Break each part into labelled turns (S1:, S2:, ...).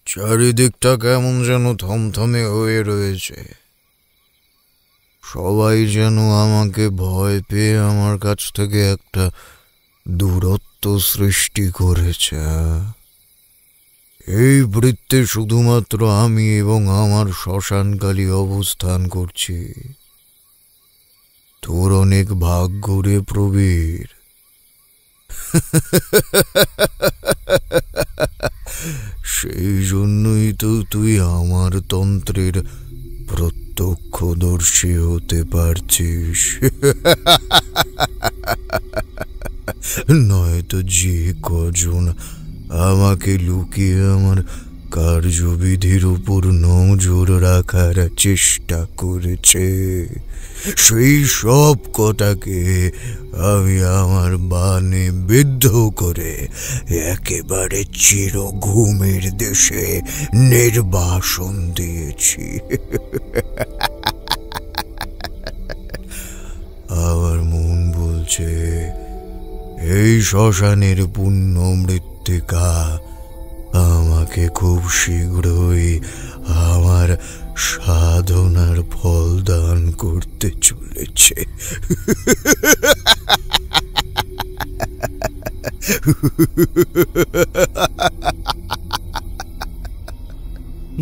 S1: চারিদিকটা কেমন যেন থমথমে হয়ে রয়েছে। সবাই যেন আমাকে ভয় পেয়ে আমার কাছ থেকে একটা দূরত্ব সৃষ্টি করেছে। এই বৃত্তে শুধুমাত্র আমি এবং আমার শ্মশানকালী অবস্থান করছি। তোর অনেক ভাগ্য রে প্রবীর। সেই জন্যই তো তুই আমার তন্ত্রের প্রত্যক্ষদর্শী হতে পারছিস। নয়তো যে কজন আমাকে লুকিয়ে আমার কার্যবিধির উপর নজর রাখার চেষ্টা করেছে, সেই সব কটাকে আমি আমার বাণে বিদ্ধ করে একেবারে চির ঘুমের দেশে নির্বাসন দিয়েছি। আমার মন বলছে এই শ্মশানের পুণ্য মৃত্তিকা আমাকে খুব শীঘ্রই আমার সাধনার ফল দান করতে চলেছে।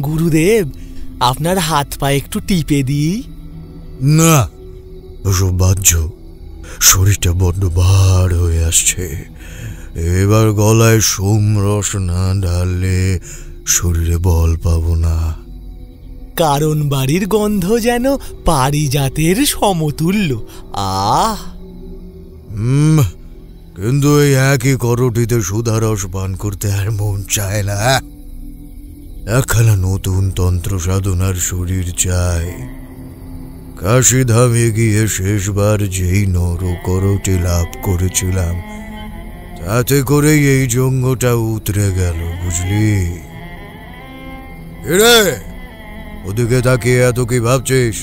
S2: গুরুদেব, আপনার হাত পা একটু টিপে দিই।
S1: না, ওসব বাহ্য। শরীরটা বড্ড ভার হয়ে আসছে। এবার গলায় সোমরস না ঢাললে শরীরে বল পাবো না।
S2: কারণ বাড়ির গন্ধ যেন পারিজাতের সমতুল্য। আহ,
S1: কিন্তু এই একই করটিতে সুধারস পান করতে আর মন চায় না। একখানা নতুন তন্ত্র সাধনার শরীর চাই। কাশীধামে গিয়ে শেষবার যেই নরকরটি লাভ করেছিলাম, তাতে করেই এই জঙ্গটা উতরে গেল, বুঝলি? রে, ওদিকে তাকিয়ে এত কি ভাবছিস?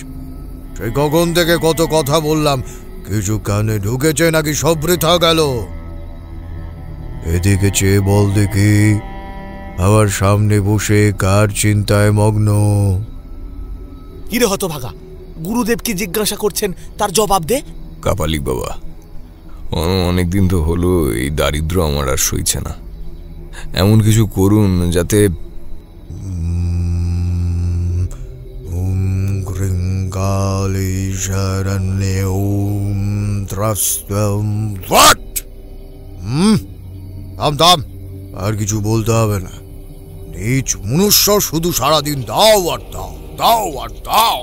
S1: সেই কখন থেকে কত কথা বললাম, কিছু কানে ঢুকেছে নাকি সব বৃথা গেল? এদিকে চেয়ে বল দেখি, আমার সামনে বসে কার চিন্তায় মগ্ন?
S2: কিরে হতভাগা, গুরুদেবকে জিজ্ঞাসা করছেন, তার জবাব দে।
S3: কাপালিক বাবা, অনেকদিন তো হলো এই দারিদ্র আমার আর সইছে না। এমন কিছু করুন যাতে
S1: আর কিছু বলতে হবে না। নিজ মনুষ্য শুধু সারাদিন দাও আর দাও, দাও আর দাও।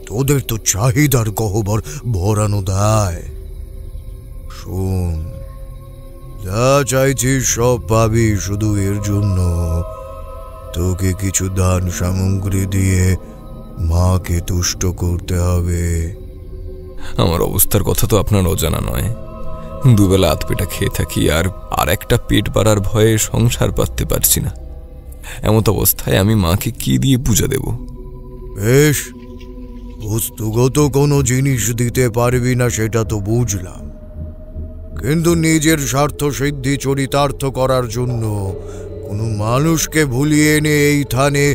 S1: তোদের তো চাহিদার গহ্বর ভরানো দায়। শোন, যা চাইছিস সব পাবি, শুধু এর জন্য তোকে কিছু দান সামগ্রী দিয়ে মাকে তুষ্ট করতে হবে।
S3: আমার অবস্থার কথা তো আপনার অজানা নয়। দুবেলা আধপেটা খেয়ে থাকি, আর একটা পেট বাড়ার ভয়ে সংসার পাততে পারছি না। এমত অবস্থায় আমি মাকে কি দিয়ে পূজা দেব?
S1: বেশ, বস্তুগত কোনো জিনিস দিতে পারবি না সেটা তো বুঝলাম, কিন্তু নিজের স্বার্থ সিদ্ধি চরিতার্থ করার জন্য কোনো মানুষকে ভুলিয়ে এনে এই থানে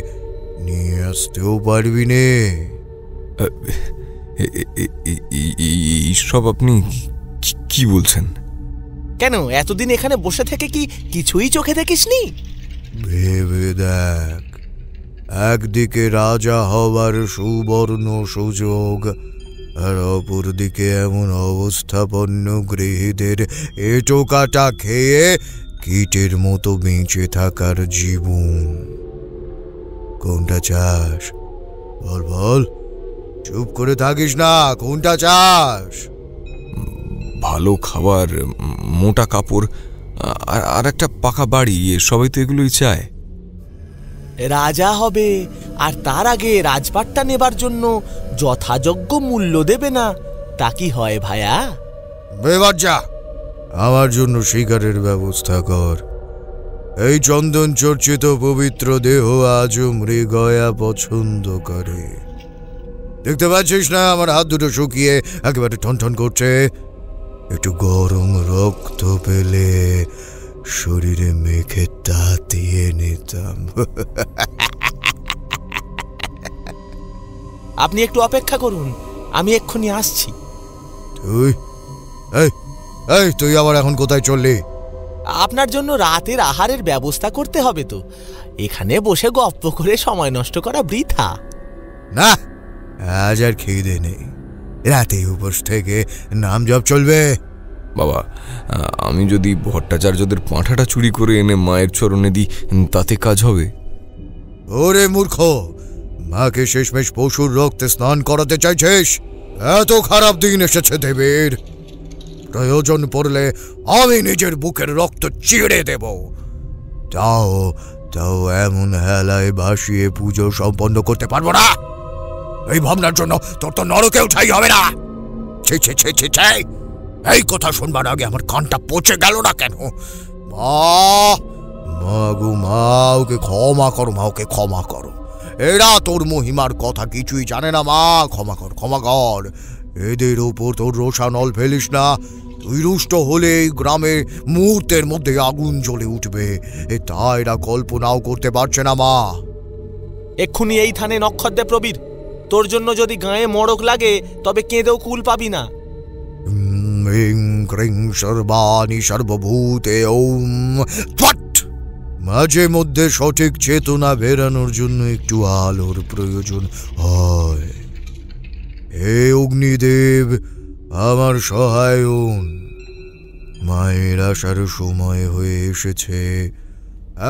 S1: নিয়ে আসতেও পারবি নে।
S3: এইসব আপনি কি বলছেন?
S2: কেন, এতদিন এখানে বসে থেকে কি কিছুই চোখে দেখিসনি?
S1: ভেবে দেখ, একদিকে রাজা হবার সুবর্ণ সুযোগ, আর অপরদিকে এমন অবস্থাপন্ন গৃহীদের এঁটো কাটা খেয়ে কীটের মতো বেঁচে থাকার জীবন। কোনটা চাস? বল বল, চুপ করে থাকিস না। কোনটা চাস?
S3: ভালো খাবার, মোটা কাপড়, আর একটা পাকা বাড়ি, সবাই তো এগুলোই চায়।
S2: রাজা হবে, আর তার আগে রাজপাটটা নেবার জন্য যথাযোগ্য মূল্য দেবে না, তা কি হয় ভায়া?
S1: বেবার যা, আমার জন্য শিকারের ব্যবস্থা কর। এই চন্দন চর্চিত পবিত্র দেহ আজও মৃগয়া পছন্দ করে। দেখতে পাচ্ছিস না আমার হাত দুটো শুকিয়ে একেবারে ঠনঠন করছে? একটু গরম রক্ত পেলে শরীরে মেখে তাতিয়ে নিতাম।
S2: আপনি একটু অপেক্ষা করুন, আমি এক্ষুনি আসছি।
S1: তুই এই এই তুই আবার এখন কোথায় চললি?
S2: আপনার জন্য রাতের আহারের ব্যবস্থা করতে হবে তো, এখানে বসে গপ্প করে সময় নষ্ট করা বৃথা।
S1: না, আজ আর খিদে নেই। রাতে উপোস থেকে নাম জপ চলবে।
S3: বাবা, আমি যদি ভট্টাচার্যদের পাঁঠাটা চুরি করে এনে মায়ের চরণে দিই, তাতে কাজ হবে?
S1: ওরে মূর্খ, মাকে শেষমেশ পশুর রক্তে স্নান করাতে চাইছিস? এত খারাপ দিন এসেছে দেবীর, প্রয়োজন পড়লে আমি নিজের বুকের রক্ত চিড়ে দেব। তাও তাও এমন হেলায় ভাসিয়ে পুজো সম্পন্ন করতে পারবো না। এই ভাবনার জন্য তোর তো নরকেও ছাই হবে না। ছি ছি ছি ছি ছি, এই কথা শুনবার আগে আমার কানটা পচে গেল না কেন? মা গো মা, ওকে ক্ষমা করো, মা ওকে ক্ষমা করো। এরা তোর মহিমার কথা কিছুই জানে না মা, ক্ষমা কর ক্ষমা কর। এদের ওপর তোর রোষানল ফেলিস না। তুই রুষ্ট হলে এই গ্রামে মুহূর্তের মধ্যে আগুন জ্বলে উঠবে, তা এরা কল্পনাও করতে পারছে না মা।
S2: এক্ষুনি এই থানে নক্ষত্রে প্রবীর, তোর জন্য যদি গায়ে মড়ক লাগে তবে কেঁদেও কুল পাবি না।
S1: ইং ক্রিং সর্বাণি সর্বভূতে ওম ফট। মাঝে মধ্যে সঠিক চেতনা বেরানোর জন্য একটু আলোর প্রয়োজন হয়। হে অগ্নিদেব, আমার সহায় হন। মায়ের আসার সময় হয়ে এসেছে।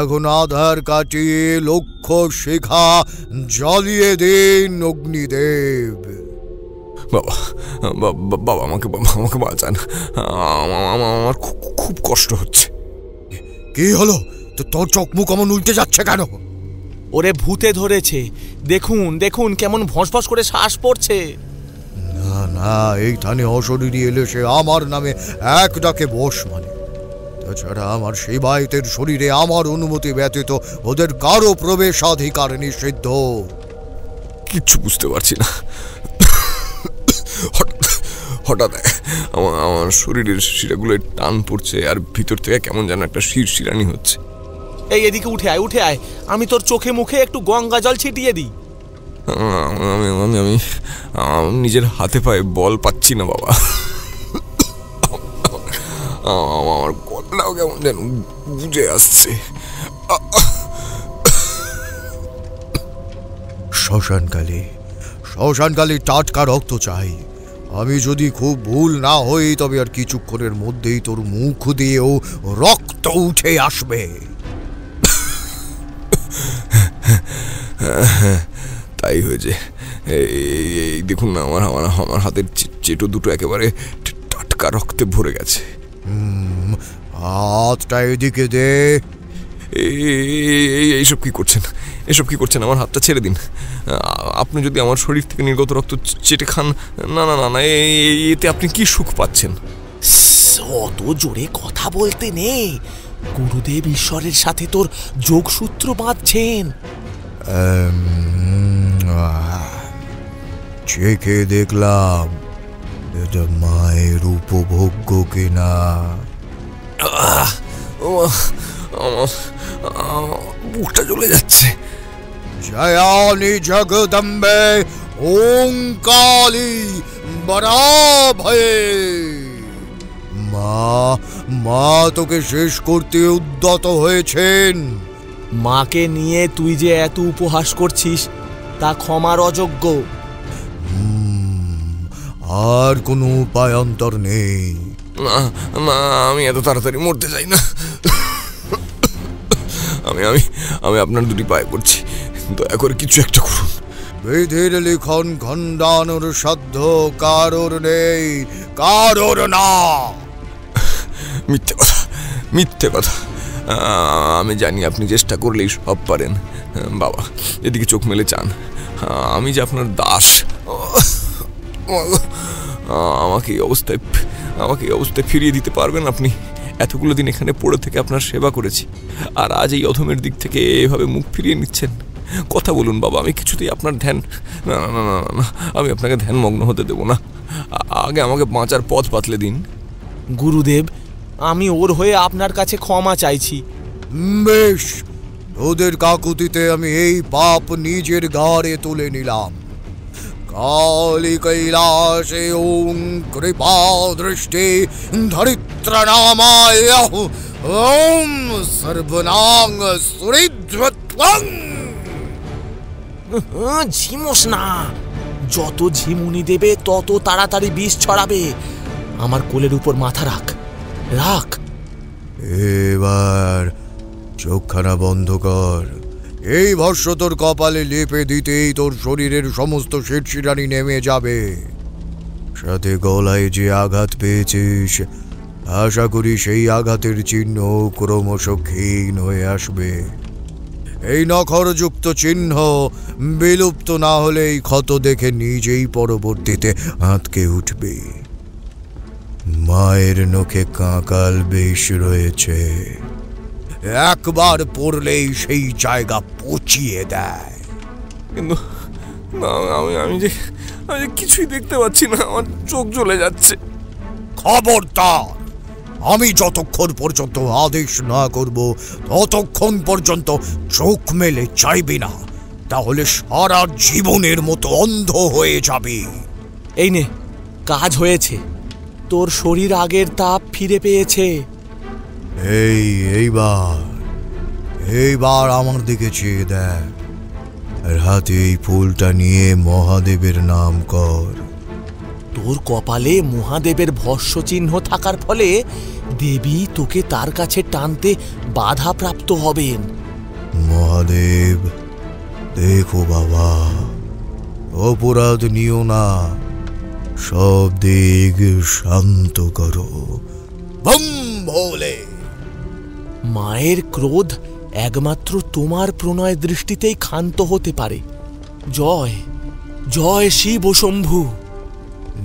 S1: এখন আধার কাটিয়ে লক্ষ্য শিখা জ্বালিয়ে দিন অগ্নিদেব।
S3: বাবা বাবা, আমাকে আমাকে বাঁচান, আমার খুব কষ্ট হচ্ছে।
S1: কি হলো? তো তোর চোখ মুখ অমন উল্টে যাচ্ছে কেন?
S2: ওরে ভূতে ধরেছে, দেখুন দেখুন কেমন ভসভস করে শ্বাস পড়ছে।
S1: না না, এই থানে অশরীরী এলে সে আমার নামে এক ডাকে বস মানে। তাছাড়া আমার সেবায়েতের শরীরে আমার অনুমতি ব্যতীত ওদের কারো প্রবেশাধিকার নিষিদ্ধ।
S3: কিচ্ছু বুঝতে পারছি না। হঠাৎ আমার শরীরের শিরাগুলো টান পড়ছে, আর ভিতর থেকে কেমন যেন একটা শিরশিরানি হচ্ছে।
S2: এই এদিকে উঠে আয়, উঠে আয়, আমি তোর চোখে মুখে একটু গঙ্গা জল ছিটিয়ে দিই।
S3: আমি নিজের হাতে পায়ে বল পাচ্ছি না বাবা। আমার গলাটাও কেমন যেন বুঝে আসছে।
S1: শ্মশানকালী টাটকা রক্ত চাই। আমি যদি খুব ভুল না হই তবে আর কিছুক্ষণের মধ্যেই তোর মুখ দিয়েও রক্ত উঠে আসবে।
S3: তাই হয়েছে। এই দেখুন না, আমার হাতের চেটো দুটো একেবারে টাটকা রক্তে ভরে গেছে।
S1: হাতটা এদিকে দে।
S3: এইসব কি করছেন? এসব কি করছেন? আমার হাতটা ছেড়ে দিন। আপনি যদি আমার শরীর থেকে নির্গত রক্ত চেটে খান, না না না না, এতে আপনি কি সুখ পাচ্ছেন?
S2: অত জোরে কথা বলতে নেই, গুরুদেব ঈশ্বরের সাথে তোর যোগসূত্র বাঁধছেন।
S1: চেখে দেখলাম এটা মায়ের উপভোগ্য কিনা।
S3: বুকটা জ্বলে যাচ্ছে।
S1: জয়ানি জগদম্বে ওঙ্কালি বরাভয়ে। মা তোকে শেষ করতে উদ্যত হয়েছেন।
S2: মাকে নিয়ে তুই যে এত উপহাস করছিস তা ক্ষমার অযোগ্য।
S1: আর কোনো উপায়ান্তর নেই।
S3: না না, আমি এত তাড়াতাড়ি মরতে চাই না। আমি আমি আমি আপনার দুটি পায়ে পড়ছি, দয়া করে কিছু একটা করুন।
S1: বিধির লিখন খণ্ডানোর সাধ্য কারোর নেই, কারোর না।
S3: মিথ্যে কথা, মিথ্যে কথা। আমি জানি আপনি চেষ্টা করলেই সব পারেন। বাবা, এদিকে চোখ মেলে চান, আমি যে আপনার দাস। আমাকে এই অবস্থায় ফিরিয়ে দিতে পারবেন আপনি? এতগুলো দিন এখানে পড়ে থেকে আপনার সেবা করেছি, আর আজ এই অধমের দিক থেকে এভাবে মুখ ফিরিয়ে নিচ্ছেন। কথা বলুন বাবা, আমি কিছুতেই আপনার ধ্যান না না না না, আমি আপনাকে ধ্যানমগ্ন হতে দেব না। আগে আমাকে বাঁচার পথ বাতলে দিন।
S2: গুরুদেব, আমি ওর হয়ে আপনার কাছে ক্ষমা চাইছি।
S1: বেশ, তোদের কাকুতিতে আমি এই পাপ নিজের ঘাড়ে তুলে নিলাম। কালী কৈলাসে ওং কৃপা দৃষ্টি ধরিত্রনামায় ওম সর্বনাং সুরিধ্বত্বং।
S2: ঝিমোস না, যত ঝিমুনি দেবে তত তাড়াতাড়ি বিষ ছড়াবে। আমার কোলের উপর মাথা রাখ, রাখ।
S1: এবার চোখখানা বন্ধ কর। এই ভস্য তোর কপালে লেপে দিতেই তোর শরীরের সমস্ত শিরশিরানি নেমে যাবে। সাথে গলায় যে আঘাত পেয়েছিস, আশা করি সেই আঘাতের চিহ্ন ক্রমশ ক্ষীণ হয়ে আসবে। এই নখরযুক্ত চিহ্ন বিলুপ্ত না হলে এই ক্ষত দেখে নিজেই পরবর্তীতে আঁতকে উঠবে। মায়ের নখে কাঁকাল বেশ রয়েছে, একবার পড়লেই সেই জায়গা পচিয়ে দেয়।
S3: কিন্তু আমি যে কিছুই দেখতে পাচ্ছি না, আমার চোখ জ্বলে যাচ্ছে।
S1: খবরদার, আমি যতক্ষণ পর্যন্ত আদেশ না করব ততক্ষণ পর্যন্ত চোখ মেলে চাইবি না, তাহলে সারা জীবনের মতো অন্ধ হয়ে যাবি।
S2: এই নে, কাজ হয়েছে। তোর শরীর আগের তাপ ফিরে পেয়েছে।
S1: এইবার আমার দিকে চেয়ে দেখ, আর হাতে এই ফুলটা নিয়ে মহাদেবের নাম কর।
S2: তোর কপালে মহাদেবের ভস্য চিহ্ন থাকার ফলে দেবী তোকে তার কাছে টানতে বাধা প্রাপ্ত হবেন।
S1: মহাদেব, দেখো বাবা, অপরাধ নিও না, সব দিক শান্ত করো। বম ভোলে।
S2: মায়ের ক্রোধ একমাত্র তোমার প্রণয় দৃষ্টিতেই ক্ষান্ত হতে পারে। জয় জয় শিব শম্ভু।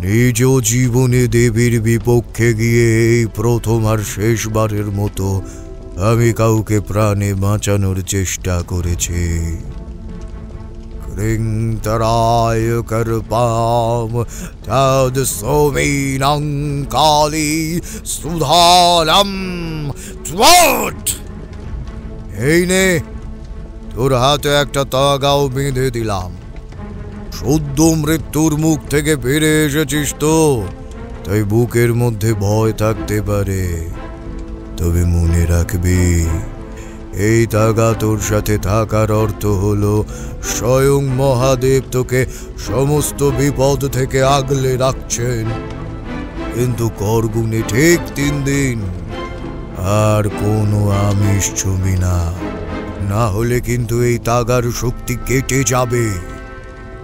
S1: নিজ জীবনে দেবীর বিপক্ষে গিয়ে এই প্রথম আর শেষবারের মতো আমি কাউকে প্রাণে বাঁচানোর চেষ্টা করেছি। কৃংতরায় কর্পাম তদ সৌমিনং কালী সুধালম ত্বট। এই নে, তোর হাতে একটা তাগাও বেঁধে দিলাম। শুদ্ধ মৃত্যুর মুখ থেকে ফিরে এসেছিস তো, তাই বুকের মধ্যে ভয় থাকতে পারে, তবে মনে রাখবি এই তাগা তোর সাথে থাকার অর্থ হলো স্বয়ং মহাদেব তোকে সমস্ত বিপদ থেকে আগলে রাখছেন। কিন্তু করগুনে ঠিক 3 দিন, আর কোনো আমিষ ছবি না, না হলে কিন্তু এই তাগার শক্তি কেটে যাবে।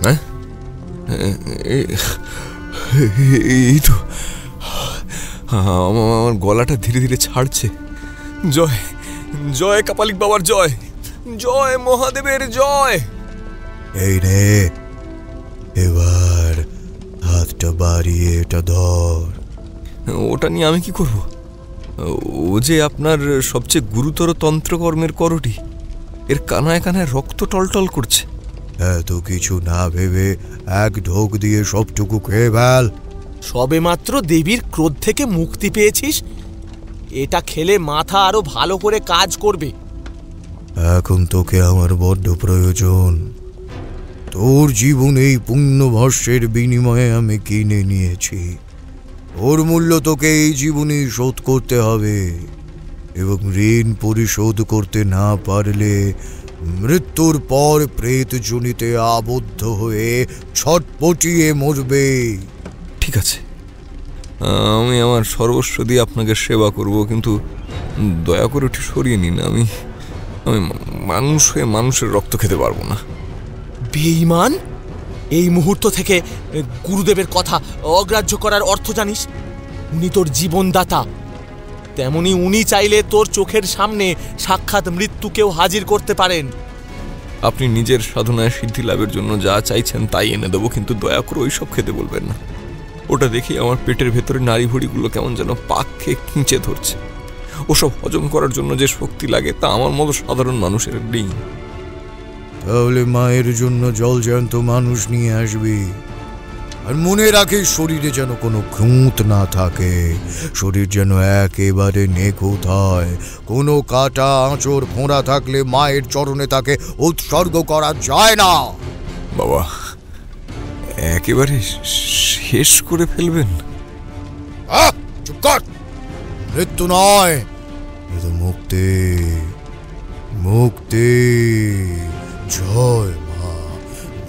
S3: হ্যাঁ, এই তো আমার গলাটা ধীরে ধীরে ছাড়ছে। জয় জয় কপালিক বাবার জয়, জয় মহাদেবের জয়।
S1: এই রে, এবার হাতটা বাড়িয়ে এটা ধর।
S3: ওটা নিয়ে আমি কি করব? ও যে আপনার সবচেয়ে গুরুতর তন্ত্রকর্মের করটি, এর কানায় কানায় রক্ত টলটল করছে।
S1: এত কিছু না ভেবে এক ঢোক দিয়ে সবটুকু খেয়ে ফেল।
S2: সবে মাত্র দেবীর ক্রোধ থেকে মুক্তি পেয়েছিস, এটা খেলে মাথা আরো ভালো করে কাজ করবে।
S1: এখন তোকে আমার বড্ড প্রয়োজন। তোর জীবন এই পুণ্য ভস্যের বিনিময়ে আমি কিনে নিয়েছি। ওর মূল্য তোকে এই জীবনেই শোধ করতে হবে, এবং ঋণ পরিশোধ করতে না পারলে মৃত্যুর পর প্রেতজনিতে আবদ্ধ হয়ে ছটপটিয়ে মরবে।
S3: ঠিক আছে, আমি আমার সর্বস্ব দিয়ে আপনাকে সেবা করব, কিন্তু দয়া করে একটু সরিয়ে নিন। আমি মানুষ হয়ে মানুষের রক্ত খেতে পারবো না।
S2: বেঈমান, এই মুহূর্ত থেকে গুরুদেবের কথা অগ্রাহ্য করার অর্থ জানিস? উনি তোর জীবনদাতা, তেমনি উনি চাইলে তোর চোখের সামনে সাক্ষাৎ মৃত্যুকেও হাজির করতে পারেন।
S3: আপনি নিজের সাধনায় সিদ্ধি লাভের জন্য যা চাইছেন তাই এনে দেবো, কিন্তু দয়া করে ওইসব খেতে বলবেন না। ওটা দেখি আমার পেটের ভেতরে নাড়ি ভুড়িগুলো কেমন যেন পাক খেয়ে খিঁচে ধরছে। ওসব হজম করার জন্য যে শক্তি লাগে তা আমার মতো সাধারণ মানুষের নেই।
S1: তাহলে মায়ের জন্য জলজ্যান্ত মানুষ নিয়ে আসবি। আর মনে রাখিস শরীরে যেন কোনো খুঁত না থাকে, শরীর যেন একেবারে নিখুঁত হয়। কোনো কাটা আঁচড় ফোঁড়া থাকলে মায়ের চরণে তাকে উৎসর্গ করা যায় না।
S3: বাবা, একেবারে শেষ করে ফেলবেন?
S1: চুপ কর, মৃত্যু নয়, কিন্তু মুক্তি। মুক্তি। জয় মা,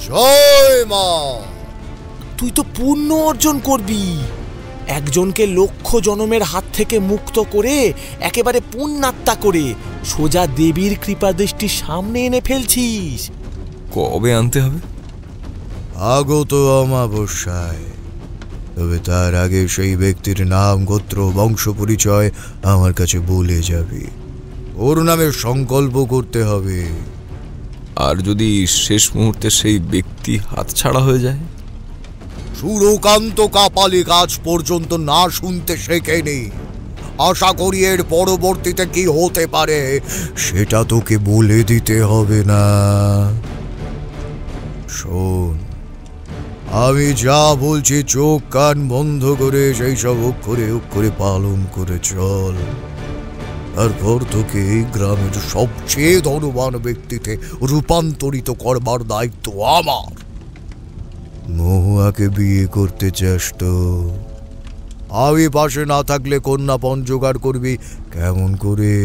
S1: জয় মা।
S2: তুই তো পুণ্য অর্জন করবি, একজনকে লক্ষ জনমের হাত থেকে মুক্ত করে একেবারে পুণ্যাত্মা করে সোজা দেবীর কৃপা দৃষ্টির সামনে এনে ফেলছিস।
S3: কবে আনতে হবে?
S1: আগত অমাবস্যায়। তবে তার আগে সেই ব্যক্তির নাম, গোত্র, বংশ পরিচয় আমার কাছে বলে যাবি। ওর নামে সংকল্প করতে হবে।
S3: আর যদি শেষ মুহূর্তে সেই ব্যক্তি হাতছাড়া হয়ে যায়?
S1: সুরকান্ত কাপালি কাজ পর্যন্ত না শুনতে শেখেনি। আশা করি এর পরবর্তীতে কি হতে পারে সেটা তোকে বলে দিতে হবে না। শোন, আমি যা বলছি চোখ কান বন্ধ করে সেই সব অক্ষরে অক্ষরে পালন করে চল। তারপর তোকে এই গ্রামের সবচেয়ে ধনবান ব্যক্তিতে রূপান্তরিত করবার দায়িত্ব আমার। মহুয়াকে বিয়ে করতে চাস তো? আমি পাশে না থাকলে কন্যাপণ জোগাড় করবি কেমন করে?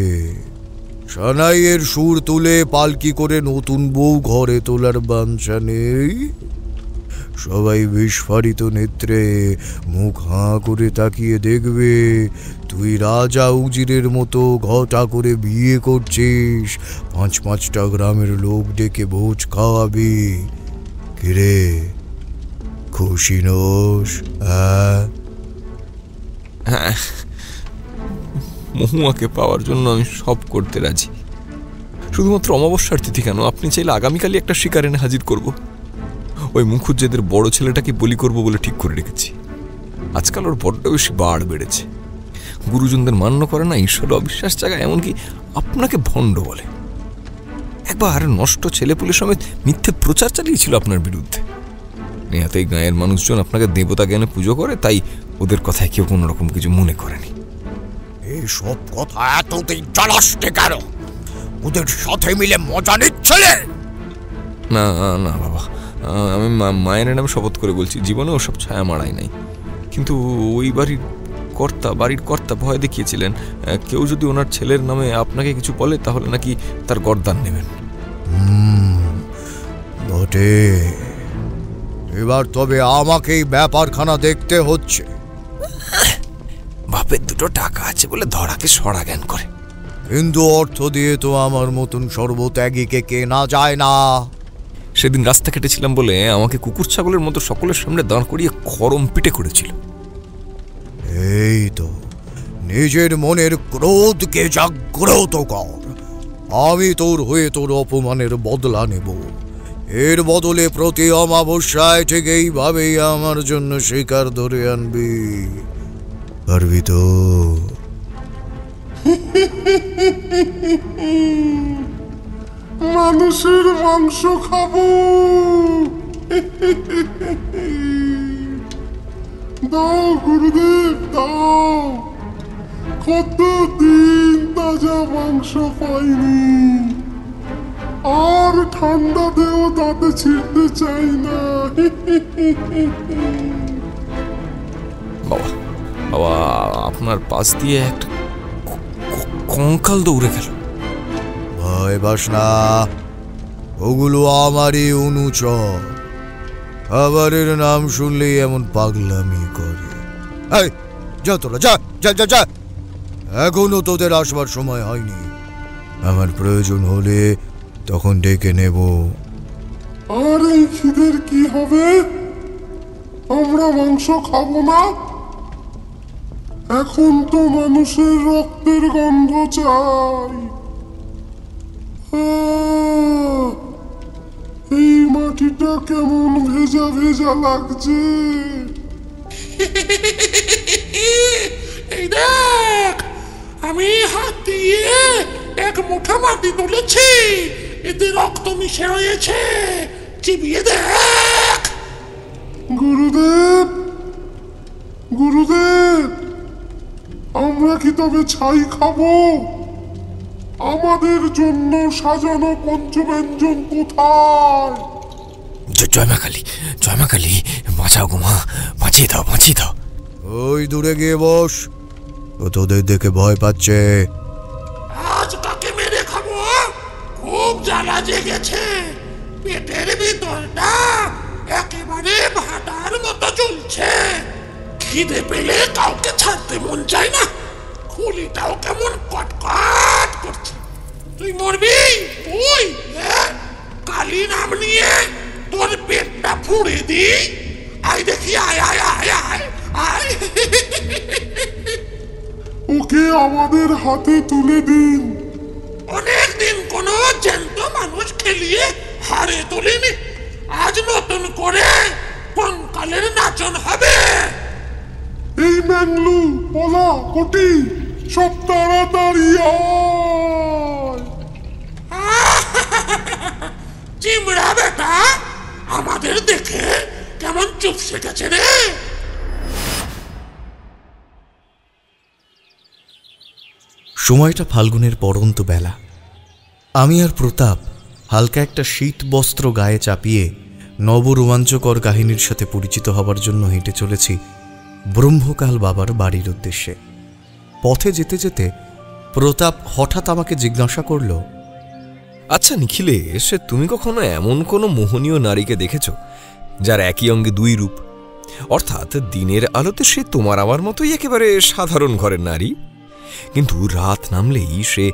S1: সানাইয়ের সুর তুলে পালকি করে নতুন বউ ঘরে তোলার বাঞ্ছা নেই? সবাই বিস্ফারিত নেত্রে মুখ হাঁ করে তাকিয়ে দেখবে তুই রাজা উজিরের মতো ঘটা করে বিয়ে করছিস, 5-5টা গ্রামের লোক ডেকে ভোজ খাওয়াবি। কিরে, খুশি নোস?
S3: হ্যাঁ, মহুয়াকে পাওয়ার জন্য আমি সব করতে রাজি। শুধুমাত্র অমাবস্যার তিথি কেন, আপনি চাইলে আগামীকালই একটা শিকার এনে হাজির করব। ওই মুখুজ্জেদের বড় ছেলেটাকে বলি করব বলে ঠিক করে রেখেছি। আজকাল ওর বড্ড বেশি বাড় বেড়েছে। গুরুজনদের মান্য করে না, ঈশ্বর অবিশ্বাস জায়গায়, এমনকি আপনাকে ভণ্ড বলে। একবার নষ্ট ছেলেপুলে সমেত মিথ্যে প্রচার চালিয়েছিল আপনার বিরুদ্ধে। নেহাতেই গাঁয়ের মানুষজন আপনাকে দেবতা জ্ঞানে পুজো করে, তাই ওদের কথায় কেউ কোনো রকম কিছু মনে করেনি।
S1: এইসব কথা এতদিন জানাসতে কেন? ওদের সাথে মিলে মজা নিচ্ছিলে?
S3: না না বাবা, আমি মায়ের নামে শপথ করে বলছি, জীবনে ওসব ছায়া মারাই নাই। কিন্তু ওই বাড়ির কর্তা ভয় দেখিয়েছিলেন, কেউ যদি ওনার ছেলের নামে আপনাকে কিছু বলে তাহলে নাকি তার গর্দান নেবেন।
S1: বটে, এবার তবে আমাকেই ব্যাপারখানা দেখতে হচ্ছে।
S3: বাপের দুটো টাকা আছে বলে ধরাকে সরা জ্ঞান করে,
S1: কিন্তু অর্থ দিয়ে তো আমার মতন সর্বত্যাগীকে কেনা যায় না।
S3: সেদিন রাস্তা কেটেছিলাম বলে আমাকে কুকুর ছাগলের মতো সকলের সামনে দাঁড় করিয়ে খরম পিটে করেছিল।
S1: এই তো, নিজের মনের ক্রোধকে জাগ্রত কর। আমি তোর হয়ে তোর অপমানের বদলা নেব। এর বদলে প্রতি অমাবস্যায় ঠিক এইভাবেই আমার জন্য শিকার ধরে আনবি। পারবি তো?
S4: মানুষের মাংস খাবো? দাও গুরুদেব, দাও। কতদিন তাজা মাংস পাইনি। আর ঠান্ডা দেও দাঁতে ছিঁড়তে চাই না।
S3: বাবা, বাবা, আপনার পাশ দিয়ে একটা কঙ্কাল দৌড়ে গেল।
S1: ভয় পাস না, ওগুলো আমারই অনুচর। খাবারের নাম শুনলেই এমন পাগলামি করে। এই যা, তোরা যা যা যা যা, এখনো তোদের আসবার সময় হয়নি। আমার প্রয়োজন হলে তখন ডেকে নেব।
S4: আর এই খিদের কি হবে? আমরা মাংস খাবো না। এখন তো মানুষের রক্তের গন্ধ চাই। এই মাটিটা কেমন ভেজা ভেজা লাগছে।
S5: এই দেখ, আমি হাত দিয়ে এক মুঠো মাটি তুলেছি, এতে রক্ত মিশে রয়েছে, চিবিয়ে দেখ।
S4: গুরুদেব, গুরুদেব, আমরা কি তবে ছাই খাবো? আমাদের জন্য সাজানো পঞ্চব্যঞ্জন কোথায়?
S3: জয় মা কালী, জয় মা কালী, বাঁচাও গো মা, বাঁচিয়ে দাও, বাঁচিয়ে দাও।
S1: ওই দূরে গিয়ে বস, ও তোদের দেখে ভয় পাচ্ছে।
S5: আজ কাকে মেরে খাবো? খুব জ্বালা জেগেছে, পেটের ভিতরটা একেবারে ভাটার মতো চলছে। খিদে পেলে কাউকে ছাড়তে মন চায় না, খুলিটাও কেমন কটকট করছে। তুই মরবি? তুই কালী নাম নিয়ে তোর পেটটা ফুঁড়ে দি। আয় দেখি, আয় আয় আয় আয় আয়।
S4: ওকে আমাদের হাতে তুলে দিন।
S5: অনেকদিন কোনো জ্যান্ত মানুষ খেলিয়ে হারে তুলিনি, আজ নতুন করে কঙ্কালের নাচন হবে।
S4: এই ম্যাংলু, পলা, কটি, সব তাড়াতাড়ি আয়।
S5: চিমড়া বেটা আমাদের দেখে কেমন চুপসে গেছে রে।
S1: সময়টা ফাল্গুনের পড়ন্ত বেলা। আমি আর প্রতাপ হালকা একটা শীত বস্ত্র গায়ে চাপিয়ে নবরোমাঞ্চকর কাহিনীর সাথে পরিচিত হবার জন্য হেঁটে চলেছি ব্রহ্মকাল বাবার বাড়ির উদ্দেশ্যে। পথে যেতে যেতে প্রতাপ হঠাৎ আমাকে জিজ্ঞাসা করল,
S3: আচ্ছা নিখিলেশ, তুমি কখনো এমন কোনো মোহনীয় নারীকে দেখেছ যার একই অঙ্গে দুই রূপ? অর্থাৎ দিনের আলোতে সে তোমার আমার মতোই একেবারে সাধারণ ঘরের নারী, কিন্তু রাত নামলেই সে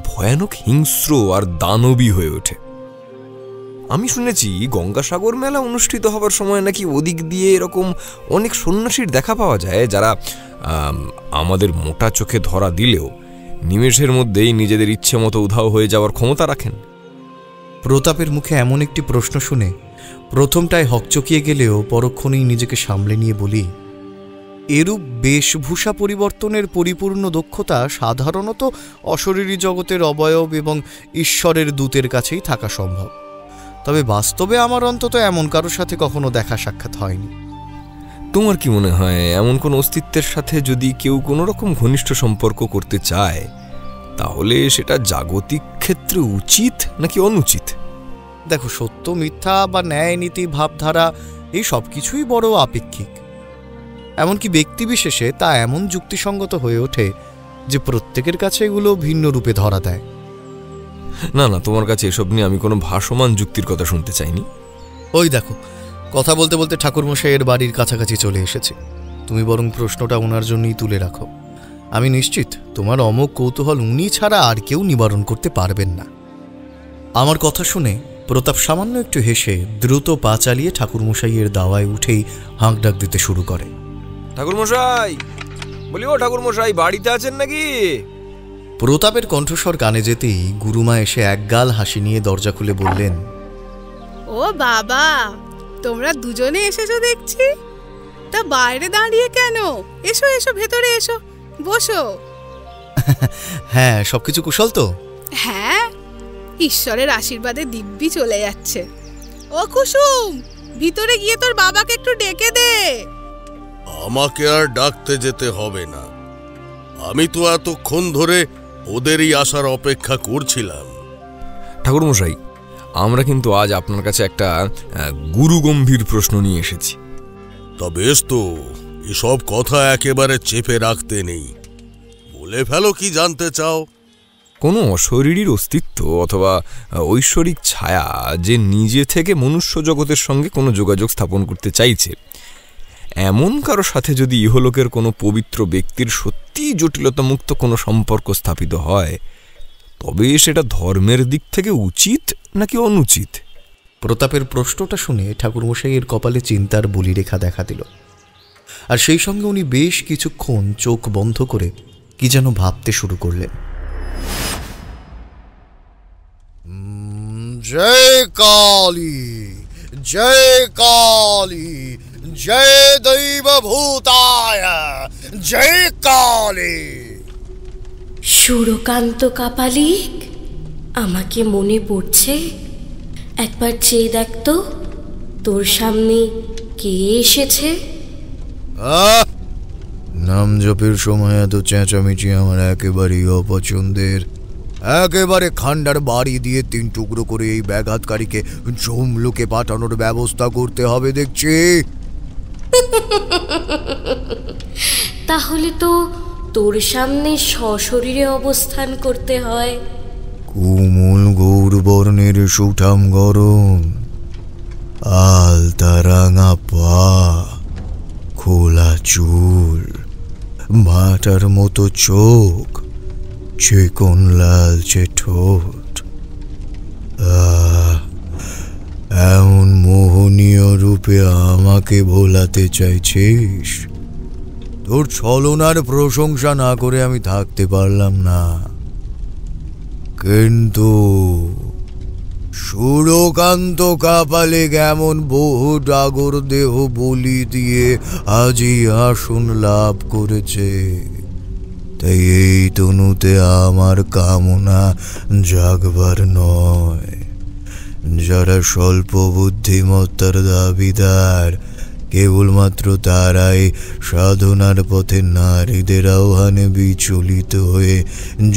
S3: ভয়ানক হিংস্র আর দানবী হয়ে ওঠে। আমি শুনেছি গঙ্গাসাগর মেলা অনুষ্ঠিত হবার সময় নাকি ওদিক দিয়ে এরকম অনেক সন্ন্যাসীর দেখা পাওয়া যায়, যারা আমাদের মোটা চোখে ধরা দিলেও নিমেষের মধ্যেই নিজেদের ইচ্ছে মতো উধাও হয়ে যাওয়ার ক্ষমতা রাখেন।
S1: প্রতাপের মুখে এমন একটি প্রশ্ন শুনে প্রথমটায় হকচকিয়ে গেলেও পরক্ষণেই নিজেকে সামলে নিয়ে বলি, এরূপ বেশভূষা পরিবর্তনের পরিপূর্ণ দক্ষতা সাধারণত অশরীরী জগতের অবয়ব এবং ঈশ্বরের দূতের কাছেই থাকা সম্ভব, তবে বাস্তবে আমার অন্তত এমন কারোর সাথে কখনো দেখা সাক্ষাৎ হয়নি।
S3: তোমার কি মনে হয় এমন কোন অস্তিত্বের সাথে যদি কেউ কোনো রকম ঘনিষ্ঠ সম্পর্ক করতে চায়, তাহলে সেটা জাগতিক ক্ষেত্রে উচিত নাকি অনুচিত?
S1: দেখো, সত্য মিথ্যা বা ন্যায় নীতি ভাবধারা এই সব কিছুই বড় আপেক্ষিক। এমনকি ব্যক্তিবিশেষে তা এমন যুক্তিসঙ্গত হয়ে ওঠে যে প্রত্যেকের কাছে এগুলো ভিন্ন রূপে ধরা দেয়।
S3: না না, তোমার কাছে এসব নিয়ে আমি কোনো ভাসমান যুক্তির কথা শুনতে চাইনি।
S1: ওই দেখো, কথা বলতে বলতে ঠাকুরমশাইয়ের বাড়ির কাছাকাছি চলে এসেছে। তুমি বরং প্রশ্নটা ওনার জন্যই তুলে রাখো। আমি নিশ্চিত তোমার অমোঘ কৌতূহল উনি ছাড়া আর কেউ নিবারণ করতে পারবেন না। আমার কথা শুনে প্রতাপ সামান্য একটু হেসে দ্রুত পা চালিয়ে ঠাকুরমশাইয়ের দাওয়ায় উঠেই হাঁক ডাক দিতে শুরু করে।
S3: ঠাকুরমশাই, বলি ও ঠাকুরমশাই, বাড়িতে আছেন নাকি?
S1: প্রতাপের কণ্ঠস্বর কানে যেতেই গুরুমা এসে একগাল হাসি নিয়ে দরজা খুলে বললেন,
S6: ও বাবা, তোমরা দুজনে এসেছো দেখছি। তা বাইরে দাঁড়িয়ে কেন? এসো এসো, ভেতরে এসো, বসো।
S1: হ্যাঁ, সবকিছু কুশল তো?
S6: হ্যাঁ, ঈশ্বরের আশীর্বাদে দিব্যি চলে যাচ্ছে। ও কুসুম, ভিতরে গিয়ে তোর বাবাকে একটু ডেকে দে।
S7: আমাকে আর ডাকতে যেতে হবে না, আমি তো এতক্ষণ ধরে ওদেরই আসার অপেক্ষা করছিলাম।
S3: ঠাকুরমশাই, আমরা কিন্তু আজ আপনার কাছে একটা গুরুগম্ভীর প্রশ্ন নিয়ে এসেছি।
S7: তা বেশ তো, এসব কথা একেবারে চেপে রাখতে নেই, বলে ফেলো কি জানতে চাও।
S3: কোনো অশরীরীর অস্তিত্ব অথবা ঐশ্বরিক ছায়া যে নিজে থেকে মনুষ্য জগতের সঙ্গে কোনো যোগাযোগ স্থাপন করতে চাইছে, এমন কারো সাথে যদি ইহলোকের কোনো পবিত্র ব্যক্তির সত্যি জটিলতামুক্ত কোনো সম্পর্ক স্থাপিত হয়, তবে সেটা ধর্মের দিক থেকে উচিত নাকি অনুচিত?
S1: প্রতাপের প্রশ্নটা শুনে ঠাকুরমশাইয়ের কপালে চিন্তার বলিরেখা দেখা দিল, আর সেই সঙ্গে উনি বেশ কিছুক্ষণ চোখ বন্ধ করে কি যেন ভাবতে শুরু করলেন। জয় কালী, জয় কালী, জয় দৈবভূতায়, জয় কালী।
S8: সুরকান্ত কাপালিক, আমাকে মনে পড়ছে? একবার চেয়ে দেখ তো, তোর সামনে কে এসেছে?
S1: নাম জপের সময় এত চেঁচামেচি আমার একেবারেই অপছন্দের। একেবারে খান্ডার বাড়ি দিয়ে 3 টুকরো করে এই ব্যাঘাতকারীকে জমলোকে পাঠানোর ব্যবস্থা করতে হবে দেখছি।
S8: তাহলে তো তোর সামনে সশরীরে অবস্থান করতে হয়।
S1: কুমল গৌরবর্ণের সুঠাম গরম, আলতা রাঙা পা, খোলা চুল, ভাটার মতো চোখ, চিকন লালচে ঠোঁট। এমন মোহনীয় রূপে আমাকে ভোলাতে চাইছিস? তোর ছলনার প্রশংসা না করে আমি থাকতে পারলাম না, কিন্তু সুরকান্ত কাপালিক এমন বহু ডাগর দেহ বলি দিয়ে আজই আসন লাভ করেছে। তাই এই তনুতে আমার কামনা জাগবার নয়। যারা স্বল্প বুদ্ধিমত্তার দাবিদার, কেবলমাত্র তারাই সাধনার পথে নারীদের আহ্বানে বিচলিত হয়ে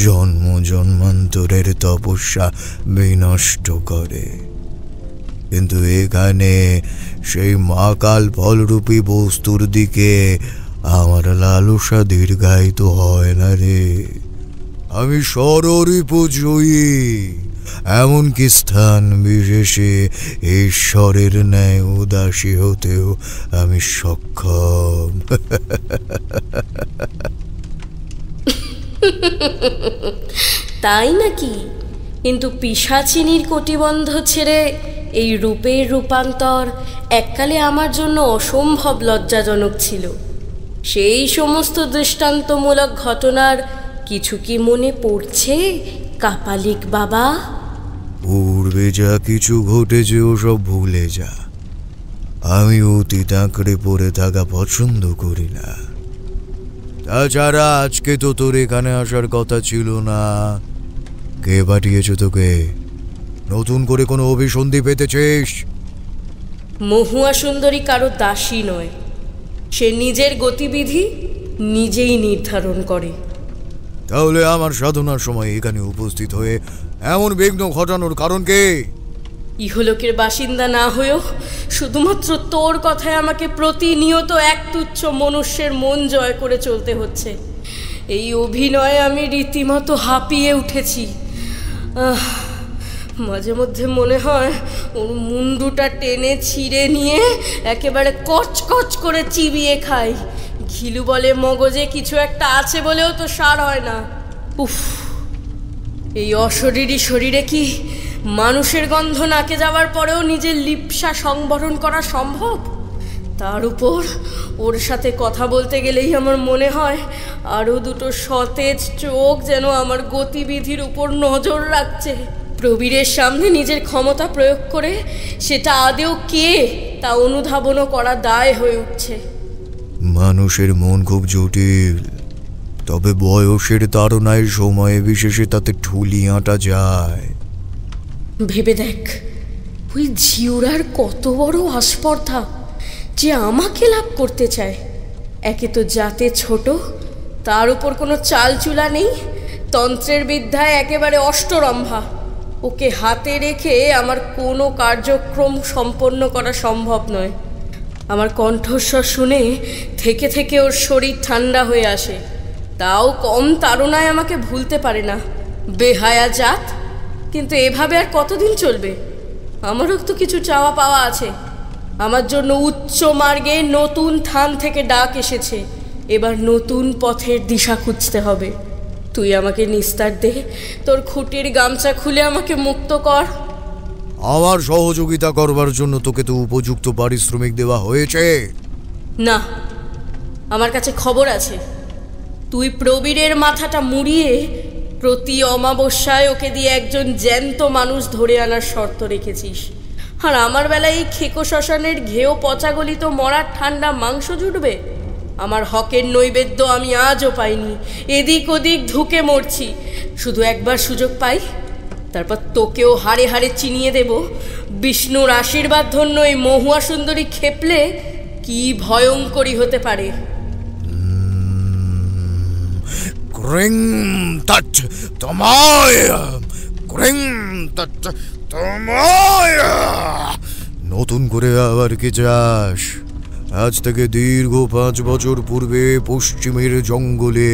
S1: জন্ম জন্মান্তরের তপস্যা বিনষ্ট করে। কিন্তু এখানে সেই মাকাল ফলরূপী বস্তুর দিকে আমার লালসা দীর্ঘায়িত হয় না রে। আমি সররিপুজয়ী, এমনকি স্থান বিশেষে ঈশ্বরের ন্যায় উদাসী হতেও আমি সক্ষম।
S8: তাই নাকি? কিন্তু পিশাচিনীর কটিবন্ধ ছেড়ে এই রূপের রূপান্তর এককালে আমার জন্য অসম্ভব লজ্জাজনক ছিল। সেই সমস্ত দৃষ্টান্তমূলক ঘটনার কিছু কি মনে পড়ছে কাপালিক বাবা?
S1: পূর্বে যা কিছু ঘটেছে ওসব ভুলে যা। আমি অতীত আঁকড়ে পড়ে থাকা পছন্দ করি না। তাছাড়া আজকে তো তোর এখানে আসার কথা ছিল না। কে পাঠিয়েছে তোকে? নতুন করে কোনো অভিসন্ধি পেতেছিস?
S8: মহুয়া সুন্দরী কারো দাসী নয়, সে নিজের গতিবিধি নিজেই নির্ধারণ করে।
S1: তাহলে আমার সাধনার সময় এখানে উপস্থিত হয়ে এমন বিঘ্ন ঘটানোর কারণ কে?
S8: ইহলোকের বাসিন্দা না হয়েও শুধুমাত্র তোর কথায় আমাকে প্রতিনিয়ত এক তুচ্ছ মনুষ্যের মন জয় করে চলতে হচ্ছে। এই অভিনয়ে আমি রীতিমতো হাঁপিয়ে উঠেছি। মাঝে মধ্যে মনে হয় ওর মুন্ডুটা টেনে ছিঁড়ে নিয়ে একেবারে কচকচ করে চিবিয়ে খাই। ঘিলু বলে মগজে কিছু একটা আছে বলেও তো সার হয় না। উফ, এই অশরীরী শরীরে কি মানুষের গন্ধ নাকে যাওয়ার পরেও নিজের লিপ্সা সংবরণ করা সম্ভব? তার উপর ওর সাথে কথা বলতে গেলেই আমার মনে হয় আরও দুটো সতেজ চোখ যেন আমার গতিবিধির উপর নজর রাখছে। প্রবীরের সামনে নিজের ক্ষমতা প্রয়োগ করে সেটা আদেও কে তা অনুধাবনও করা দায় হয়ে উঠছে।
S1: মানুষের মন খুব জটিল, তবে বয়সের তাড়নায় সময়ে বিশেষে তাতে ঠুলি আঁটা যায়।
S8: ভেবে দেখ, ওই ঝিউরার কত বড় আস্পর্ধা যে আমাকে লাভ করতে চায়। একে তো জাতে ছোট, তার উপর কোনো চালচুলা নেই, তন্ত্রের বিদ্যায় একেবারে অষ্টরম্ভা। ওকে হাতে রেখে আমার কোনো কার্যক্রম সম্পন্ন করা সম্ভব নয়। আমার কণ্ঠস্বর শুনে থেকে থেকে ওর শরীর ঠান্ডা হয়ে আসে। তাও কম তাড়নায় আমাকে ভুলতে পারে না। বেহায়া জাত, কিন্তু এভাবে আর কতদিন চলবে? আমারও তো কিছু চাওয়া পাওয়া আছে। আমার জন্য উচ্চ মার্গে নতুন থান থেকে ডাক এসেছে। এবার নতুন পথের দিশা খুঁজতে হবে। তুই আমাকে নিস্তার দে, তোর খুঁটির গামছা খুলে আমাকে মুক্ত কর।
S1: আমার সহযোগিতা করবার জন্য তোকে তো উপযুক্ত পারিশ্রমিক দেওয়া হয়েছে।
S8: না, আমার কাছে খবর আছে। তুই প্রবীরের মাথাটা মুড়িয়ে প্রতি অমাবস্যায় ওকে দিয়ে একজন জ্যান্ত মানুষ ধরে আনার শর্ত রেখেছিস। আর আমার বেলায় এই খেকো শ্মশানের ঘেও পচাগলিত মরার ঠান্ডা মাংস জুটবে? আমার হকের নৈবেদ্য আমি আজও পাইনি। এদিক ওদিক ধুকে মরছি। শুধু একবার সুযোগ পাই, তারপর তোকেও হাড়ে হাড়ে চিনিয়ে দেব বিষ্ণুর আশীর্বাদ ধন্য এই মহুয়া সুন্দরী খেপলে কি ভয়ঙ্করী হতে পারে।
S1: ক্রিং তট তোমায়, ক্রিং তট তোমায়। নতুন করে আবার কি চাস? আজ থেকে দীর্ঘ 5 বছর পূর্বে পশ্চিমের জঙ্গলে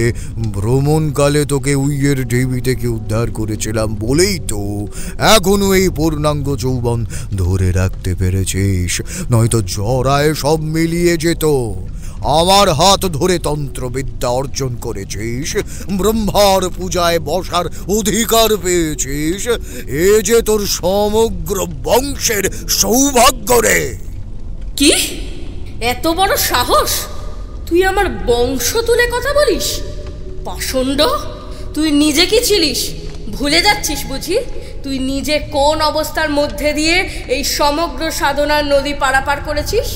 S1: ভ্রমণকালে তোকে উইয়ের ঢিবি থেকে উদ্ধার করেছিলাম বলেই তো এখনো এই পূর্ণাঙ্গ যৌবন ধরে রাখতে পেরেছিস, নয়তো জরায় সব মিলিয়ে যেত। আমার হাত ধরে তন্ত্রবিদ্যা অর্জন করেছিস, ব্রহ্মার পূজায় বসার অধিকার পেয়েছিস, এ যে তোর সমগ্র বংশের সৌভাগ্য রে।
S8: কি এত বড় সাহস? তুই আমার বংশ তুলে কথা বলিস? পাষণ্ড, তুই নিজে কি ছিলিস ভুলে যাচ্ছিস বুঝি? তুই নিজে কোন অবস্থার মধ্যে দিয়ে এই সমগ্র সাধনার নদী পারাপার করেছিস?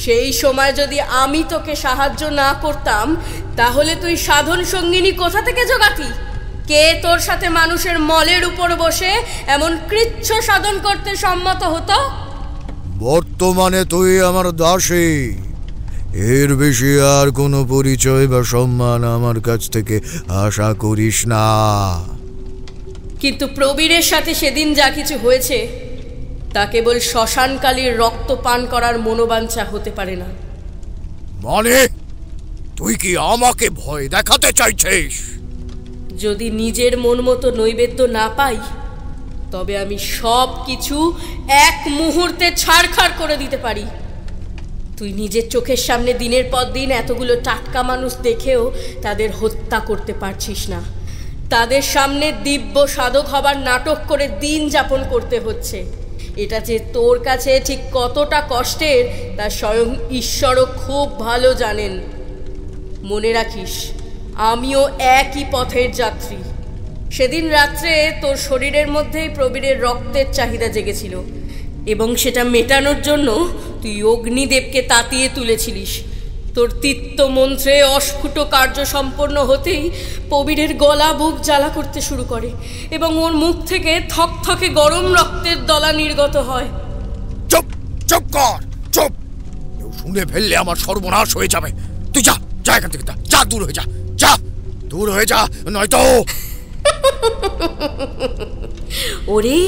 S8: সেই সময় যদি আমি তোকে সাহায্য না করতাম তাহলে তুই সাধন সঙ্গিনী কোথা থেকে জোগাতি? কে তোর সাথে মানুষের মলের উপর বসে এমন কৃচ্ছ সাধন করতে সম্মত হতো?
S1: বর্তমানে তুই আমার দাসী, এর বেশি আর কোনো পরিচয় বা সম্মান আমার কাছ থেকে আশা করিস না।
S8: কিন্তু প্রবীরের সাথে সেদিন যা কিছু হয়েছে তা কেবল শ্মশানকালীর রক্ত পান করার মনোবাঞ্ছা হতে পারে না।
S1: মানে তুই কি আমাকে ভয় দেখাতে চাইছিস?
S8: যদি নিজের মন মতো নৈবেদ্য না পাই তবে আমি সব কিছু এক মুহূর্তে ছাড়খাড় করে দিতে পারি। তুই নিজের চোখের সামনে দিনের পর দিন এতগুলো টাটকা মানুষ দেখেও তাদের হত্যা করতে পারছিস না। তাদের সামনে দিব্য সাধক হবার নাটক করে দিন যাপন করতে হচ্ছে। এটা যে তোর কাছে ঠিক কতটা কষ্টের তা স্বয়ং ঈশ্বরও খুব ভালো জানেন। মনে রাখিস, আমিও একই পথের যাত্রী। সেদিন রাত্রে তোর শরীরের মধ্যেই প্রবীরের রক্তের চাহিদা জেগেছিল এবং সেটা মেটানোর জন্য তুই অগ্নিদেবকে তাতিয়ে তুলেছিলিস। তোর তিত্ত মন্ত্রে অস্ফুট কার্য সম্পন্ন হতেই প্রবীরের গলা বুক জ্বালা করতে শুরু করে এবং ওর মুখ থেকে থকথকে গরম রক্তের দলা নির্গত হয়।
S1: চুপ চুপ কর, চুপ। কেউ শুনে ফেললে আমার সর্বনাশ হয়ে যাবে। তুই যা, যা এখান থেকে, যা, দূর হয়ে যা, যা দূর হয়ে যা, নয়তো।
S8: ওরে,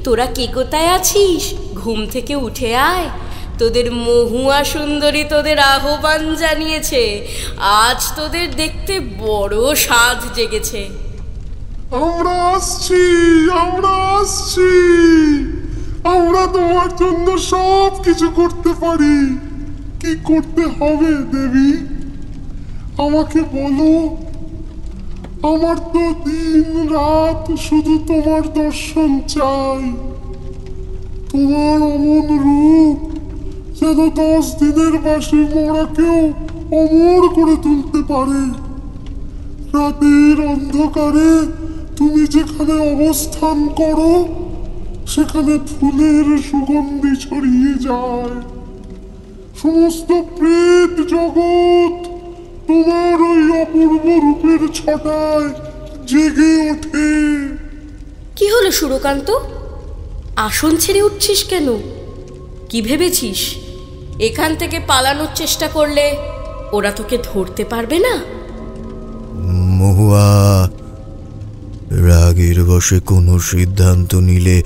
S8: তোরা কে কোথায় আছিস? ঘুম থেকে উঠে আয়। তোদের মহুয়া সুন্দরী তোদের আহ্বান জানিয়েছে। আজ তোদের দেখতে বড় সাধ জেগেছে।
S4: আমরা আসছি, আমরা আসছি। আমরা তোমার জন্য সব কিছু করতে পারি। কি করতে হবে দেবী আমাকে বলো। আমার তো দিন রাত শুধু তোমার দর্শন চাই। তোমার অমন রূপ যেন 10 দিনের বাসি মরাকেও অমর করে তুলতে পারে। রাতের অন্ধকারে তুমি যেখানে অবস্থান করো সেখানে ফুলের সুগন্ধি ছড়িয়ে যায়। সমস্ত প্রেত জগৎ তোমার ওই অপূর্ব রূপের ছটায় জেগে ওঠে।
S8: কি হলো সুরকান্ত? আসন ছেড়ে উঠছিস কেন? কি ভেবেছিস এখান থেকে পালানোর চেষ্টা করলে ওরা তোকে ধরতে পারবে না?
S1: মহুয়া, রাগের বশে কোনো সিদ্ধান্ত নিলে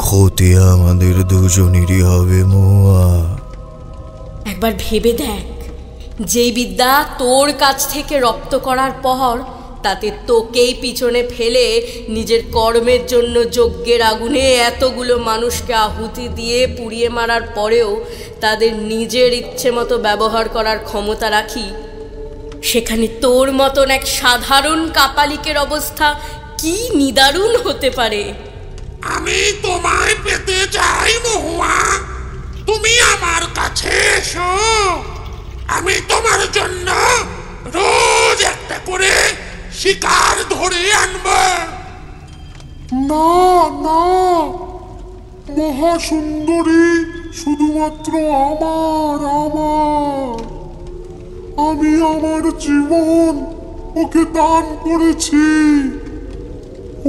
S1: ক্ষতি আমাদের দুজনেরই হবে মহুয়া।
S8: একবার ভেবে দেখ, যেই বিদ্যা তোর কাছ থেকে রপ্ত করার পর তাতে তোকেই পিছনে ফেলে নিজের কর্মের জন্য যজ্ঞের আগুনে এতগুলো মানুষকে আহুতি দিয়ে পুড়িয়ে মারার পরেও তাদের নিজের ইচ্ছে মতো ব্যবহার করার ক্ষমতা রাখি, সেখানে তোর মতন এক সাধারণ কাপালিকের অবস্থা কি নিদারুণ হতে পারে।
S5: আমি তোমায় পেতে চাই মহুয়া, তুমি আমার কাছে এসো। আমি তোমার জন্য রোজ একটা করে শিকার ধরে আনব।
S4: না না, মহাসুন্দরী শুধুমাত্র আমার আমার। আমি আমার জীবন ওকে দান করেছি।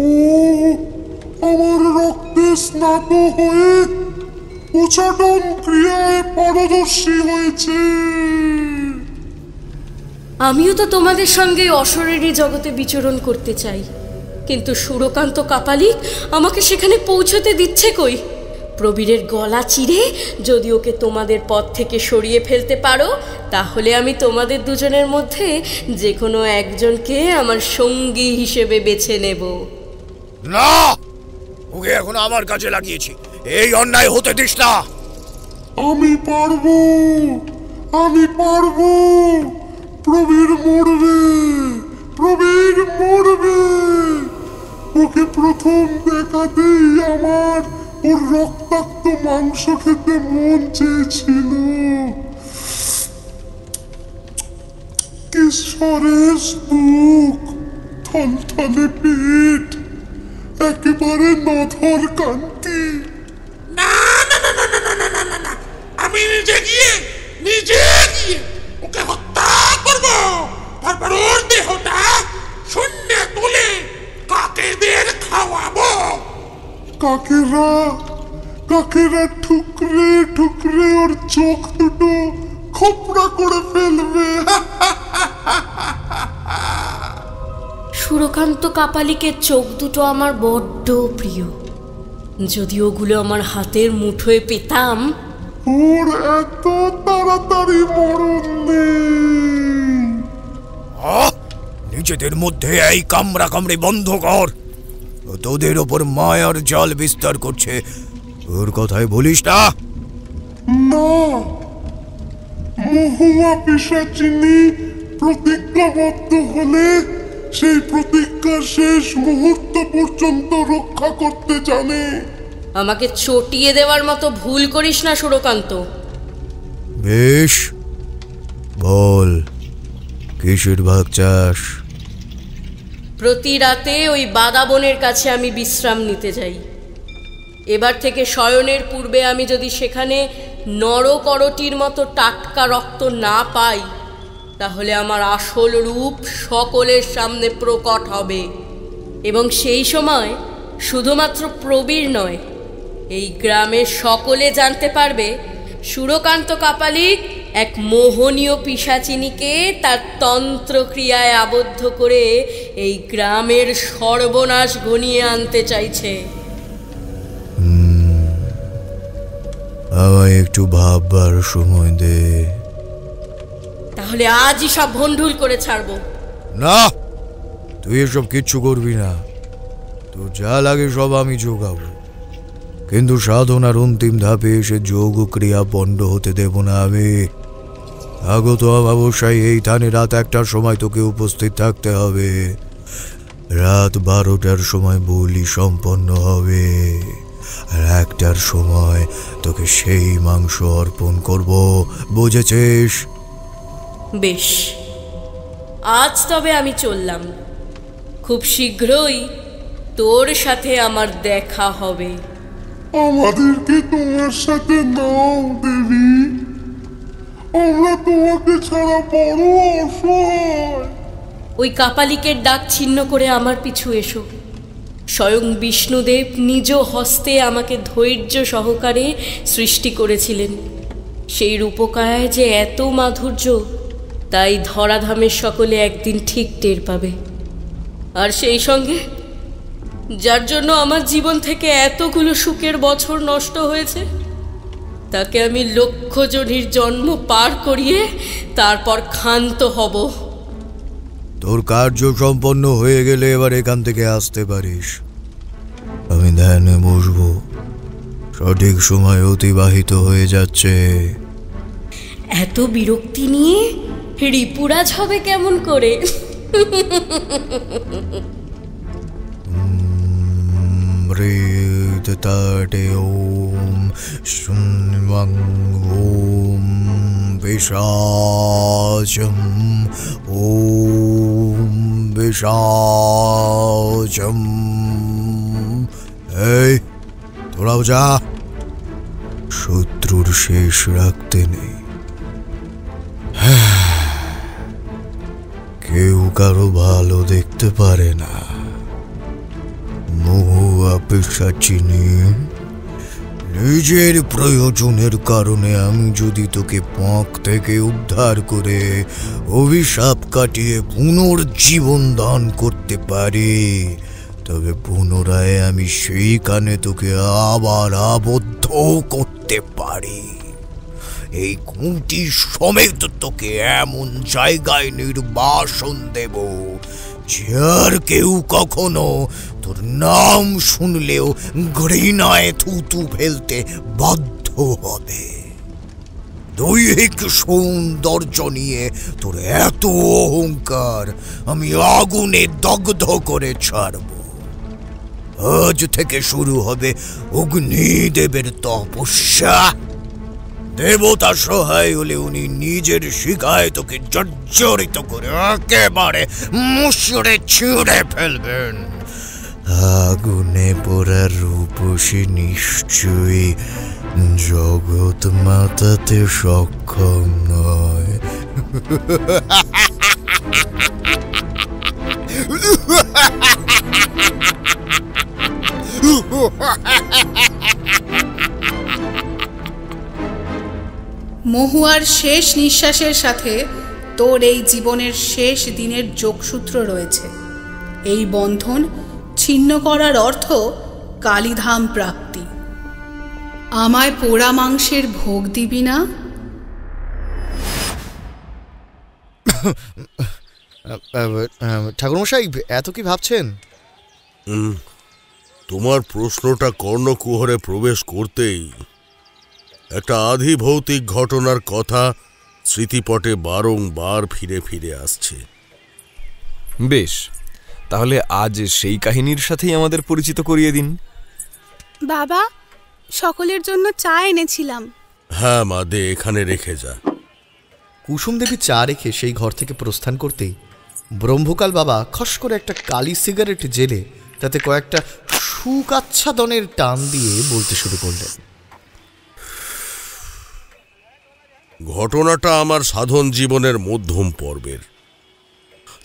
S4: ও আমার রক্তে স্নাত হয়ে উচ্চাটন ক্রিয়ায় পারদর্শী হয়েছে।
S8: আমিও তো তোমাদের সঙ্গে অশরীরী জগতে বিচরণ করতে চাই, কিন্তু সুরকান্ত কাপালিক আমাকে সেখানে পৌঁছতে দিচ্ছে কই? প্রবীরের গলা চিরে যদি ওকে তোমাদের পথ থেকে সরিয়ে ফেলতে পারো, তাহলে আমি তোমাদের দুজনের মধ্যে যে কোনো একজনকে আমার সঙ্গী হিসেবে বেছে নেব।
S1: না, ওকে এখন আমার কাছে লাগিয়েছি, এই অন্যায় হতে দিস না।
S4: আমি পারবো, আমি পারবো। প্রবীর মরবে, প্রবীর মরবে। ওকে প্রথম দেখাতেই আমার ওর রক্তাক্ত মাংস খেতে মন চেয়েছিল। কি সরেস বুক, থলথলে পেট, একেবারে নধর কান্তি।
S5: না না না না না না না না না, আমি নিজে গিয়ে ওকে হত্যা করব, তারপর ওর দেহটা শূন্যে তুলে কাকেদের খাওয়াবো।
S4: কাকেরা কাকেরা ঠুকরে ঠুকরে ওর চোখ দুটো খোপড়া করে ফেলবে।
S8: সুরকান্ত কাপালিকের চোখ দুটো আমার বড্ড প্রিয়। যদি ওগুলো আমার হাতের মুঠোয় পেতাম।
S4: ওর এত তাড়াতাড়ি মরণ নেই।
S1: নিজেদের মধ্যে এই কামড়া কামড়ি বন্ধ কর। তোদের ওপর মায়ার জাল বিস্তার করছে, ওর কথাই বলিস না।
S4: না, মহুয়া পিশাচিনী প্রতিজ্ঞাবদ্ধ হলে সেই প্রতিজ্ঞার শেষ মুহূর্ত পর্যন্ত রক্ষা করতে জানে।
S8: আমাকে চটিয়ে দেওয়ার মতো ভুল করিস না সুরকান্ত।
S1: বেশ, বল কিসের ভাগ চাস?
S8: প্রতি রাতে ওই বাদাবনের কাছে আমি বিশ্রাম নিতে যাই। এবার থেকে শয়নের পূর্বে আমি যদি সেখানে নরকরটির মতো টাটকা রক্ত না পাই, তাহলে আমার আসল রূপ সকলের সামনে প্রকট হবে, এবং সেই সময় শুধুমাত্র প্রবীর নয়, এই গ্রামের সকলে জানতে পারবে সুরকান্ত কাপালিক এক মোহনীয় পিশাচিনীকে তার তন্ত্রক্রিয়ায় আবদ্ধ করে এই গ্রামের সর্বনাশ ঘনিয়ে আনতে চাইছে।
S1: আমায় একটু ভাববার সময় দে।
S8: তাহলে আজই সব ভণ্ডুল করে ছাড়বো।
S1: না, তুই এসব কিচ্ছু করবি না। তোর যা লাগে সব আমি যোগাবো, কিন্তু সাধনার অন্তিম ধাপে এসে যোগ ক্রিয়া পণ্ড হতে দেব না আমি। আগত অমাবস্যায় এই থানে রাত 1টার সময় তোকে উপস্থিত থাকতে হবে। রাত 12টার সময় বলি সম্পন্ন হবে, আর 1টার সময় তোকে সেই মাংস অর্পণ করব, বুঝেছিস?
S8: বেশ, আজ তবে আমি চললাম। খুব শীঘ্রই তোর সাথে আমার দেখা হবে।
S4: আমাদেরকে তোমার সাথে নাও দেবী, আমরা তোমাকে ছাড়া বড় অসহায়।
S8: ওই কাপালিকের ডাক ছিন্ন করে আমার পিছু এসো। স্বয়ং বিষ্ণুদেব নিজ হস্তে আমাকে ধৈর্য সহকারে সৃষ্টি করেছিলেন। সেই রূপকায় যে এত মাধুর্য, তাই ধরাধামের সকলে একদিন ঠিক টের পাবে। আর সেই সঙ্গে যার জন্য আমার জীবন থেকে এতগুলো সুখের বছর নষ্ট হয়েছে, তাকে আমি লক্ষজনীর জন্ম পার করিয়ে তারপর ক্ষান্ত হব।
S1: তোর কার্য সম্পন্ন হয়ে গেলে এবার এখান থেকে আসতে পারিস। আমি ধ্যানে বসবো, সঠিক সময় অতিবাহিত হয়ে যাচ্ছে।
S8: এত বিরক্তি নিয়ে রিপুরাজ হবে কেমন করে?
S1: তটে ওম শূন্যং ওম বিশাচম ওম বিশাচম। এই তোরাও যা, শত্রুর শেষ রাখতে নেই। কেউ কারো ভালো দেখতে পারে না। মহুয়া পিশাচিনী, নিজের প্রয়োজনের কারণে আমি যদি তোকে পাঁক থেকে উদ্ধার করে অভিশাপ কাটিয়ে পুনর্জীবন দান করতে পারি, তবে পুনরায় আমি সেইখানে তোকে আবার আবদ্ধ করতে পারি। এই খুঁটি সমেত তোকে এমন জায়গায় নির্বাসন দেব যার কেউ কখনো তোর নাম শুনলেও ঘৃণায় থুতু ফেলতে বাধ্য হবে। দৈহিক সৌন্দর্য নিয়ে তোর এত অহংকার আমি আগুনে দগ্ধ করে ছাড়ব। আজ থেকে শুরু হবে অগ্নিদেবের তপস্যা। দেবতা সহায় হলে উনি নিজের শিখায় তোকে জর্জরিত করে একেবারে মুষড়ে ছিঁড়ে ফেলবেন। আগুনে পোড়া রূপসী নিশ্চয়ই জগৎ মাতাতে সক্ষম নয়।
S6: মহুয়ার শেষ নিঃশ্বাসের সাথে তোর এই জীবনের শেষ দিনের যোগসূত্র রয়েছে। এই বন্ধন ছিন্ন করার অর্থ কালীধাম প্রাপ্তি। আমায় পোড়া মাংসের ভোগ দিবি না?
S1: ঠাকুরমশাই, এত কি ভাবছেন?
S7: তোমার প্রশ্নটা কর্ণকুহরে প্রবেশ করতেই একটা আধিভৌতিক ঘটনার কথা স্মৃতিপটে বারংবার ফিরে ফিরে আসছে।
S3: বেশ, তাহলে আজ সেই কাহিনীর সাথেই আমাদের পরিচিত করিয়ে দিন।
S6: বাবা, সকলের জন্য চা এনেছিলাম।
S7: হ্যাঁ মা, দে, এখানে রেখে যা।
S9: কুসুম দেবী চা রেখে সেই ঘর থেকে প্রস্থান করতেই ব্রহ্মকাল বাবা খস করে একটা কালি সিগারেট জেলে তাতে কয়েকটা সুকাচ্ছাদনের টান দিয়ে বলতে শুরু করলেন।
S7: ঘটনাটা আমার সাধন জীবনের মধ্যম পর্বের।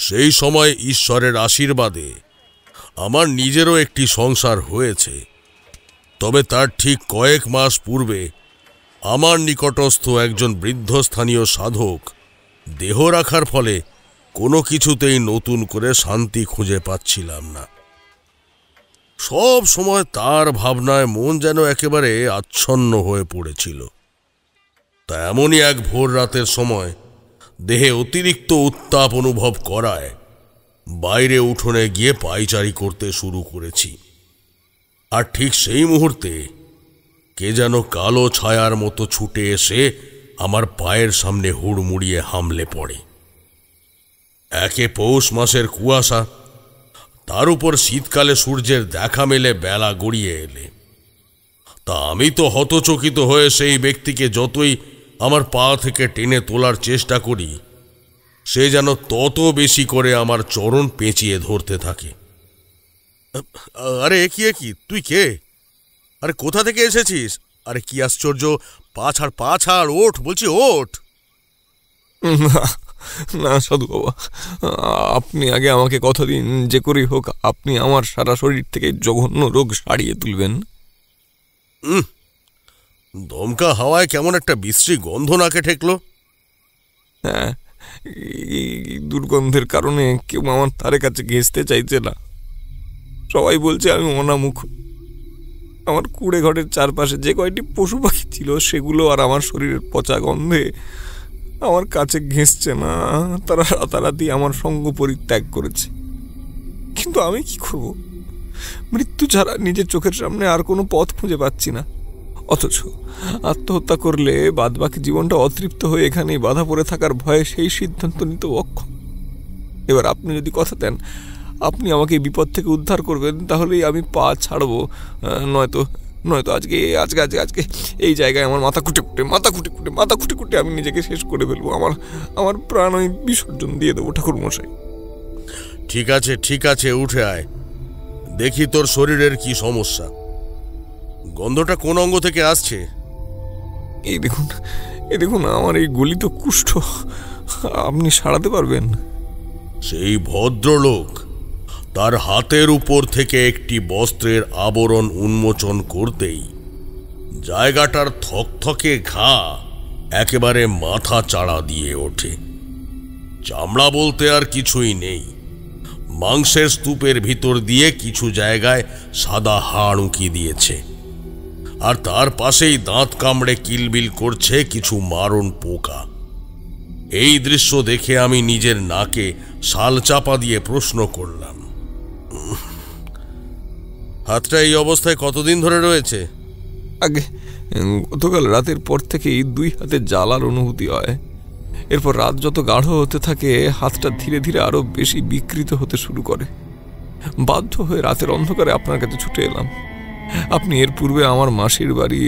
S7: সেই সময় ঈশ্বরের আশীর্বাদে আমার নিজেরও একটি সংসার হয়েছে। তবে তার ঠিক কয়েক মাস পূর্বে আমার নিকটস্থ একজন বৃদ্ধ স্থানীয় সাধক দেহ রাখার ফলে কোনো কিছুতেই নতুন করে শান্তি খুঁজে পাচ্ছিলাম না। সব সময় তার ভাবনায় মন যেন একেবারে আচ্ছন্ন হয়ে পড়েছিল। তা এমনই এক ভোর রাতের সময় দেহে অতিরিক্ত উত্তাপ অনুভব করায় বাইরে উঠোনে গিয়ে পায়চারি করতে শুরু করেছি। আর ঠিক সেই মুহূর্তে কে যেন কালো ছায়ার মতো ছুটে এসে আমার পায়ের সামনে হুড়মুড়িয়ে হামলে পড়ে। একে পৌষ মাসের কুয়াশা, তার উপর শীতকালে সূর্যের দেখা মেলে বেলা গড়িয়ে এলে। তা আমি তো হতচকিত হয়ে সেই ব্যক্তিকে যতই আমার পা থেকে টেনে তোলার চেষ্টা করি, সে যেন তত বেশি করে আমার চরণ পেঁচিয়ে ধরতে থাকে। আরে কি তুই কে? আরে কোথা থেকে এসেছিস? আরে কি আশ্চর্য! পা ছাড়, ওঠ বলছি, ওঠ।
S3: না সাধু বাবা, আপনি আগে আমাকে কথা দিন, যে করেই হোক আপনি আমার সারা শরীর থেকে জঘন্য রোগ সারিয়ে তুলবেন।
S7: দমকা হাওয়ায় কেমন একটা বিশ্রী গন্ধ নাকে ঠেকলো।
S3: হ্যাঁ, এই দুর্গন্ধের কারণে কেউ আমার ধারে কাছে ঘেঁষতে চাইছে না। সবাই বলছে আমি অনামুখ। আমার কুড়ে ঘরের চারপাশে যে কয়টি পশু পাখি ছিল সেগুলো আর আমার শরীরের পচা গন্ধে আমার কাছে ঘেঁষছে না। তারা রাতারাতি আমার সঙ্গ পরিত্যাগ করেছে। কিন্তু আমি কি করব? মৃত্যু ছাড়া নিজের চোখের সামনে আর কোনো পথ খুঁজে পাচ্ছি না। অথচ আত্মহত্যা করলে বাদবাকি জীবনটা অতৃপ্ত হয়ে এখানেই বাধা পড়ে থাকার ভয়ে সেই সিদ্ধান্ত নিতে অক্ষম। এবার আপনি যদি কথা দেন আপনি আমাকে বিপদ থেকে উদ্ধার করবেন, তাহলেই আমি পা ছাড়বো। নয়তো আজকে এই জায়গায় আমার মাথা খুঁটে খুঁটে আমি নিজেকে শেষ করে ফেলবো। আমার প্রাণ আমি বিসর্জন দিয়ে দেবো ঠাকুর মশাই।
S7: ঠিক আছে, উঠে আয়, দেখি তোর শরীরের কি সমস্যা। গন্ধটা কোন অঙ্গ থেকে আসছে?
S3: এই দেখুন আমার এই গলিত কুষ্ঠ। আপনি সারাতে পারবেন?
S7: সেই ভদ্রলোক তার হাতের উপর থেকে একটি বস্ত্রের আবরণ উন্মোচন করতেই জায়গাটার থকথকে ঘা একেবারে মাথা চাড়া দিয়ে ওঠে। চামড়া বলতে আর কিছুই নেই, মাংসের স্তূপের ভিতর দিয়ে কিছু জায়গায় সাদা হাড় উঁকি দিয়েছে, আর তার পাশেই দাঁত কামড়ে কিলবিল করছে কিছু মারণ পোকা। এই দৃশ্য দেখে আমি নিজের নাকে শাল চাপা দিয়ে প্রশ্ন করলাম, হাতটা এই অবস্থায় কতদিন ধরে রয়েছে?
S3: আগে গতকাল রাতের পর থেকেই 2 হাতে জ্বালার অনুভূতি হয়। এরপর রাত যত গাঢ় হতে থাকে হাতটা ধীরে ধীরে আরো বেশি বিকৃত হতে শুরু করে। বাধ্য হয়ে রাতের অন্ধকারে আপনার কাছে ছুটে এলাম। আপনি এর পূর্বে আমার মাসির বাড়ি,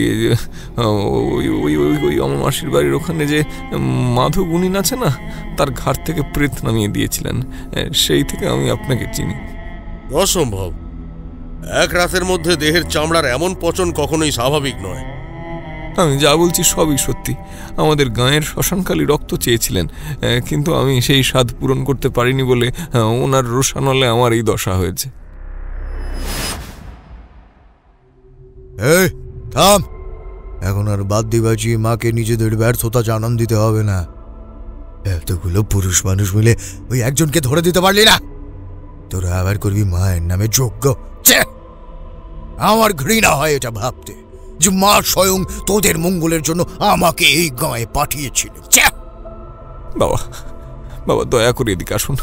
S3: ওই আমার মাসির বাড়ির ওখানে যে মাধু গুণিন আছে না, তার ঘাট থেকে প্রেত নামিয়ে দিয়েছিলেন। সেই থেকে আমি আপনাকে চিনি।
S7: অসম্ভব, এক রাতের মধ্যে দেহের চামড়ার এমন পচন কখনোই স্বাভাবিক নয়।
S3: আমি যা বলছি সবই সত্যি। আমাদের গাঁয়ের শ্মশানকালী রক্ত চেয়েছিলেন, কিন্তু আমি সেই স্বাদ পূরণ করতে পারিনি বলে ওনার রোষানলে আমার এই দশা হয়েছে।
S1: এই থাম, এখন আর বাদ্যি বাজিয়ে মাকে নিজেদের ব্যর্থতা জানান দিতে হবে না। এতগুলো পুরুষ মানুষ মিলে ওই একজনকে ধরে দিতে পারলি না? তোরা আবার করবি মায়ের নামে যজ্ঞ? আমার ঘৃণা হয় এটা ভাবতে যে মা স্বয়ং তোদের মঙ্গলের জন্য আমাকে এই গাঁয়ে পাঠিয়েছিল।
S3: বাবা বাবা দয়া করে এদিকে আসুন।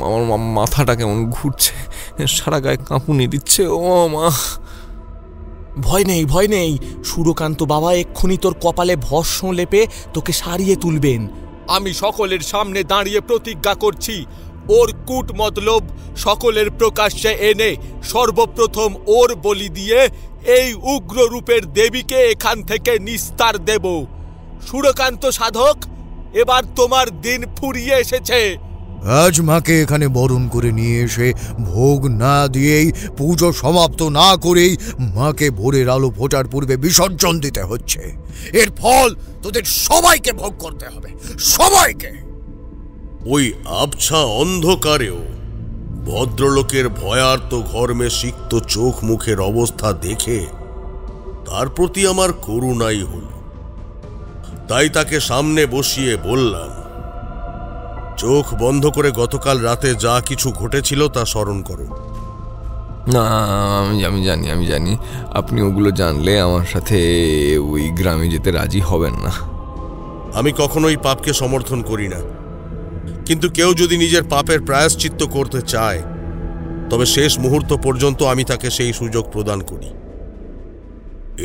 S3: আমার মাথাটা কেমন ঘুরছে, সারা গায়ে কাঁপুনি দিচ্ছে। ও মা!
S2: ভয় নেই, ভয় নেই। সুরকান্ত বাবা এক্ষুনি তোর কপালে ভস্ম লেপে তোকে সারিয়ে তুলবেন। আমি সকলের সামনে দাঁড়িয়ে প্রতিজ্ঞা করছি, ওর কূট মতলব সকলের প্রকাশ্যে এনে সর্বপ্রথম ওর বলি দিয়ে এই উগ্র রূপের দেবীকে এখান থেকে নিস্তার দেব। সুরকান্ত সাধক, এবার তোমার দিন ফুরিয়ে এসেছে।
S1: আজ মাকে এখানে বরণ করে নিয়ে এসে ভোগ না দিয়েই, পুজো সমাপ্ত না করেই মাকে ভোরের আলো ফোটার পূর্বে বিসর্জন দিতে হচ্ছে। এর ফল তোদের সবাইকে ভোগ করতে হবে, সবাইকে।
S7: ওই আবছা অন্ধকারেও ভদ্রলোকের ভয়ার্ত ঘর্মে সিক্ত চোখ মুখের অবস্থা দেখে তার প্রতি আমার করুণাই হল। তাই তাকে সামনে বসিয়ে বললাম, চোখ বন্ধ করে গতকাল রাতে যা কিছু ঘটেছিল তা স্মরণ করো।
S3: না, আমি জানি আপনি ওগুলো জানলে আমার সাথে ওই গ্রামে যেতে রাজি হবেন না।
S7: আমি কখনোই পাপকে সমর্থন করি না, কিন্তু কেউ যদি নিজের পাপের প্রায়শ্চিত্ত করতে চায় তবে শেষ মুহূর্ত পর্যন্ত আমি তাকে সেই সুযোগ প্রদান করি।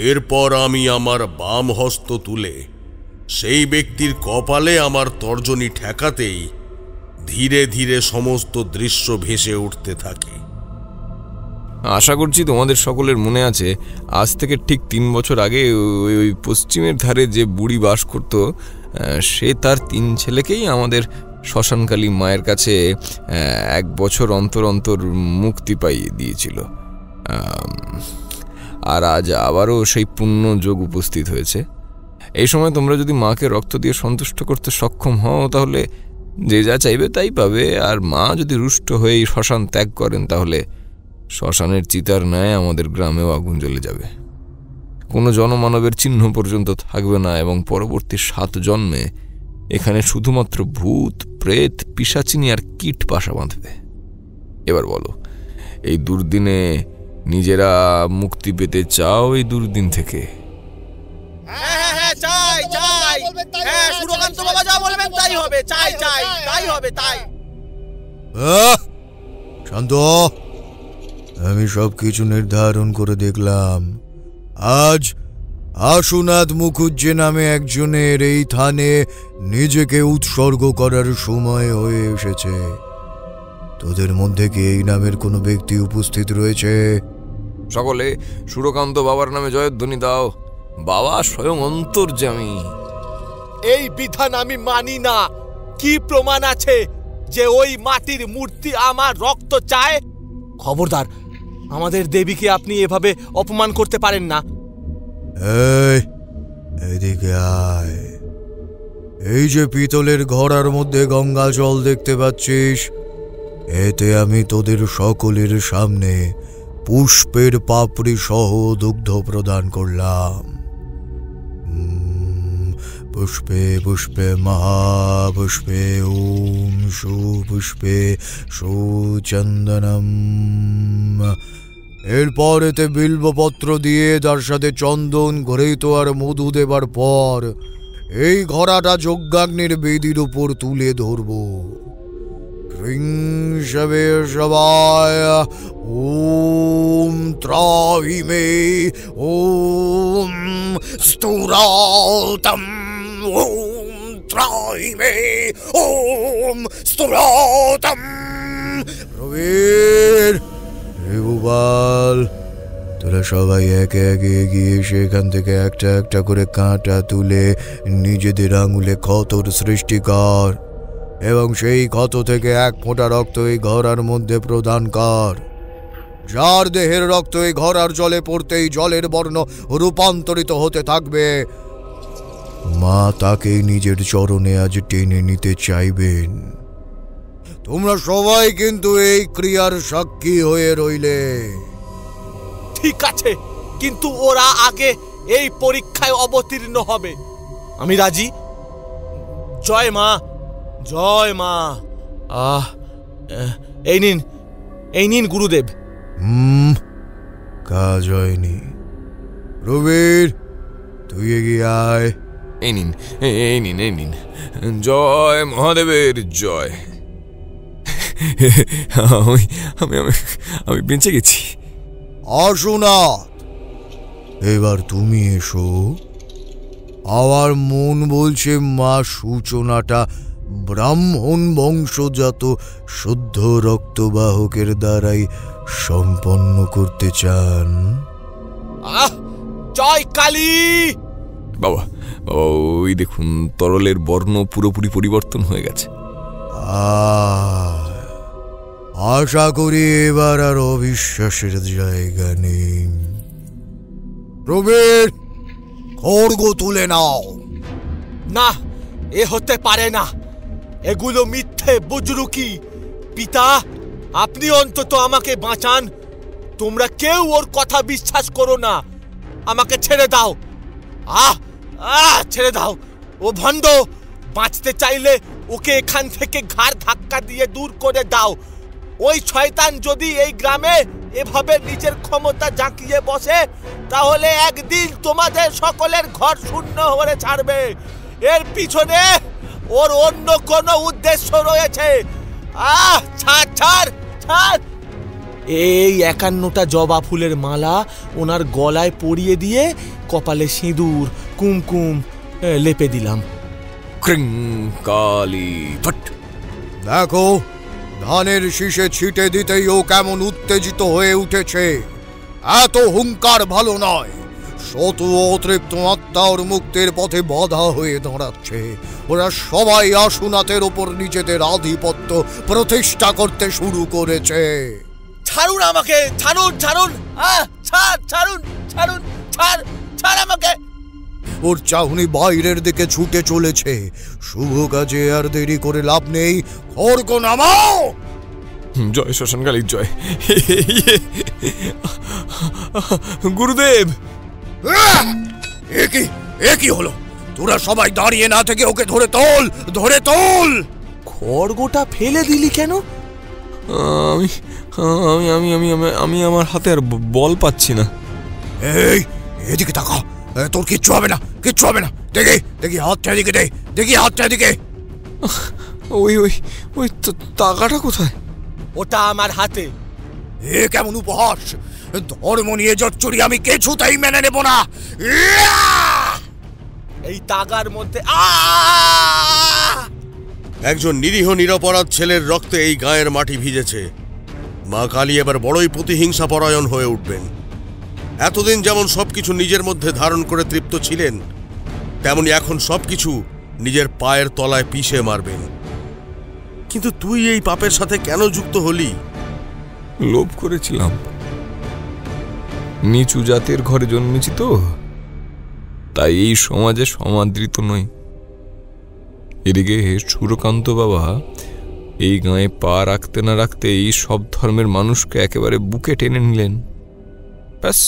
S7: এরপর আমি আমার বাম হস্ত তুলে সেই ব্যক্তির কপালে আমার তর্জনী ঠেকাতেই ধীরে ধীরে সমস্ত দৃশ্য ভেসে উঠতে থাকে।
S3: আশা করছি তোমাদের সকলের মনে আছে, আজ থেকে ঠিক 3 বছর আগে ওই পশ্চিমের ধারে যে বুড়ি বাস করত, সে তার 3 ছেলেকেই আমাদের শ্মশানকালী মায়ের কাছে 1 বছর অন্তর অন্তর মুক্তি পাইয়ে দিয়েছিল। আর আজ আবারও সেই পুণ্য যোগ উপস্থিত হয়েছে। এই সময় তোমরা যদি মাকে রক্ত দিয়ে সন্তুষ্ট করতে সক্ষম হও তাহলে যে যা চাইবে তাই পাবে। আর মা যদি রুষ্ট হয়ে এই শ্মশান ত্যাগ করেন তাহলে শ্মশানের চিতার ন্যায় আমাদের গ্রামেও আগুন জ্বলে যাবে। কোনো জনমানবের চিহ্ন পর্যন্ত থাকবে না, এবং পরবর্তী 7 জন্মে এখানে শুধুমাত্র ভূত, প্রেত, পিশাচিনী আর কীট বাসা বাঁধবে। এবার বলো, এই দুর্দিনে নিজেরা মুক্তি পেতে চাও এই দুর্দিন থেকে?
S1: শান্ত, আমি সবকিছু নির্ধারণ করে দেখলাম। আজ আশুনাথ মুখুজ্জে নামে একজনের এই থানে নিজেকে উৎসর্গ করার সময় হয়ে এসেছে। তোদের মধ্যে কি এই নামের কোনো ব্যক্তি উপস্থিত রয়েছে?
S3: সকলে সুরকান্ত বাবার নামে জয়ধ্বনি দাও। বাবা স্বয়ং অন্তর্যামী।
S2: এই বিধান আমি মানি না। কি প্রমাণ আছে যে ওই মাটির মূর্তি আমার রক্ত চায়? খবরদার, আমাদের দেবীকে আপনি এভাবে অপমান করতে পারেন না।
S1: এদিকে আয়। এই যে পিতলের ঘড়ার মধ্যে গঙ্গা জল দেখতে পাচ্ছিস, এতে আমি তোদের সকলের সামনে পুষ্পের পাপড়ি সহ দুগ্ধ প্রদান করলাম। পুষ্পে পুষ্পে মহাপুষ্পে ওম সুপুষ্পে সুচন্দনম। এরপর এতে বিল্বপত্র দিয়ে তার সাথে চন্দন ঘৃত আর মধু দেবার পর এই ঘোড়াটা যজ্ঞাগ্নির বেদির উপর তুলে ধরব। সবাই ওম ত্রাহি মে ওম স্তোরাতম ওম ত্রাহি মে ওম স্তোরাতম। প্রবীর গোপাল, তোরা সবাই একে একে এগিয়ে সেখান থেকে একটা একটা করে কাঁটা তুলে নিজেদের আঙুলে ক্ষতর সৃষ্টি কর এবং সেই ক্ষত থেকে এক ফোঁটা রক্ত এই ঘোড়ার মধ্যে প্রদান কর। যার দেহের রক্ত এই ঘোড়ার জলে পড়তেই জলের বর্ণ রূপান্তরিত হতে থাকবে, মা তাকেই নিজের চরণে আজ টেনে নিতে চাইবেন। তোমরা সবাই কিন্তু এই ক্রিয়ার সাক্ষী হয়ে রইলে।
S2: ঠিক আছে, কিন্তু ওরা আগে এই পরীক্ষায় অবতীর্ণ হবে। আমি রাজি। জয় মা, জয় মা। এই নিন গুরুদেব।
S1: কাজ হয়নি। প্রবীর, তুই এগিয়ে আয়।
S3: এই নিন। জয় মহাদেবের জয়। আমি বেঁচে গেছি।
S1: অসুনাথ, এবার তুমি এসো। আমার মন বলছে মা সূচনাটা ব্রাহ্মণ বংশজাত শুদ্ধ রক্তবাহকের দ্বারাই সম্পন্ন করতে চান।
S2: জয় কালী।
S3: বাবা, ওই দেখুন, তরলের বর্ণ পুরোপুরি পরিবর্তন হয়ে গেছে।
S1: আশা করি এবার আর অবিশ্বাসের জায়গা নেই। প্রবীর, খড়গ তুলে নাও।
S2: না, এ হতে পারে না। এগুলো মিথ্যে বুজরুকি। পিতা, আপনি অন্তত আমাকে বাঁচান। তোমরা কেউ ওর কথা বিশ্বাস করো না। আমাকে ছেড়ে দাও। ছেড়ে দাও। ও ভণ্ড। বাঁচতে চাইলে ওকে এখান থেকে ঘাড় ধাক্কা দিয়ে দূর করে দাও। ওই শয়তান যদি এই গ্রামে এভাবে নিজের ক্ষমতা জাঁকিয়ে বসে, তাহলে একদিন তোমাদের সকলের ঘর শূন্য হয়ে ছাড়বে। এর পিছনে ওর অন্য কোনো উদ্দেশ্য রয়েছে। ছাড়। এই 51টা জবা ফুলের মালা ওনার গলায় পরিয়ে দিয়ে কপালে সিঁদুর কুমকুম লেপে দিলাম।
S3: কালী ফট।
S1: দেখো, ধানের শীষে ছিটে দিতেই ও কেমন উত্তেজিত হয়ে উঠেছে। এত হুঙ্কার ভালো নয়। শত অতৃপ্ত আত্মা ওর মুক্তির পথে বাধা হয়ে দাঁড়াচ্ছে। ওরা সবাই আশুনাথের ওপর নিজেদের আধিপত্য প্রতিষ্ঠা করতে শুরু করেছে।
S2: ছাড়ুন আমাকে, ছাড়ুন। ছাড় আমাকে।
S1: ওর চাহনি বাইরের দিকে ছুটে চলেছে। শুভ কাজে আর দেরি করে লাভ নেই। খড়গ নামাও।
S3: জয় শ্মশানকালীর জয়। গুরুদেব,
S1: এ কি হলো? তোরা সবাই দাঁড়িয়ে না থেকে ওকে ধরে তোল।
S2: খড়গটা ফেলে দিলি কেন?
S3: আমি আমার হাতে আর বল পাচ্ছি না।
S1: এই, এদিকে তাকা। তোর কিচ্ছু হবে না। দেখি হাতটা এদিকে দে।
S3: ওই টাকাটা কোথায়?
S2: ওটা আমার হাতে।
S1: এ কেমন উপহাস! ধর্ম নিয়ে জচ্চুরি আমি কিছুতেই মেনে নেব না।
S2: এই তাগার মধ্যে
S7: একজন নিরীহ নিরপরাধ ছেলের রক্তে এই গায়ের মাটি ভিজেছে। মা কালী এবার বড়ই প্রতিহিংসা পরায়ণ হয়ে উঠবেন। এতদিন যেমন সবকিছু নিজের মধ্যে ধারণ করে তৃপ্ত ছিলেন, তেমনি এখন সবকিছু নিজের পায়ের তলায় পিষে মারবেন। কিন্তু তুই এই পাপের সাথে কেন যুক্ত হলি?
S3: লোভ করেছিলাম। নিচু জাতের ঘরে জন্মেছি তো, তাই এই সমাজে সমাদৃত নই। এদিকে সুরকান্ত বাবা এই গাঁয়ে পা রাখতে না রাখতেই সব ধর্মের মানুষকে একেবারে বুকে টেনে নিলেন। ব্যাস,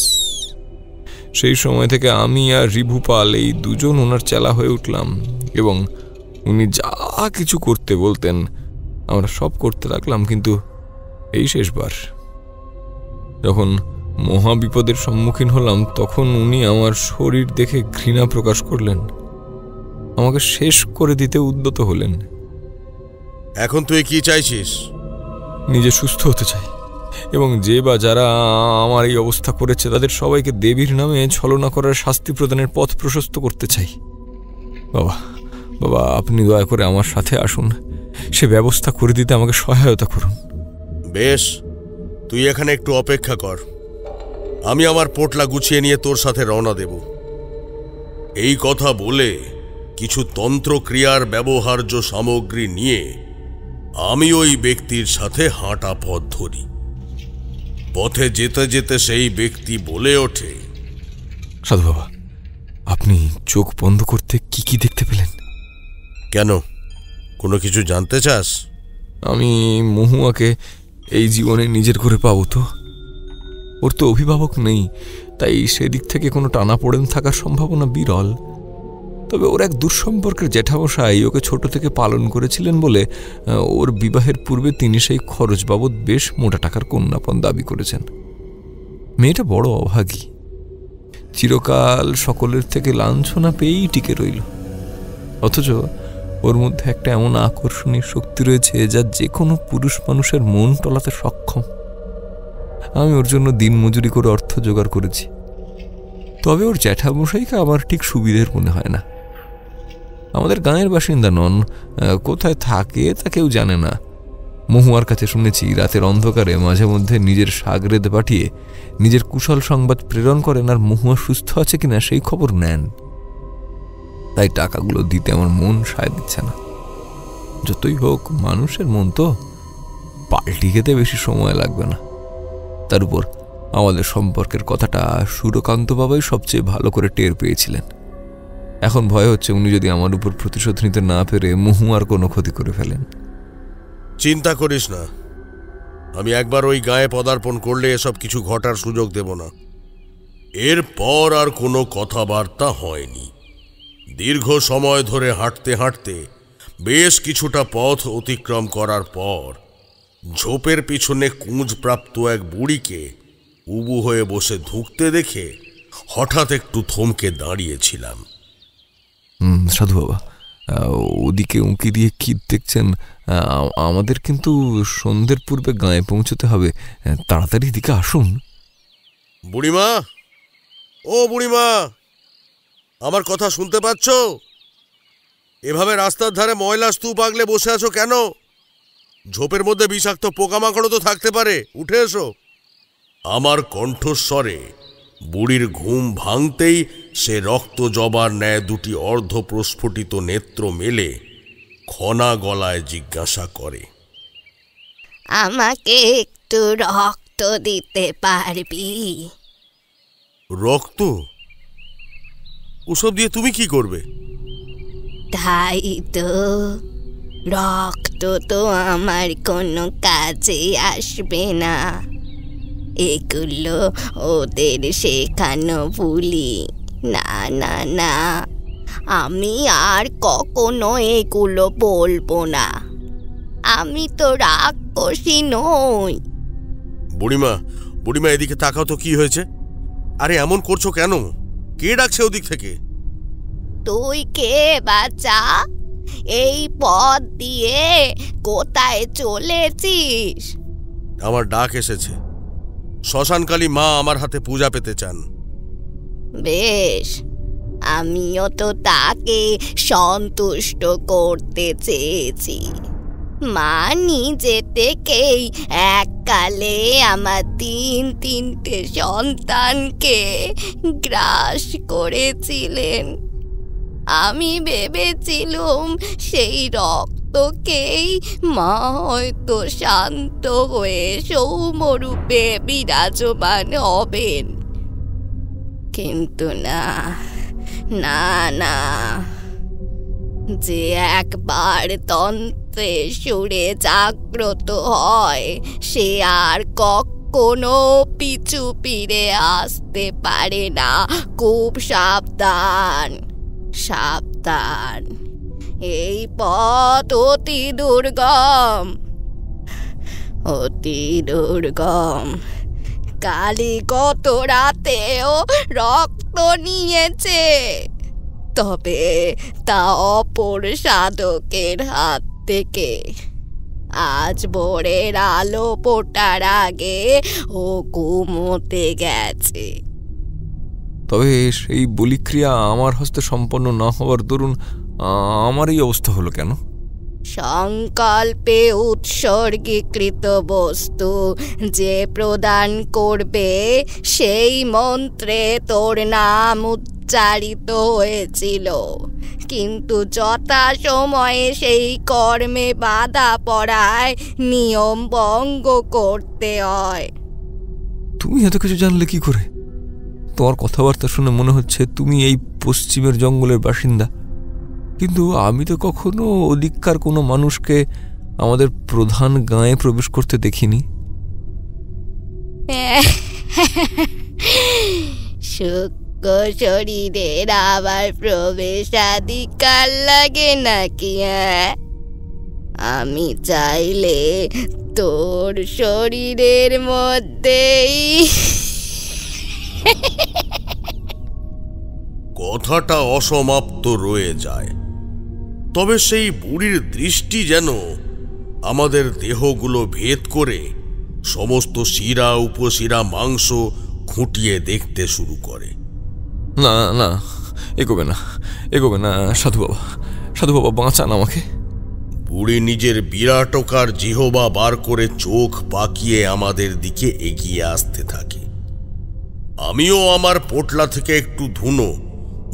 S3: সেই সময় থেকে আমি আর রিভুপাল এই দুজন ওনার চেলা হয়ে উঠলাম, এবং উনি যা কিছু করতে বলতেন আমরা সব করতে লাগলাম। কিন্তু এই শেষবার যখন মহা বিপদের সম্মুখীন হলাম, তখন উনি আমার শরীর দেখে ঘৃণা প্রকাশ করলেন, আমাকে শেষ করে দিতে উদ্যত হলেন।
S7: এখন তুই কি চাইছিস?
S3: নিজে সুস্থ হতে চাই, এবং যে বা যারা আমার এই অবস্থা করেছে তাদের সবাইকে দেবীর নামে ছলনা করার শাস্তি প্রদানের পথ প্রশস্ত করতে চাই। বাবা, বাবা, আপনি দয়া করে আমার সাথে আসুন, সে ব্যবস্থা করে দিতে আমাকে সহায়তা করুন।
S7: বেশ, তুই এখানে একটু অপেক্ষা কর, আমি আমার পোটলা গুছিয়ে নিয়ে তোর সাথে রওনা দেব। এই কথা বলে কিছু তন্ত্রক্রিয়ার ব্যবহার্য সামগ্রী নিয়ে আমি ওই ব্যক্তির সাথে হাঁটা পথ ধরি। পথে যেতে যেতে সেই ব্যক্তি বলে ওঠে,
S3: সাধু বাবা, আপনি চোখ বন্ধ করতে কি কি দেখতে পেলেন?
S7: কেন, কোনো কিছু জানতে চাস?
S3: আমি মহুয়াকে এই জীবনে নিজের করে পাবো তো? ওর তো অভিভাবক নেই, তাই সেদিক থেকে কোনো টানাপোড়েন থাকার সম্ভাবনা বিরল। তবে ওর এক দুঃসম্পর্কের জ্যাঠামশাই ওকে ছোট থেকে পালন করেছিলেন বলে ওর বিবাহের পূর্বে তিনি সেই খরচ বাবদ বেশ মোটা টাকার কন্যাপণ দাবি করেছেন। মেয়েটা বড় অভাগী, চিরকাল সকলের থেকে লাঞ্ছনা পেয়েই টিকে রইল। অথচ ওর মধ্যে একটা এমন আকর্ষণীয় শক্তি রয়েছে যা যে কোনো পুরুষ মানুষের মন টলাতে সক্ষম। আমি ওর জন্য দিন মজুরি করে অর্থ জোগাড় করেছি, তবে ওর জ্যাঠামশাইকে আমার ঠিক সুবিধের মনে হয় না। আমাদের গাঁয়ের বাসিন্দা নন, কোথায় থাকে তা কেউ জানে না। মহুয়ার কাছে শুনেছি রাতের অন্ধকারে মাঝে মধ্যে নিজের সাগরেদ পাঠিয়ে নিজের কুশল সংবাদ প্রেরণ করেন, আর মহুয়া সুস্থ আছে কিনা সেই খবর নেন। তাই টাকাগুলো দিতে আমার মন সায় দিচ্ছে না। যতই হোক, মানুষের মন তো, পাল্টি খেতে বেশি সময় লাগবে না। তার উপর আমাদের সম্পর্কের কথাটা সুরকান্ত বাবাই সবচেয়ে ভালো করে টের পেয়েছিলেন। এখন ভয় হচ্ছে উনি যদি আমার উপর প্রতিশোধ নিতে না পেরে মহুয়ার কোনো ক্ষতি করে ফেলেন।
S7: চিন্তা করিস না, আমি একবার ওই গায়ে পদার্পণ করলে এসব কিছু ঘটার সুযোগ দেব না। এরপর আর কোনো কথাবার্তা হয়নি। দীর্ঘ সময় ধরে হাঁটতে হাঁটতে বেশ কিছুটা পথ অতিক্রম করার পর ঝোপের পিছনে কুঁজপ্রাপ্ত এক বুড়িকে উবু হয়ে বসে ধুঁকতে দেখে হঠাৎ একটু থমকে দাঁড়িয়েছিলাম।
S3: সাধু বাবা, ওদিকে উঁকি দিয়ে কি দেখছেন? আমাদের কিন্তু সন্ধ্যের পূর্বে গাঁয়ে পৌঁছতে হবে, তাড়াতাড়ি দিকে আসুন।
S7: বুড়িমা, ও বুড়িমা, আমার কথা শুনতে পাচ্ছ? এভাবে রাস্তার ধারে ময়লা স্তূপ আগলে বসে আছো কেন? ঝোপের মধ্যে বিষাক্ত পোকামাকড়ও তো থাকতে পারে, উঠে এসো। আমার কণ্ঠস্বরে বুড়ির ঘুম ভাঙতেই সে রক্ত জবার ন্যায় দুটি অর্ধ প্রস্ফুটিত নেত্র মেলে খনা গলায় জিজ্ঞাসা করে,
S10: আমাকে একটু রক্ত দিতে পারবি?
S7: রক্ত? ওসব দিয়ে তুমি কি করবে?
S10: তাই তো, রক্ত তো আমার কোনো কাজে আসবে না। এগুলো ওদের শেখানো বুলি। না না না, আমি আর কখনো এগুলো বলবো না। আমি তো রাক্ষসী নই।
S7: বুড়িমা, বুড়িমা, এদিকে তাকাও তো, কি হয়েছে? আরে এমন করছো কেন? কে ডাকছে ওদিক থেকে?
S10: তুই কে বাচ্চা? এই পথ দিয়ে কোথায় চলেছিস?
S7: আমার ডাক এসেছে। শ্মশানকালী মা আমার হাতে পূজা পেতে চান।
S10: বেশ, আমিও তো তাকে সন্তুষ্ট করতে চেয়েছি। মা নিজে থেকেই এককালে আমার তিনটে সন্তানকে গ্রাস করেছিলেন। আমি ভেবেছিলুম সেই রক্তকেই মা হয়তো শান্ত হয়ে সৌম্যরূপে বিরাজমান হবেন, কিন্তু না না না, যে একবার তন্ত্র রাত্রে সুরে জাগ্রত হয় সে আর কখনো পিছু ফিরে আসতে পারে না। খুব সাবধান, সাবধান। এই পথ অতি দুর্গম, অতি দুর্গম। কালী গত রাতেও রক্ত নিয়েছে, তবে তা অপর সাধকের হাত থেকে। আজ ভোরের আলো ফোটার আগে ও ঘুমোতে গেছে।
S3: তবে সেই বলিক্রিয়া আমার হস্তে সম্পন্ন না হওয়ার দরুন আমার এই অবস্থা হলো কেন?
S10: সংকল্পে উৎসর্গীকৃত বস্তু যে প্রদান করবে সেই মন্ত্রে তোর নাম উচ্চারিত হয়েছিল, কিন্তু যথাসময়ে সেই কর্মে বাধা পড়ায় নিয়ম ভঙ্গ করতে হয়।
S3: তুমি এত কিছু জানলে কি করে? তোমার কথাবার্তা শুনে মনে হচ্ছে তুমি এই পশ্চিমের জঙ্গলের বাসিন্দা, কিন্তু আমি তো কখনো ওদিককার কোনো মানুষকে আমাদের প্রধান গাঁয়ে প্রবেশ করতে দেখিনি।
S10: সূক্ষ্ম শরীরের আবার প্রবেশাধিকার লাগে নাকি? আমি চাইলে তোর শরীরের মধ্যেই।
S7: কথাটা অসমাপ্ত রয়ে যায়, তবে সেই বুড়ির দৃষ্টি যেন আমাদের দেহগুলো ভেদ করে সমস্ত শিরা উপশিরা মাংস খুঁটিয়ে দেখতে শুরু করে।
S3: না না, এগোবে না, এগোবে না। সাধু বাবা, সাধু বাবা, বাঁচান আমাকে।
S7: বুড়ি নিজের বিরাটকার জিহবা বার করে চোখ পাকিয়ে আমাদের দিকে এগিয়ে আসতে থাকে। আমিও আমার পোটলা থেকে একটু ধুনো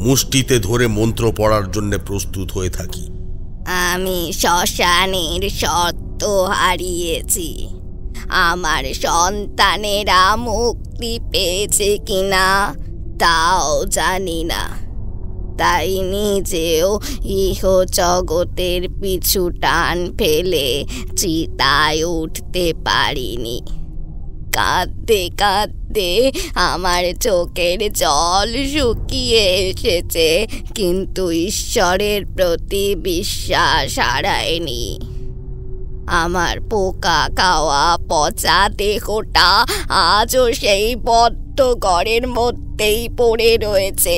S7: মুষ্টিতে ধরে মন্ত্র পড়ার জন্য প্রস্তুত হয়ে থাকি।
S10: আমি শ্মশানের সত্য হারিয়েছি। আমার সন্তানেরা মুক্তি পেয়েছে কিনা তাও জানি না, তাই নিজেও ইহ জগতের পিছু টান ফেলে চিতায় উঠতে পারিনি। কাঁদতে কাঁদতে আমার চোখের জল শুকিয়ে এসেছে, কিন্তু ঈশ্বরের প্রতি বিশ্বাস হারায়নি। আমার পোকা খাওয়া পচা দেহটা আজও সেই বদ্ধ ঘরের মধ্যেই পড়ে রয়েছে,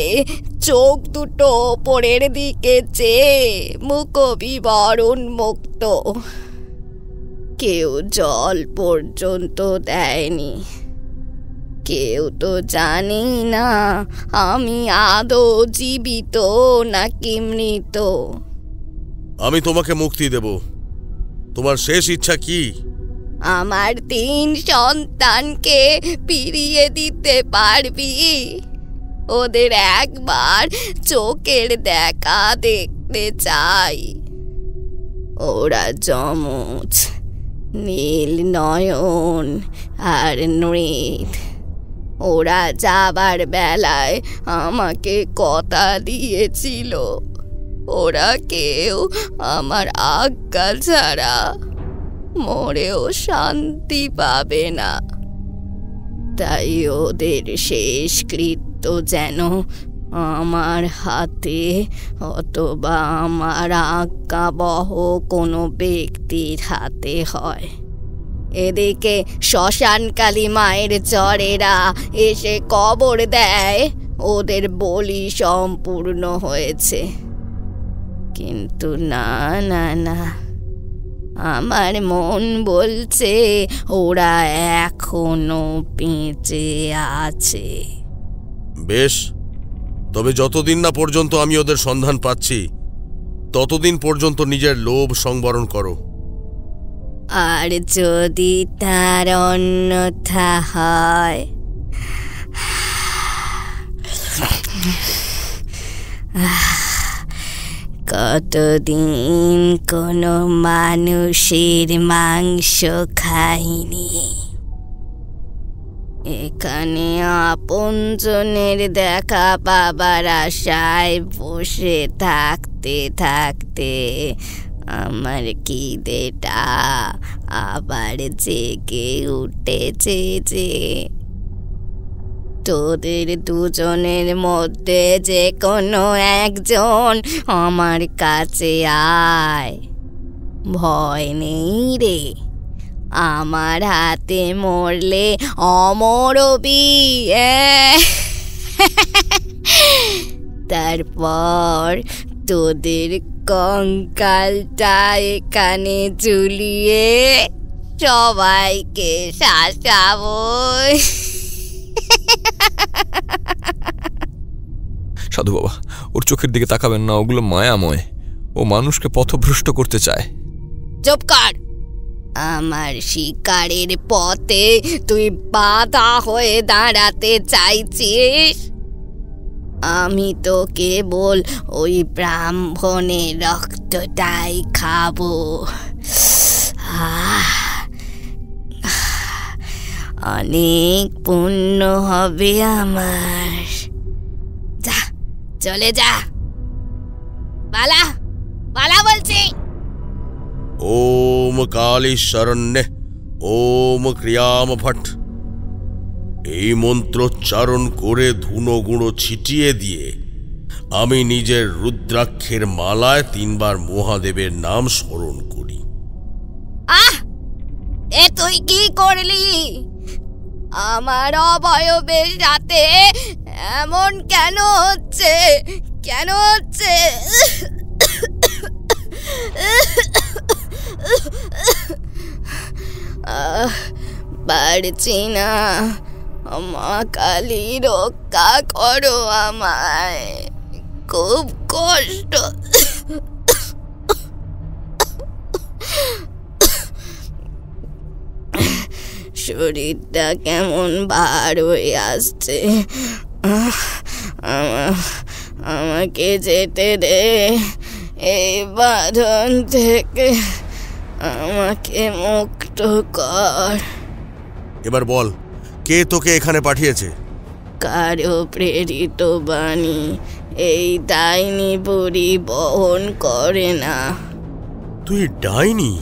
S10: চোখ দুটো ওপরের দিকে চেয়ে মুখ বিবরণ মুক্ত। কেউ জল পর্যন্ত দেয়নি। কেউ তো জানি না আমি আদৌ জীবিত নাকি মৃত।
S7: আমি তোমাকে মুক্তি দেব। তোমার শেষ ইচ্ছা কি?
S10: আমার 3 সন্তানকে ফিরিয়ে দিতে পারবি? ওদের একবার চোখের দেখা দেখতে চাই। ওরা যমজ, নীল নয়ন আর নৃত। ওরা যাবার বেলায় আমাকে কথা দিয়েছিল ওরা কেউ আমার আজ্ঞা ছাড়া মরেও শান্তি পাবে না। তাই ওদের শেষকৃত্য যেন আমার হাতে অথবা আমার আজ্ঞাবহ কোনো ব্যক্তির হাতে হয়। এদিকে শ্মশানকালী মায়ের চরেরা এসে কবর দেয় ওদের বলি সম্পূর্ণ হয়েছে। কিন্তু না না না, আমার মন বলছে ওরা এখনো বেঁচে আছে।
S7: বেশ, তবে যতদিন না পর্যন্ত আমি ওদের সন্ধান পাচ্ছি ততদিন পর্যন্ত নিজের লোভ সংবরণ করো।
S10: আর যদি তার অন্যথা হয়, কতদিন কোনো মানুষের মাংস খাইনি। এখানে আপনজনের দেখা পাবার আশায় বসে থাকতে থাকতে আমার খিদেটা আবার জেগে উঠেছে যে। তোদের দুজনের মধ্যে যে কোনো একজন আমার কাছে আয়, ভয় নেই রে। আমার হাতে মরলে অমর হবি। তারপর তোদের কঙ্কালটা এখানে ঝুলিয়ে সবাইকে শাসাবো।
S3: সাধু বাবা, ওর চোখের দিকে তাকাবেন না, ওগুলো মায়াময়। ও মানুষকে পথভ্রষ্ট করতে চায়।
S10: চুপ কর। আমার শিকারের পথে তুই বাধা হয়ে দাঁড়াতে চাইছিস? আমি তো কেবল ওই ব্রাহ্মণের রক্তটাই খাবো। অনেক পুণ্য হবে আমার। যা, চলে যা, পালা পালা বলছি।
S7: ওম কালীশরণ্যে ওম ক্রিয়াম ভট্ট। এই মন্ত্রোচ্চারণ করে ধুনো গুঁড়ো ছিটিয়ে দিয়ে আমি নিজের রুদ্রাক্ষের মালায় 3 বার মহাদেবের নাম স্মরণ করি।
S10: এ তুই কি করলি? আমার অবয়বের সাথে এমন কেন হচ্ছে? কেন হচ্ছে? পারছি না। মা কালী রক্ষা করো আমায়, খুব কষ্ট। শরীরটা কেমন ভার হয়ে আসছে। আমাকে যেতে দে এই বাঁধন থেকে, আমাকে মুক্ত কর।
S7: এবার বল, কে তোকে এখানে পাঠিয়েছে?
S10: কারো প্রেরিত বাণী এই ডাইনি বুড়ি বহন করে না।
S7: তুই ডাইনি?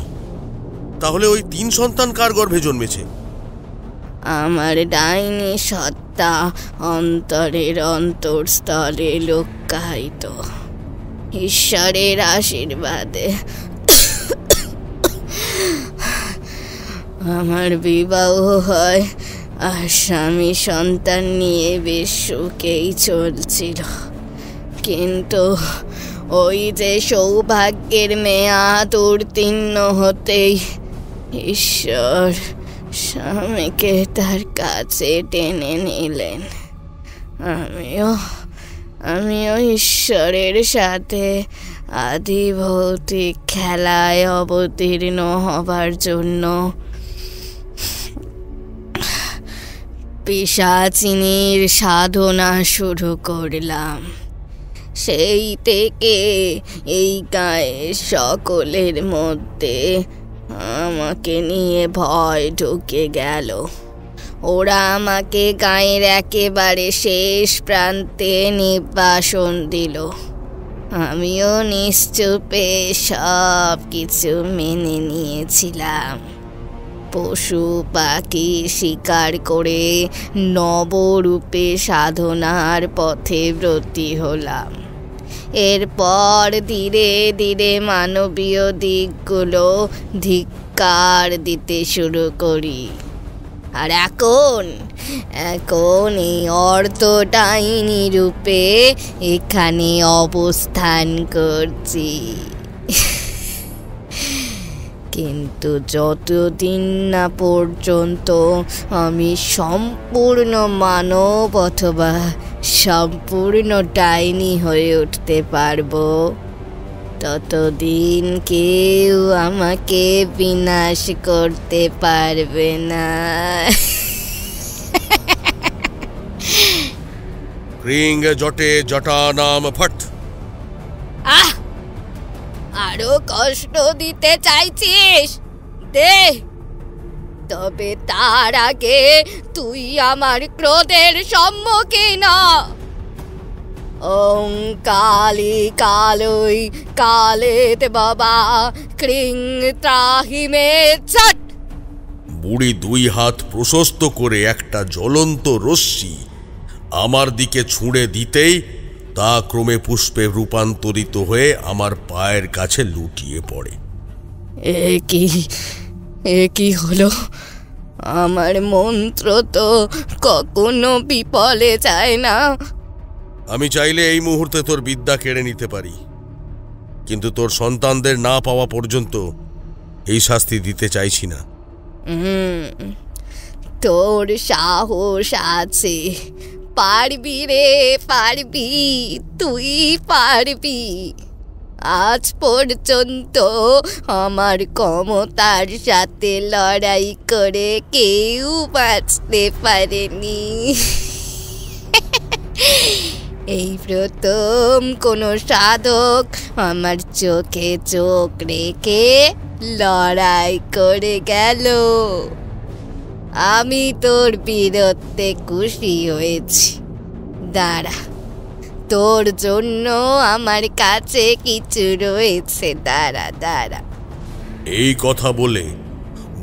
S7: তাহলে ওই 3 সন্তান কার গর্ভে জন্মেছে?
S10: আমার ডাইনি সত্তা অন্তরের অন্তরস্থলে লুকায়িত। ঈশ্বরের আশীর্বাদে আমার বিবাহ হয়, আর স্বামী সন্তান নিয়ে বেশ সুখেই চলছিল। কিন্তু ওই যে সৌভাগ্যের মেয়াদ উত্তীর্ণ হতেই ঈশ্বর স্বামীকে তার কাছে টেনে নিলেন। আমিও ঈশ্বরের সাথে আদি ভৌতিক খেলায় অবতীর্ণ হবার জন্য পিশাচিনীর সাধনা শুরু করলাম। সেই থেকে এই গায়ের সকলের মধ্যে আমাকে নিয়ে ভয় ঢুকে গেল। ওরা আমাকে গায়ের একেবারে শেষ প্রান্তে নির্বাসন দিল। আমিও নিশ্চুপে সব কিছু মেনে নিয়েছিলাম। পশু পাখি শিকার করে নবরূপে সাধনার পথে ব্রতী হলাম। এরপর ধীরে ধীরে মানবীয় দিকগুলো ধিক্কার দিতে শুরু করি। আর এখন এই অর্ধডাইনি রূপে এখানে অবস্থান করছি। কিন্তু যতদিন না পর্যন্ত আমি সম্পূর্ণ মানব অথবা সম্পূর্ণ ডাইনি হয়ে উঠতে পারবো, ততদিন কেউ আমাকে বিনাশ করতে পারবে না।
S7: ক্রিং জটে জটানাম ফট।
S10: আরো কষ্ট দিতে চাইছিস? দে, তবে তার আগে তুই আমার ক্রোধের সম্মুখীন হ। ওং কালী কালই কালেত বাবা ক্রিং ত্রাহি মে ছট।
S7: বুড়ি 2 হাত প্রশস্ত করে একটা জ্বলন্ত রশ্মি আমার দিকে ছুঁড়ে দিতেই তা ক্রমে পুষ্পে রূপান্তরিত হয়ে আমার পায়ের কাছে লুটিয়ে পড়ে।
S10: এ কি হলো? আমার মন্ত্র তো কখনো বিফলে যায় না।
S7: আমি চাইলে এই মুহূর্তে তোর বিদ্যা কেড়ে নিতে পারি, কিন্তু তোর সন্তানদের না পাওয়া পর্যন্ত এই শাস্তি দিতে চাইছি না।
S10: তোর সাহস আছে, পারবি রে, পারবি, তুই পারবি। আজ পর্যন্ত আমার ক্ষমতার সাথে লড়াই করে কেউ বাঁচতে পারেনি। এই প্রথম কোনো সাধক আমার চোখে চোখ রেখে লড়াই করে গেল। আমি তোর বীরত্বে খুশি হয়েছি। দাঁড়া, তোর জন্য আমার কাছে কিছু রয়েছে, দাঁড়া দাঁড়া।
S7: এই কথা বলে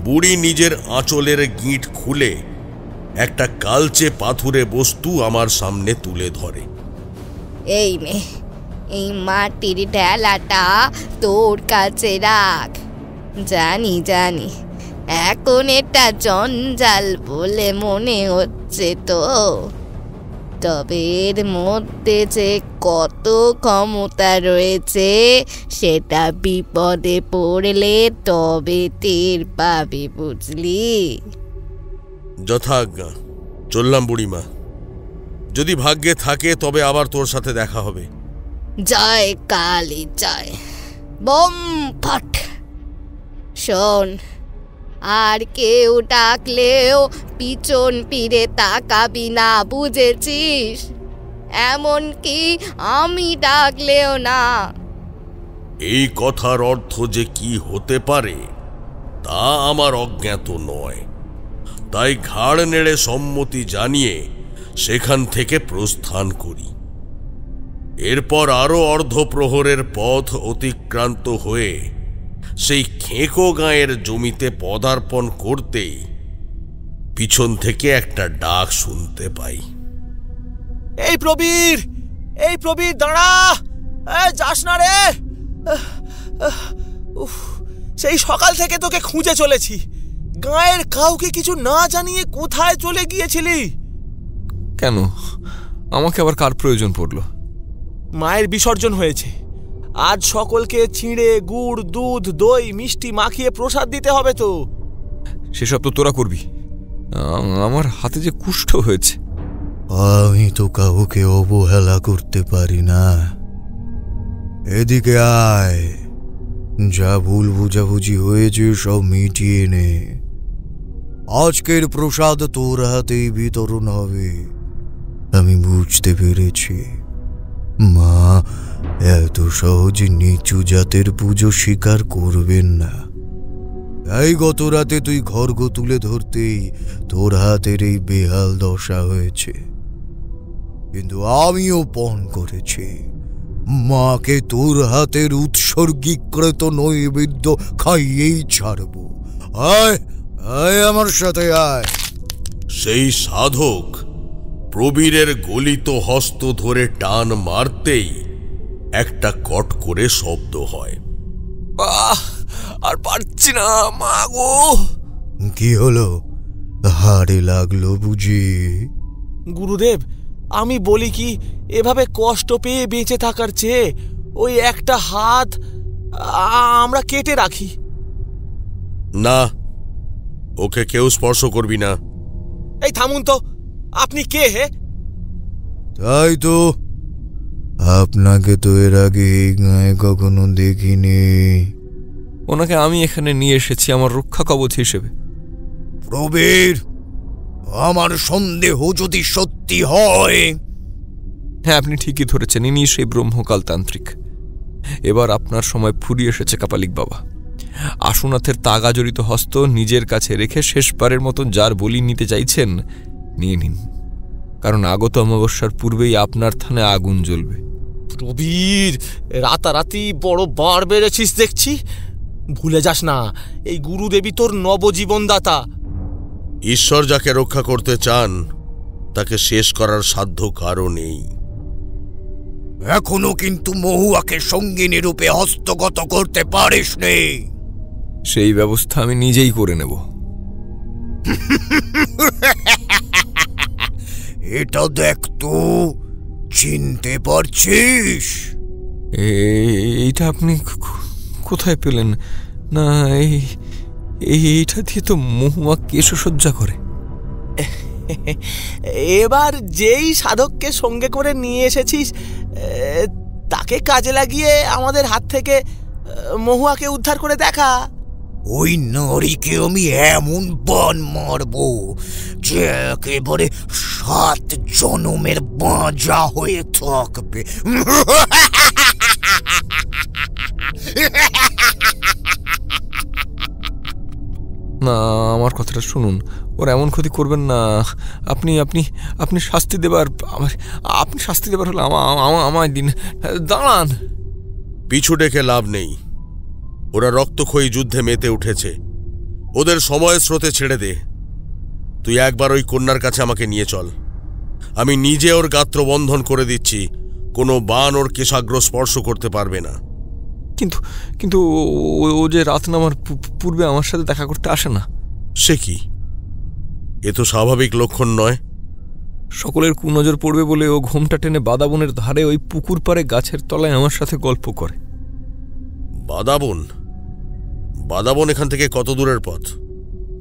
S7: বুড়ি নিজের আঁচলের গিঁট খুলে একটা কালচে পাথুরে বস্তু আমার সামনে তুলে ধরে।
S10: এই নে, এই মাটির ঢেলাটা তোর কাছে রাখ। জানি জানি এখন এটা জঞ্জাল বলে মনে হচ্ছে তো, তবে এর মধ্যে যে কত ক্ষমতা রয়েছে সেটা বিপদে পড়লে তবে টের পাবি, বুঝলি?
S7: যথাজ্ঞা, চললাম বুড়িমা। যদি ভাগ্যে থাকে তবে আবার তোর সাথে দেখা হবে।
S10: জয় কালী জয়। বম ফট। শোন, আর কেউ ডাকলেও পিছন ফিরে তাকাবি না, বুঝেছিস? এমনকি আমি ডাকলেও না।
S7: এই কথার অর্থ যে কি হতে পারে তা আমার অজ্ঞাত নয়, তাই ঘাড় নেড়ে সম্মতি জানিয়ে সেখান থেকে প্রস্থান করি। এরপর আরো অর্ধপ্রহরের পথ অতিক্রান্ত হয়ে সেই খেঁকো গাঁয়ের জমিতে পদার্পণ করতেই পিছন থেকে একটা ডাক শুনতে পাই।
S2: এই প্রবীর, এই প্রবীর, দাঁড়া! যাস না রে। সেই সকাল থেকে তোকে খুঁজে চলেছি। গাঁয়ের কাউকে কিছু না জানিয়ে কোথায় চলে গিয়েছিলি?
S3: কেন, আমাকে আবার কার প্রয়োজন পড়লো?
S2: মায়ের বিসর্জন হয়েছে। আজ সকলকে চিঁড়ে, গুড়, দুধ, দই, মিষ্টি মাখিয়ে প্রসাদ দিতে হবে তো।
S3: সেসব তো তোরা করবি। আমার হাতে যে কুষ্ঠ হয়েছে।
S1: আমি তো কাউকে অবহেলা করতে পারি না। এদিকে আয়, যা ভুল বুঝাবুঝি হয়েছে সব মিটিয়ে নে। আজকের প্রসাদ তোর হাতেই বিতরণ হবে। আমি বুঝতে পেরেছি মা এত সহজে নিচু জাতের পুজো স্বীকার করবেন না। তাই গত রাতে তুই খড়গ তুলে ধরতেই তোর হাতের এই বেহাল দশা হয়েছে। কিন্তু আমিও পণ করেছি মাকে তোর হাতের উৎসর্গীকৃত নৈবেদ্য খাইয়েই ছাড়ব। আয় আয়, আমার সাথে আয়।
S7: সেই সাধক প্রবীরের গলিত হস্ত ধরে টান মারতেই একটা কট করে শব্দ হয়।
S2: আর পারছি না, মা গো।
S1: কি হলো, হাড়ে লাগলো বুঝি?
S2: গুরুদেব, আমি বলি কি, এভাবে কষ্ট পেয়ে বেঁচে থাকার চেয়ে ওই একটা হাত আমরা কেটে রাখি।
S7: না, ওকে কেউ স্পর্শ করবি না।
S2: এই থামুন তো, আপনি কে হে?
S1: তাই তো, আপনাকে তো এর আগে এই গায়ে কখনো দেখিনি।
S3: ওনাকে আমি এখানে নিয়ে এসেছি আমার রক্ষা কবচ হিসেবে।
S1: প্রবীর, আমার সন্দেহ যদি সত্যি হয়।
S3: হ্যাঁ, আপনি ঠিকই ধরেছেন, ইনি সেই ব্রহ্মকাল তান্ত্রিক। এবার আপনার সময় ফুরিয়ে এসেছে কাপালিক বাবা। আশুনাথের তাগা জড়িত হস্ত নিজের কাছে রেখে শেষবারের মতন যার বলি নিতে চাইছেন নিয়ে নিন। কারণ আগত অমাবস্যার পূর্বেই আপনার থানে আগুন জ্বলবে।
S2: প্রবীর, রাতারাতি বড় বাড় বেড়েছিস দেখছি। ভুলে যাস না, এই গুরুদেবী তোর নবজীবনদাতা।
S7: ঈশ্বর যাকে রক্ষা করতে চান তাকে শেষ করার সাধ্য কারও নেই।
S1: এখনো কিন্তু মহুয়াকে সঙ্গিনী রূপে হস্তগত করতে পারিস নি।
S3: সেই ব্যবস্থা আমি নিজেই করে নেব।
S1: এটা দেখ তো, চিনতে পারছিস?
S3: এইটা আপনি কোথায় পেলেন? না, এইটা দিয়ে তো মহুয়া কেশসজ্জা করে।
S2: এবার যেই সাধককে সঙ্গে করে নিয়ে এসেছিস তাকে কাজে লাগিয়ে আমাদের হাত থেকে মহুয়াকে উদ্ধার করে দেখা।
S1: ওই নারীকে আমি এমন বান মারবো যে একেবারে 7 জনমের বাঁজা হয়ে থাকবে।
S3: না, আমার কথাটা শুনুন, ওর এমন ক্ষতি করবেন না। আপনি আপনি আপনি শাস্তি দেবার আপনি শাস্তি দেবার হলে আমায় দিন। দাঁড়ান।
S7: পিছু ডেকে লাভ নেই। ওরা রক্তক্ষয়ী যুদ্ধে মেতে উঠেছে। ওদের সময় স্রোতে ছেড়ে দে। তুই একবার ওই কন্যার কাছে আমাকে নিয়ে চল। আমি নিজে ওর গাত্র বন্ধন করে দিচ্ছি। কোনো বান ওর কেশাগ্র স্পর্শ করতে পারবে না।
S3: কিন্তু কিন্তু ও যে রাত নামার পূর্বে আমার সাথে দেখা করতে আসে না।
S7: সে কি? এ তো স্বাভাবিক লক্ষণ নয়।
S3: সকলের কুনজর পড়বে বলে ও ঘোমটা টেনে বাদাবনের ধারে ওই পুকুর পাড়ে গাছের তলায় আমার সাথে গল্প করে।
S7: বাদাবন? বাদাবন এখান থেকে কত দূরের পথ?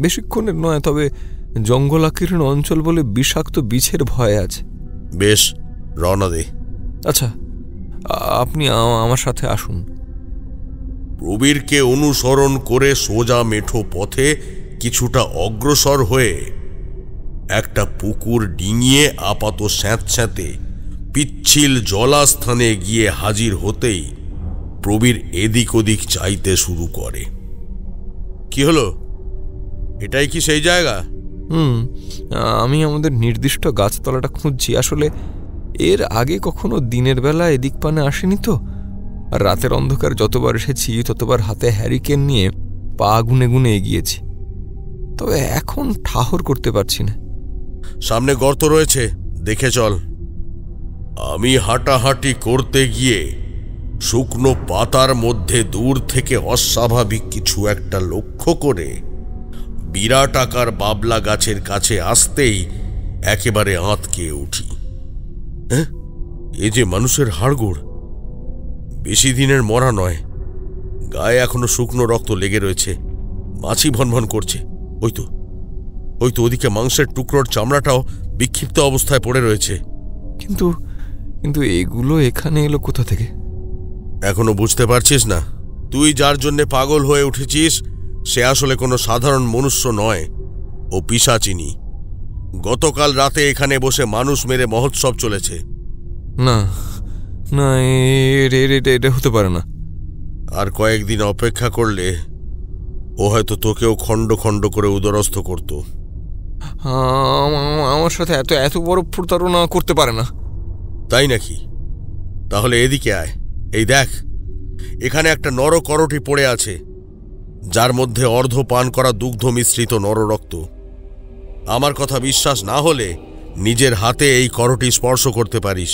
S3: বেশিক্ষণের নয়, তবে জঙ্গলাকীর্ণ অঞ্চল বলে বিষাক্ত বিছের ভয় আছে।
S7: বেশ, রওনা দে।
S3: আচ্ছা, আপনি আমার সাথে আসুন।
S7: প্রবীরকে অনুসরণ করে সোজা মেঠো পথে কিছুটা অগ্রসর হয়ে একটা পুকুর ডিঙিয়ে আপাত স্যাঁতস্যাঁতে পিচ্ছিল জলাস্থানে গিয়ে হাজির হতেই প্রবীর এদিক ওদিক চাইতে শুরু করে। কি হলো? এটাই কি সেই জায়গা?
S3: আমি আমাদের নির্দিষ্ট গাছতলাটা খুঁজছি। আসলে এর আগে কখনো দিনের বেলা এদিক পানে আসেনি তো। আর রাতের অন্ধকার যতবার এসেছি ততবার হাতে হ্যারিকেন নিয়ে পা গুনে গুনে এগিয়েছি, তবে এখন ঠাহর করতে পারছি না।
S7: সামনে গর্ত রয়েছে, দেখে চল। আমি হাঁটাহাঁটি করতে গিয়ে শুকনো পাতার মধ্যে দূর থেকে অস্বাভাবিক কিছু একটা লক্ষ্য করে বিরাট আকার বাবলা গাছের কাছে আসতেই একেবারে আঁতকে উঠি। এ যে মানুষের হাড়গোড়, বেশি দিনের মরা নয়। গায়ে এখনো শুকনো রক্ত লেগে রয়েছে, মাছি ভনভন করছে। ওই তো ওদিকে মাংসের টুকরোর চামড়াটাও বিক্ষিপ্ত অবস্থায় পড়ে রয়েছে।
S3: কিন্তু কিন্তু এগুলো এখানে এলো কোথা থেকে?
S7: এখনো বুঝতে পারছিস না? তুই যার জন্য পাগল হয়ে উঠেছিস সে আসলে কোনো সাধারণ মনুষ্য নয়, ও পিশাচিনী। গতকাল রাতে এখানে বসে মানুষ মেরে মহোৎসব চলেছে।
S3: না না, এটা হতে পারে না।
S7: আর কয়েকদিন অপেক্ষা করলে ও হয়তো তোকেও খণ্ড খণ্ড করে উদরস্থ করত।
S3: আমার সাথে এত বড় প্রতারণা করতে পারে না।
S7: তাই নাকি? তাহলে এদিকে আয়। এই দেখ, এখানে একটা নরকরটি পড়ে আছে, যার মধ্যে অর্ধ পান করা দুগ্ধ মিশ্রিত নররক্ত। আমার কথা বিশ্বাস না হলে নিজের হাতে এই করটি স্পর্শ করতে পারিস।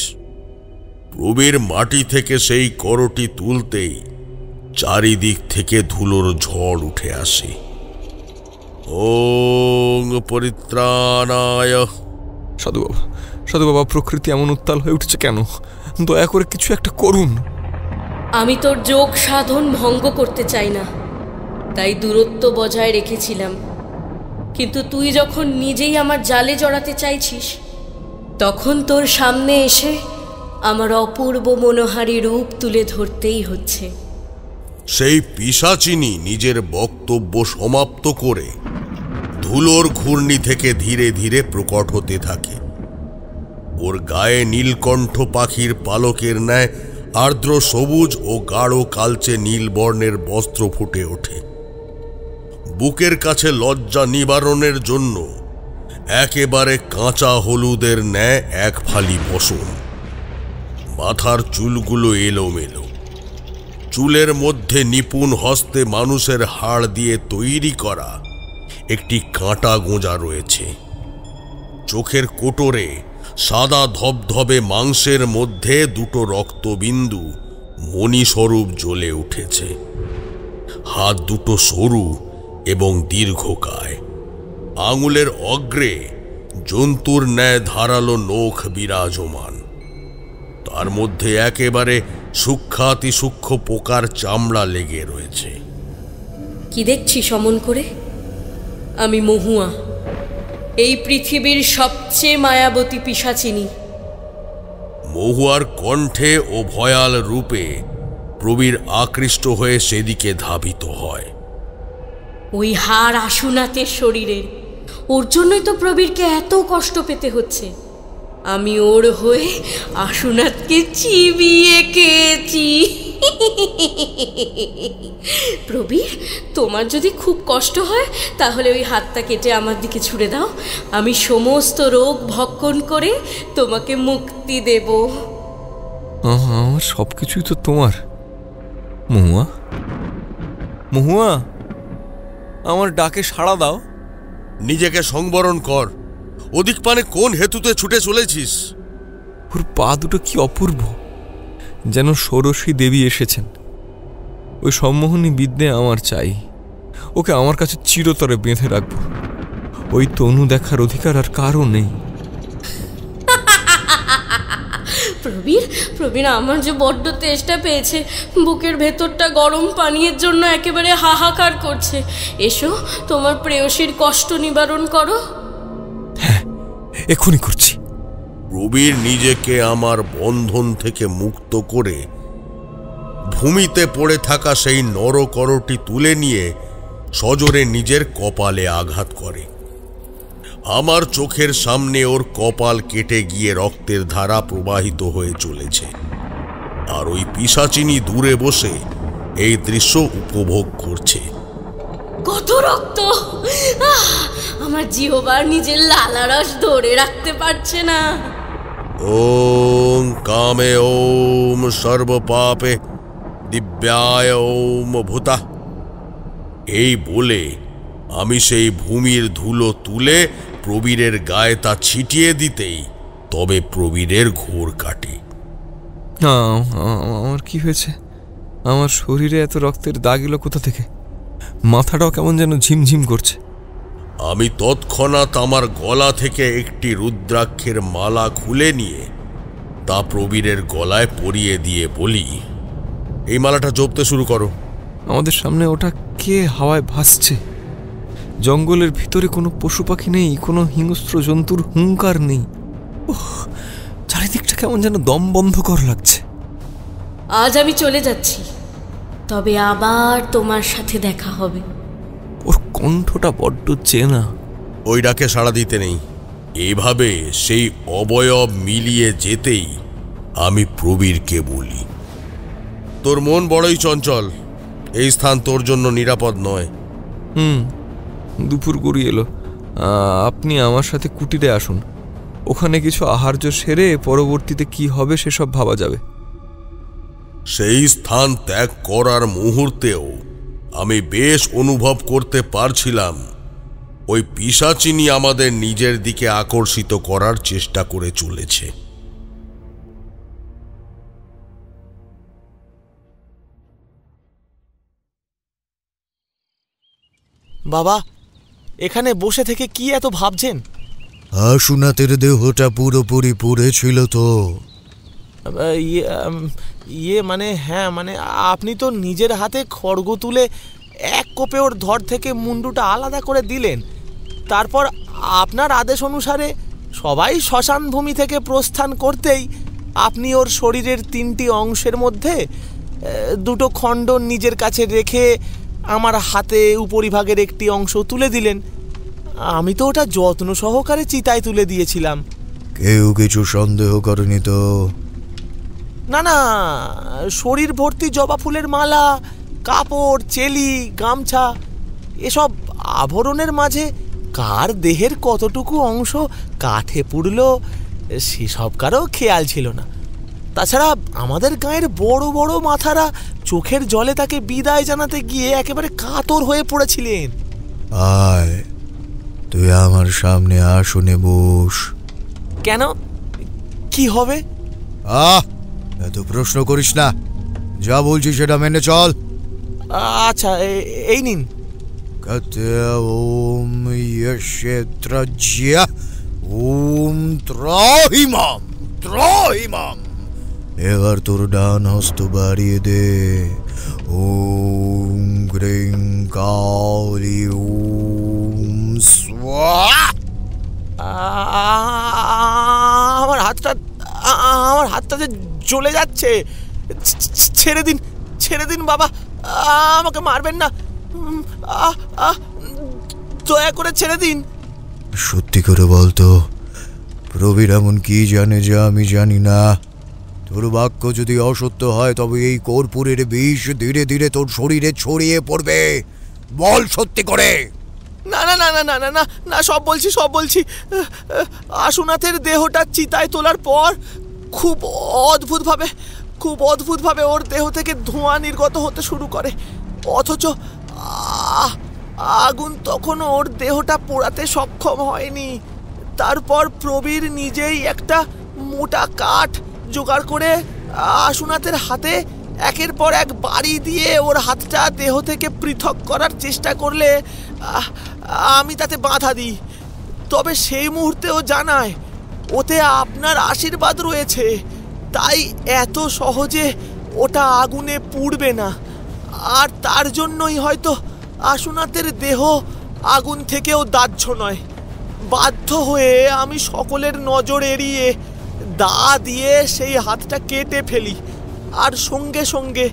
S7: প্রবীর মাটি থেকে সেই করটি তুলতেই চারিদিক থেকে ধুলোর ঝড় উঠে আসে। ওং পরিত্রাণায়।
S3: সাধু বাবা, প্রকৃতি এমন উত্তাল হয়ে উঠছে কেন? দয়া করে কিছু একটা করুন।
S8: আমি তোর যোগ সাধন ভঙ্গ করতে চাই না, তাই দূরত্ব বজায় রেখেছিলাম। কিন্তু তুই যখন নিজেই আমার জালে জড়াতে চাইছিস, তখন তোর সামনে এসে আমার অপূর্ব মনোহারী রূপ তুলে ধরতেই হচ্ছে।
S7: সেই পিশাচিনী নিজের বক্তব্য সমাপ্ত করে ধুলোর ঘূর্ণি থেকে ধীরে ধীরে প্রকট হতে থাকে। ওর গায়ে নীলকণ্ঠ পাখির পালকের ন্যায় আর্দ্র সবুজ ও গাঢ় কালচে নীল বর্ণের বস্ত্র ফুটে ওঠে। বুকের কাছে লজ্জা নিবারণের জন্য একেবারে কাঁচা হলুদের ন্যায় এক ফালি বসন। মাথার চুলগুলো এলোমেলো, চুলের মধ্যে নিপুণ হস্তে মানুষের হাড় দিয়ে তৈরি করা একটি কাঁটা গোঁজা রয়েছে। চোখের কোটরে সাদা ধবধবে মাংসের মধ্যে দুটো রক্তবিন্দু মণিস্বরূপ জ্বলে উঠেছে। হাত দুটো সরু এবং দীর্ঘকায়, আঙুলের অগ্রে জন্তুর ন্যায় ধারালো নখ বিরাজমান। তার মধ্যে একেবারে সূক্ষ্মাতি সূক্ষ্ম পোকার চামড়া লেগে রয়েছে।
S8: কি দেখছি সমন করে? আমি মহুয়া, এই পৃথিবীর সবচেয়ে মায়াবতী পিশাচিনী।
S7: মহুয়ার কণ্ঠে ও ভয়াল রূপে প্রবীর আকৃষ্ট হয়ে সেদিকে ধাবিত হয়।
S8: ওই হাড় আশুনাথের শরীরের, ওর জন্যই তো প্রবীরকে এত কষ্ট পেতে হচ্ছে। আমি ওর হয়ে আশুনাথকে চিবিয়ে খেয়েছি। প্রবীর, তোমার যদি খুব কষ্ট হয় তাহলে ওই হাতটা কেটে আমার দিকে ছুঁড়ে দাও। আমি সমস্ত রোগ ভক্ষণ করে তোমাকে মুক্তি দেব।
S3: আমার সবকিছুই তো তোমার। মহুয়া, মহুয়া, আমার ডাকে সাড়া দাও।
S7: নিজেকে সংবরণ কর। ওদিক পানে কোন হেতুতে ছুটে চলেছিস?
S3: ওর পা দুটো কি অপূর্ব, যেন ষোড়শী দেবী এসেছেন। ওই সম্মোহনী বিদ্যে আমার চাই। ওকে আমার কাছে চিরতরে বেঁধে রাখবো। ওই তনু দেখার অধিকার আর কারও নেই।
S8: প্রবীর, প্রবীর, আমার যে বড্ড তেষ্টা পেয়েছে। বুকের ভেতরটা গরম পানীয়ের জন্য একেবারে হাহাকার করছে। এসো, তোমার প্রেয়সীর কষ্ট নিবারণ করো।
S3: হ্যাঁ, এখনই করছি।
S7: প্রবীর নিজেকে আমার বন্ধন থেকে মুক্ত করে ভূমিতে পড়ে থাকা সেই নরকরটি তুলে নিয়ে সজোরে নিজের কপালে আঘাত করে। আমার চোখের সামনে ওর কপাল কেটে গিয়ে রক্তের ধারা প্রবাহিত হয়ে চলেছে। আর ওই পিশাচিনী দূরে বসে এই দৃশ্য উপভোগ করছে।
S8: কত রক্ত! আমার জিহ্বার নিজের লালারস ধরে রাখতে পারছে না।
S7: ওম কামে ওম সর্বপাপে দিব্যায় ওম ভূতা। এই বলে আমি সেই ভূমির ধুলো তুলে প্রবীরের গায়ে তা ছিটিয়ে দিতেই তবে প্রবীরের ঘোর কাটে।
S3: আমার কি হয়েছে? আমার শরীরে এত রক্তের দাগ এলো কোথা থেকে? মাথাটাও কেমন যেন ঝিমঝিম করছে।
S7: আমি তৎক্ষণাৎ আমার গলা থেকে একটি রুদ্রাক্ষের মালা খুলে নিয়ে তা প্রবীরের গলায় পরিয়ে দিয়ে বলি, এই মালাটা জপতে শুরু করো।
S3: আমাদের সামনে ওটা কে হাওয়ায় ভাসছে? জঙ্গলের ভিতরে কোনো পশু পাখি নেই, কোনো হিংস্র জন্তুর হুঙ্কার নেই। চারিদিকটা কেমন যেন দম বন্ধকর লাগছে।
S8: আজ আমি চলে যাচ্ছি, তবে আবার তোমার সাথে দেখা হবে।
S3: ওর কণ্ঠটা বড্ড চেনা।
S7: ওই ডাকে সাড়া দিতে নেই। এভাবে সেই অবয়ব মিলিয়ে যেতেই আমি প্রবীরকে বলি, তোর মন বড়ই চঞ্চল। এই স্থান তোর জন্য নিরাপদ নয়।
S3: দুপুর গড়িয়ে এলো। আপনি আমার সাথে কুটিরে আসুন। ওখানে কিছু আহার্য সেরে পরবর্তীতে কি হবে সেসব ভাবা যাবে।
S7: সেই স্থান ত্যাগ করার মুহূর্তেও আমি বেশ অনুভব করতে পারছিলাম ওই পিশাচিনী আমাদের নিজের দিকে আকর্ষিত করার চেষ্টা করে চলেছে।
S2: বাবা, এখানে বসে থেকে কি এত ভাবছেন?
S1: আশুনাথের দেহটা পুরোপুরি পুড়েছিল তো।
S2: মানে হ্যাঁ, মানে আপনি তো নিজের হাতে খড়গ তুলে এক কোপে ওর ধর থেকে মুন্ডুটা আলাদা করে দিলেন। তারপর আপনার আদেশ অনুসারে সবাই শ্মশান ভূমি থেকে প্রস্থান করতেই আপনি ওর শরীরের 3টি অংশের মধ্যে 2টো খণ্ড নিজের কাছে রেখে আমার হাতে উপরিভাগের একটি অংশ তুলে দিলেন। আমি তো ওটা যত্ন সহকারে চিতায় তুলে দিয়েছিলাম।
S1: কেউ কিছু সন্দেহ করেনি তো?
S2: না না, শরীর ভর্তি জবা ফুলের মালা, কাপড়, চেলি, গামছা, এসব আভরণের মাঝে কার দেহের কতটুকু অংশ কাঠে পুড়লো সেসব কারও খেয়াল ছিল না। তাছাড়া আমাদের গাঁয়ের বড় বড় মাথারা চোখের জলে তাকে বিদায় জানাতে গিয়ে একেবারে কাতর হয়ে পড়েছিলেন।
S1: আয়, তুই আমার সামনে আসনে বস।
S2: কেন, কি হবে?
S1: এত প্রশ্ন করিস না, যা বলছি সেটা মেনে চল।
S2: আচ্ছা, এই নিন।
S1: ওম ইয়শেত্রাজ্যা ওম ত্রাহিমাম ত্রাহিমাম। এবার তোর ডান হস্ত বাড়িয়ে দে। ওম গ্রিং কালি ওম স্বাহা।
S2: আমার হাতটা যে জ্বলে যাচ্ছে। ছেড়ে দিন, ছেড়ে দিন বাবা, আমাকে মারবেন না, দয়া করে ছেড়ে দিন।
S1: সত্যি করে বলতো, প্রবীর এমন কি জানে যা আমি জানি না? তোর বাক্য যদি অসত্য হয় তবে এই কর্পূরের বিষ ধীরে ধীরে তোর শরীরে ছড়িয়ে পড়বে। বল সত্যি করে।
S2: না না না না না না না না, সব বলছি। আশুনাথের দেহটা চিতায় তোলার পর খুব অদ্ভুতভাবে ওর দেহ থেকে ধোঁয়া নির্গত হতে শুরু করে, অথচ আগুন তখনও ওর দেহটা পোড়াতে সক্ষম হয়নি। তারপর প্রবীর নিজেই একটা মোটা কাঠ জোগাড় করে আশুনাথের হাতে একের পর এক বাড়ি দিয়ে ওর হাতটা দেহ থেকে পৃথক করার চেষ্টা করলে আমি তাতে বাধা দিই। তবে সেই মুহূর্তেও জানায় ওতে আপনার আশীর্বাদ রয়েছে, তাই এত সহজে ওটা আগুনে পুড়বে না। আর তার জন্যই হয়তো আশুনাথের দেহ আগুন থেকেও দাহ্য নয়। বাধ্য হয়ে আমি সকলের নজর এড়িয়ে দা দিয়ে সেই হাতটা কেটে ফেলি, আর সঙ্গে সঙ্গে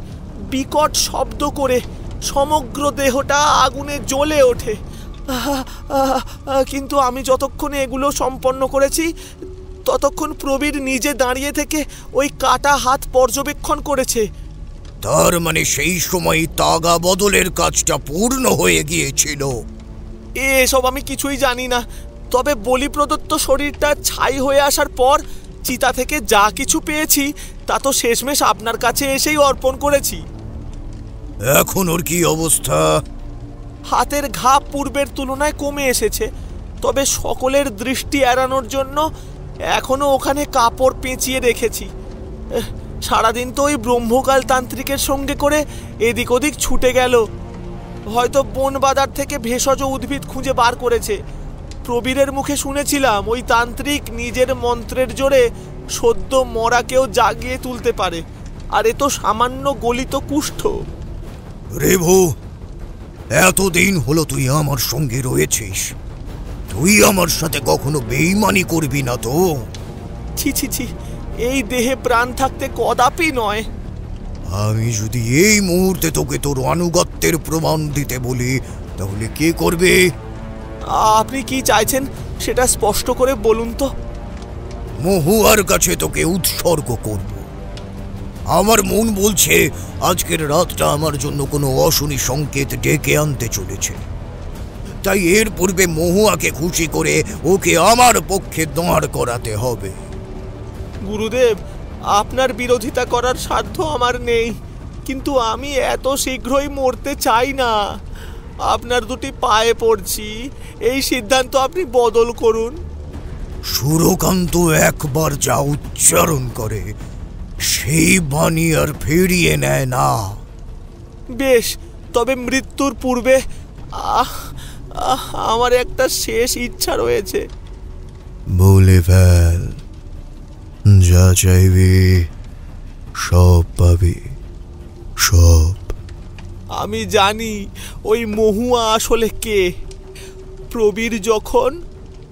S2: বিকট শব্দ করে সমগ্র দেহটা আগুনে জ্বলে ওঠে। কিন্তু আমি যতক্ষণে এগুলো সম্পন্ন করেছি ততক্ষণ প্রবীর নিজে দাঁড়িয়ে থেকে ওই কাটা হাত পর্যবেক্ষণ করেছে।
S1: তার মানে সেই সময় তাগা বদলের কাজটা পূর্ণ হয়ে গিয়েছিল।
S2: এসব আমি কিছুই জানি না, তবে বলি প্রদত্ত শরীরটা ছাই হয়ে আসার পর চিতা থেকে যা কিছু পেয়েছি তা তো শেষমেশ আপনার কাছে এসেই অর্পণ করেছি।
S1: এখন ওর কি অবস্থা?
S2: হাতের ঘা পূর্বের তুলনায় কমে এসেছে, তবে সকলের দৃষ্টি এড়ানোর জন্য এখনো ওখানে কাপড় পেঁচিয়ে রেখেছি। সারাদিন তো ওই ব্রহ্মকাল তান্ত্রিকের সঙ্গে করে এদিক ওদিক ছুটে গেল, হয়তো বন বাজার থেকে ভেষজ উদ্ভিদ খুঁজে বার করেছে। প্রবীরের মুখে শুনেছিলাম ওই তান্ত্রিক নিজের মন্ত্রের জোরে সদ্য মরাকেও জাগিয়ে তুলতে পারে, আর এ তো সামান্য গলিত কুষ্ঠ।
S1: রেভু, এতদিন হলো তুই আমার সঙ্গে রয়েছিস, তুই আমার সাথে কখনো বেঈমানি করবি না তো?
S2: ছি ছি ছি, এই দেহে প্রাণ থাকতে কদাপি নয়।
S1: আমি যদি এই মুহূর্তে তোকে তোর আনুগত্যের প্রমাণ দিতে বলি তাহলে কে করবে?
S2: আপনি কি চাইছেন সেটা স্পষ্ট করে বলুন তো।
S1: মহুয়ার কাছে তোকে উৎসর্গ করব। আমার মন বলছে আজকের রাতটা আমার জন্য কোনো অশনি সংকেত ডেকে আনতে চলেছে, তাই এর পূর্বে মহুয়াকে খুশি করে ওকে আমার পক্ষে দাঁড় করাতে হবে।
S2: গুরুদেব, আপনার বিরোধিতা করার সাধ্য আমার নেই, কিন্তু আমি এত শীঘ্রই মরতে চাই না। আপনার দুটি পায়ে পড়ছি, এই সিদ্ধান্ত আপনি বদল করুন।
S1: সুরকান্ত একবার যা উচ্চারণ করে সেই বাণী আর ফিরিয়ে নেয় না।
S2: বেশ, তবে মৃত্যুর পূর্বে আমার একটা শেষ ইচ্ছা রয়েছে।
S1: বলে ফেল, যা চাইবি সব পাবি, সব।
S2: আমি জানি ওই মহুয়া আসলে কে। প্রবীর যখন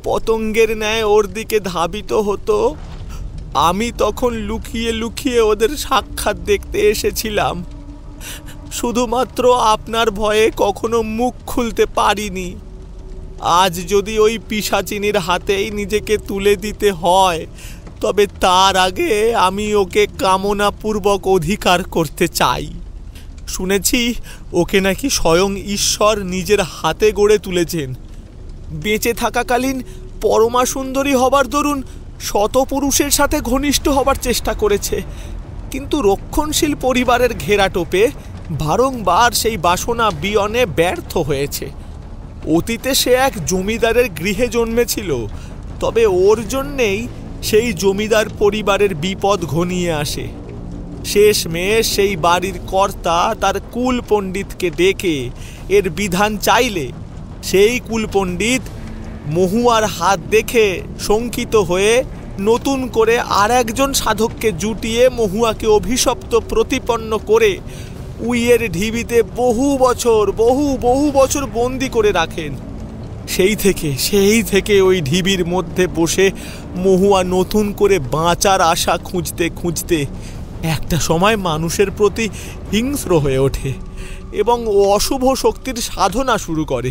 S2: পতঙ্গের ন্যায় ওর দিকে ধাবিত হতো, আমি তখন লুকিয়ে লুকিয়ে ওদের সাক্ষাৎ দেখতে এসেছিলাম। শুধুমাত্র আপনার ভয়ে কখনো মুখ খুলতে পারিনি। আজ যদি ওই পিশাচিনীর হাতেই নিজেকে তুলে দিতে হয়, তবে তার আগে আমি ওকে কামনাপূর্বক অধিকার করতে চাই। শুনেছি ওকে নাকি স্বয়ং ঈশ্বর নিজের হাতে গড়ে তুলেছেন। বেঁচে থাকাকালীন পরমা সুন্দরী হবার দরুন শত পুরুষের সাথে ঘনিষ্ঠ হবার চেষ্টা করেছে, কিন্তু রক্ষণশীল পরিবারের ঘেরাটোপে বারংবার সেই বাসনা বিয়নে ব্যর্থ হয়েছে। অতীতে সে এক জমিদারের গৃহে জন্মেছিল, তবে ওর জন্যেই সেই জমিদার পরিবারের বিপদ ঘনিয়ে আসে। শেষমেশ সেই বাড়ির কর্তা তার কুল পণ্ডিতকে ডেকে এর বিধান চাইলে সেই কুল পণ্ডিত মহুয়ার হাত দেখে শঙ্কিত হয়ে নতুন করে আর একজন সাধককে জুটিয়ে মহুয়াকে অভিশপ্ত প্রতিপন্ন করে উইয়ের ঢিবিতে বহু বছর বন্দি করে রাখেন। সেই থেকে ওই ঢিবির মধ্যে বসে মহুয়া নতুন করে বাঁচার আশা খুঁজতে খুঁজতে একটা সময় মানুষের প্রতি হিংস্র হয়ে ওঠে এবং ও অশুভ শক্তির সাধনা শুরু করে।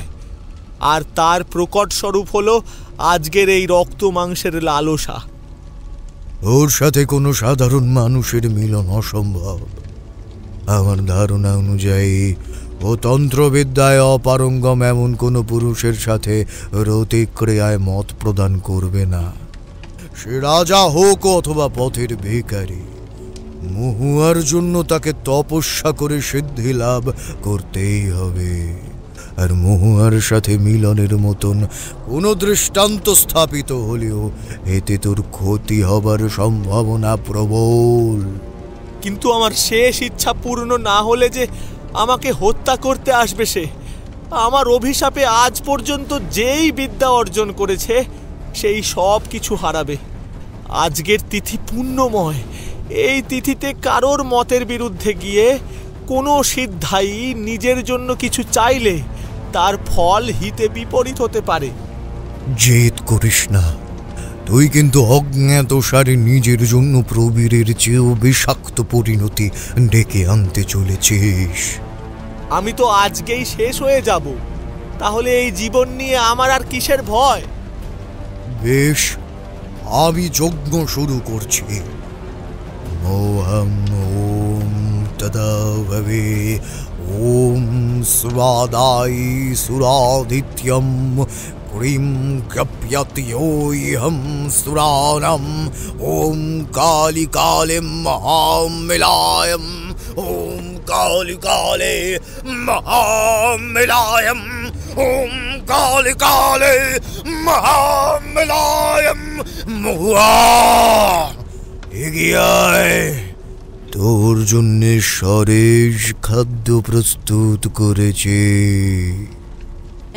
S2: আর তার প্রকট স্বরূপ হলো আজকের এই রক্ত মাংসের লালসা।
S1: ওর সাথে কোনো সাধারণ মানুষের মিলন অসম্ভব। আমার ধারণা অনুযায়ী ও তন্ত্রবিদ্যায় অপারঙ্গম এমন কোনো পুরুষের সাথে রতিক্রিয়ায় মত প্রদান করবে না, সে রাজা হোক অথবা পথের ভিখারি। মহুয়ার জন্য তাকে তপস্যা করে সিদ্ধি লাভ করতেই হবে। আর মহুয়ার সাথে মিলনের মতন কোনো দৃষ্টান্ত স্থাপিত হলেও এতে তোর ক্ষতি হবার সম্ভাবনা প্রবল।
S2: কিন্তু আমার শেষ ইচ্ছা পূর্ণ না হলে যে আমাকে হত্যা করতে আসবে সে। আমার অভিশাপে আজ পর্যন্ত যেই বিদ্যা অর্জন করেছে সেই সব কিছু হারাবে। আজকের তিথি পুণ্যময়। এই তিথিতে কারোর মতের বিরুদ্ধে গিয়ে কোনো সিদ্ধাই নিজের জন্য কিছু চাইলে তার ফল হিতে বিপরীত হতে পারে।
S1: জেদ করিস না, তুই কিন্তু অজ্ঞাতসারে নিজের জন্য প্রবীরের চেয়েও বিষাক্ত পরিণতি ডেকে আনতে চলেছিস।
S2: আমি তো আজকেই শেষ হয়ে যাব, তাহলে এই জীবন নিয়ে আমার আর কিসের ভয়?
S1: বেশ, আমি যজ্ঞ শুরু করছি। ওম তদাভবে ওম সুরাদাই সুরাদিত্যম ক্রিম কপ্যত্যয়োহম সুরানম ওম কালি কালিম মহামিলায়ম ওম কালি কালে মহামিলায়ম ওম কালি কালে মহামিলায়ম। মহুয়া এগিয়ে আয়, তোর জন্য সরেশ খাদ্য প্রস্তুত করেছে।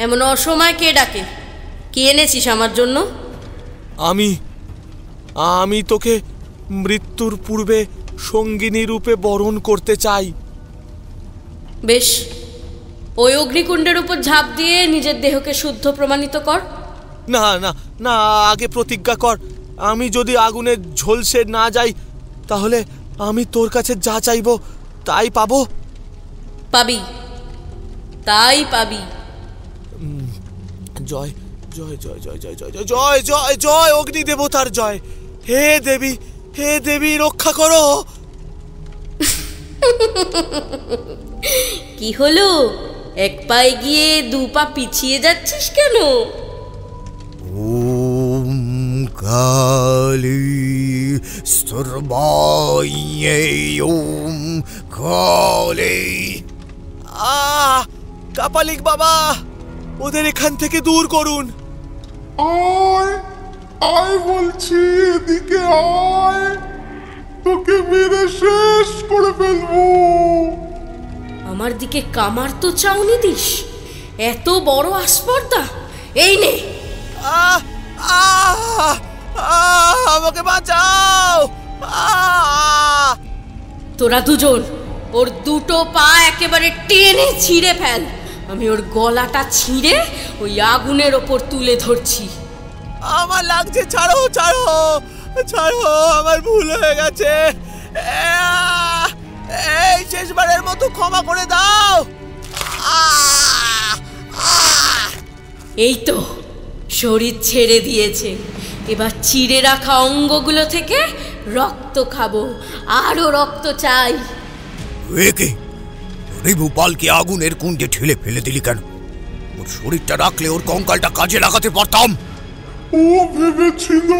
S8: এমন অসময় কে ডাকে? কি এনেছিস আমার জন্য?
S2: আমি তোকে মৃত্যুর পূর্বে সঙ্গিনী রূপে বরণ করতে চাই।
S8: বেশ, ওই অগ্নিকুণ্ডের উপর ঝাঁপ দিয়ে নিজের দেহকে শুদ্ধ প্রমাণিত কর।
S2: না না না, আগে প্রতিজ্ঞা কর, আমি যদি আগুনে ঝলসে না যাই তাহলে আমি তোর কাছে যা চাইব তাই পাবো।
S8: পাবি, তাই পাবি।
S2: জয় জয় জয় জয় জয় জয় জয় জয় জয় অগ্নি দেবতার জয়। হে দেবী রক্ষা করো।
S8: কি হলো, এক পায়ে গিয়ে দু পা পিছিয়ে যাচ্ছিস কেন?
S1: ওম কালী স্তরবায়ে ওম কালী।
S2: কাপালিক বাবা, ওদের এখান থেকে দূর করুন।
S4: আয় আয় বলছি, এদিকে আয়, তোকে মেরে শেষ করে ফেলবো।
S8: আমার দিকে কামার তো চাউনি দিস? এত বড় আস্পর্ধা! এই নে।
S2: আমাকে বাঁচাও।
S8: তোরা দুজন ওর দুটো পা একেবারে টেনে ছিঁড়ে ফেল। আমি ওর গলাটা ছিঁড়ে ওই আগুনের ওপর তুলে ধরছি।
S2: আমার লাগছে, ছাড়ো ছাড়ো ছাড়ো, আমার ভুল হয়ে গেছে। এই শেষবারের মতো ক্ষমা করে দাও।
S8: এই তো শরীর ছেড়ে দিয়েছে, এবার চিড়ে রাখা অঙ্গগুলো থেকে রক্ত খাবো, আরো রক্ত চাই।
S1: ভূপালকে আগুনের কুণ্ডে ঠেলে ফেলে দিলি কেন? ওর শরীরটা রাখলে ওর কঙ্কালটা কাজে লাগাতে পারতাম।
S4: ও ভেবেছিল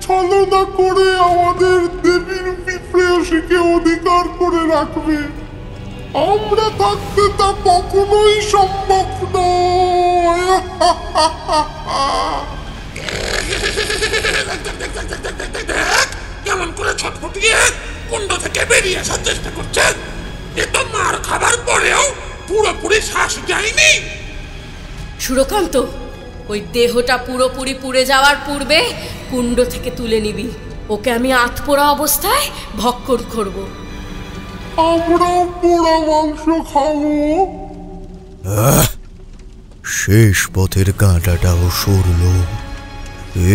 S4: ছলনা করে আমাদের দেবীর প্রেয়সীকে অধিকার করে রাখবে। আমরা থাকতে তা কখনোই সম্ভব নয়।
S5: কেমন করে ছটফটিয়ে কুণ্ড থেকে বেরিয়ে আসার চেষ্টা করছে। এ তো মার খাবার পরেও পুরোপুরি শ্বাস যায়নি।
S8: সুরকান্ত, ওই দেহটা পুরোপুরি পুড়ে যাওয়ার পূর্বে কুণ্ড থেকে তুলে নিবি। ওকে আমি আতপোড়া অবস্থায় ভক্ষণ করব।
S4: আমরাও পোড়া মাংস খাবো।
S1: শেষ পথের কাঁটাটাও সরল।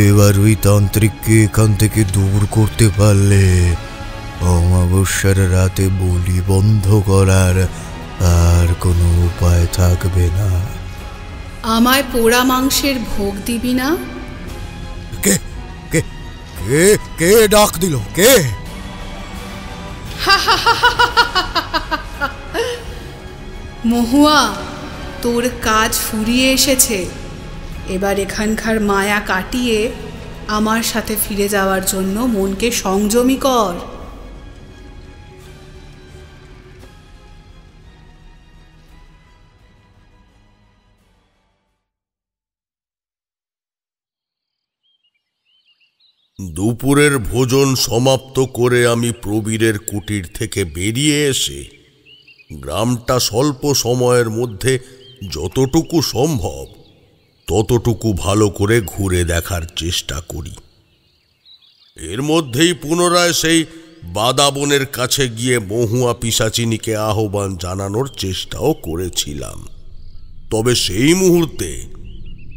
S1: এবার ওই তান্ত্রিককে এখান থেকে দূর করতে পারলে অমাবস্যার রাতে বলি বন্ধ করার আর কোনো উপায় থাকবে না।
S6: আমায় পোড়া মাংসের ভোগ দিবি না?
S1: কে কে কে কে ডাক দিল? কে?
S6: মহুয়া, তোর কাজ ফুরিয়ে এসেছে। এবার এখানকার মায়া কাটিয়ে আমার সাথে ফিরে যাওয়ার জন্য মনকে সংযমী কর।
S7: দুপুরের ভোজন সমাপ্ত করে আমি প্রবীরের কুটির থেকে বেরিয়ে এসে গ্রামটা স্বল্প সময়ের মধ্যে যতটুকু সম্ভব ততটুকু ভালো করে ঘুরে দেখার চেষ্টা করি। এর মধ্যেই পুনরায় সেই বাদাবনের কাছে গিয়ে মহুয়া পিশাচিনীকে আহ্বান জানানোর চেষ্টাও করেছিলাম। তবে সেই মুহূর্তে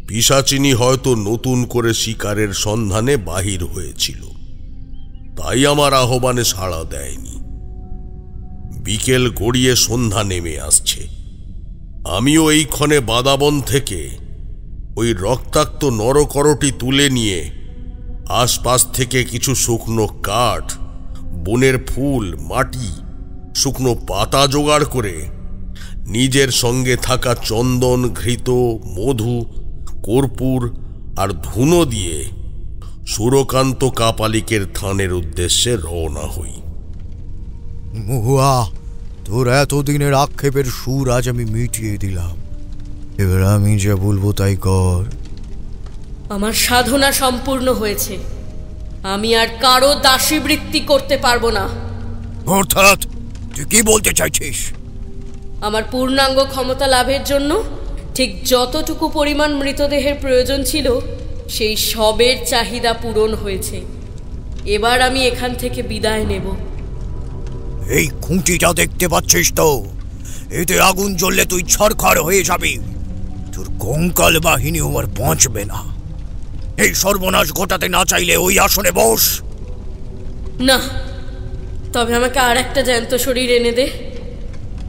S7: পিশাচিনী হয়তো নতুন করে শিকারের সন্ধানে বাহির হয়েছিল, তাই আমার আহ্বানে সাড়া দেয়নি। বিকেল গড়িয়ে সন্ধ্যা নেমে আসছে। আমিও এইক্ষণে বাদাবন থেকে ওই রক্তাক্ত নরকরটি তুলে নিয়ে আশপাশ থেকে কিছু শুকনো কাঠ, বনের ফুল, মাটি, শুকনো পাতা জোগাড় করে নিজের সঙ্গে থাকা চন্দন, ঘৃত, মধু, কর্পূর আর ধুনো দিয়ে সুরকান্ত কাপালিকের থানের উদ্দেশ্যে রওনা হই।
S1: মহুয়া, তোর এতদিনের আক্ষেপের সুর আজ আমি মিটিয়ে দিলাম। এবার আমি যা বলবো তাই কর।
S8: আমার সাধনা সম্পূর্ণ হয়েছে। আমি আর কারো দাসীবৃত্তি করতে পারবো না।
S1: অর্থাৎ তুই কি বলতে চাইছিস?
S8: আমার পূর্ণাঙ্গ ক্ষমতা লাভের জন্য ঠিক যতটুকু পরিমাণ মৃতদেহের প্রয়োজন ছিল সেই সবের চাহিদা পূরণ হয়েছে। এবার আমি এখান থেকে বিদায় নেব।
S1: এই খুঁটিটা দেখতে পাচ্ছিস তো? এতে আগুন জ্বললে তুই ছারখার হয়ে যাবি। তোর কঙ্কাল বাহিনী আর বাঁচবে না। এই সর্বনাশ ঘটাতে না চাইলে ওই আসনে বস।
S8: না, তবে আমাকে আর একটা জ্যান্ত শরীর এনে দে।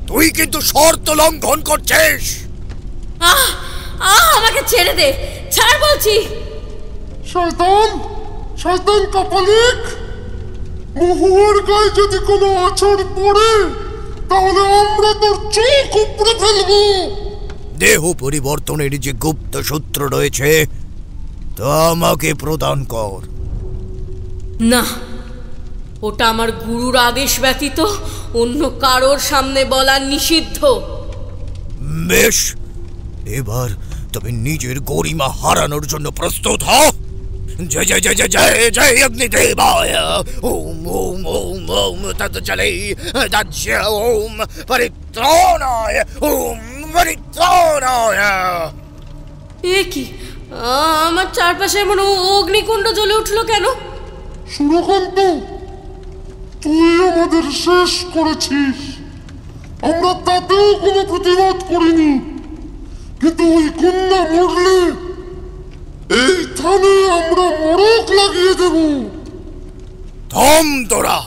S1: তুই কিন্তু শর্ত লঙ্ঘন করছিস।
S8: আমাকে ছেড়ে দে, ছাড় বলছি।
S4: শয়তান, শয়তান কাপালিক, মহুয়ার গায়ে যদি কোনো আঁচড় পড়ে তাহলে আমরা তোর চোখ উপড়ে ফেলবো।
S1: দেহ পরিবর্তনের যে গুপ্ত সূত্র রয়েছে তা আমাকে প্রদান কর।
S8: না, ওটা আমার গুরুর আদেশ ব্যতীত অন্য কারোর সামনে বলা নিষিদ্ধ।
S1: বেশ, এবার তবে নিজের গরিমা হারানোর জন্য প্রস্তুত হ। জয় জয় জয় জয় জয় জয় অগ্নিদেবায়। ওম ওম ওম ওম তৎচলে তৎস ওম পরিত্রাণায় ওম পরিত্রাণায়।
S8: এ কি, আমার চারপাশে এমন অগ্নিকুণ্ড জ্বলে উঠলো কেন?
S4: সুরকান্ত, তুই আমাদের শেষ করেছিস। আমরা তাতেও কোনো প্রতিবাদ করিনি, কিন্তু ওই কন্যা মরলে এই থানে আমরা মরক লাগিয়ে দেব।
S1: থাম তোরা।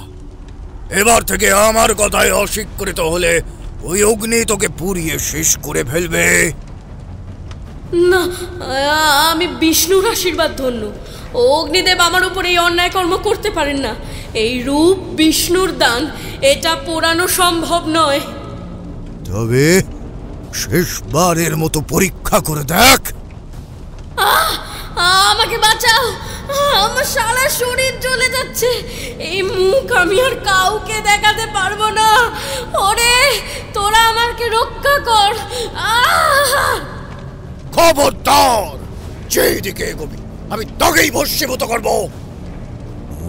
S1: এবার থেকে আমার কথায় অস্বীকৃত হলে ওই অগ্নি তোকে পুড়িয়ে শেষ করে ফেলবে।
S8: না, আমি বিষ্ণুর আশীর্বাদ ধন্য। অগ্নিদেব আমার উপর এই অন্যায় কর্ম করতে পারেন না। এই রূপ বিষ্ণুর দান, এটা পোড়ানো সম্ভব নয়।
S1: তবে শেষবারের মতো পরীক্ষা করে দেখ।
S8: আমাকে বাঁচাও, আমার সারা শরীর জ্বলে যাচ্ছে। এই মুখ আমি আর কাউকে দেখাতে পারবো না। ওরে তোরা আমাকে রক্ষা কর।
S1: খবরদার, যেদিকে এগোবি আমি তোকেই ভস্মীভূত করব।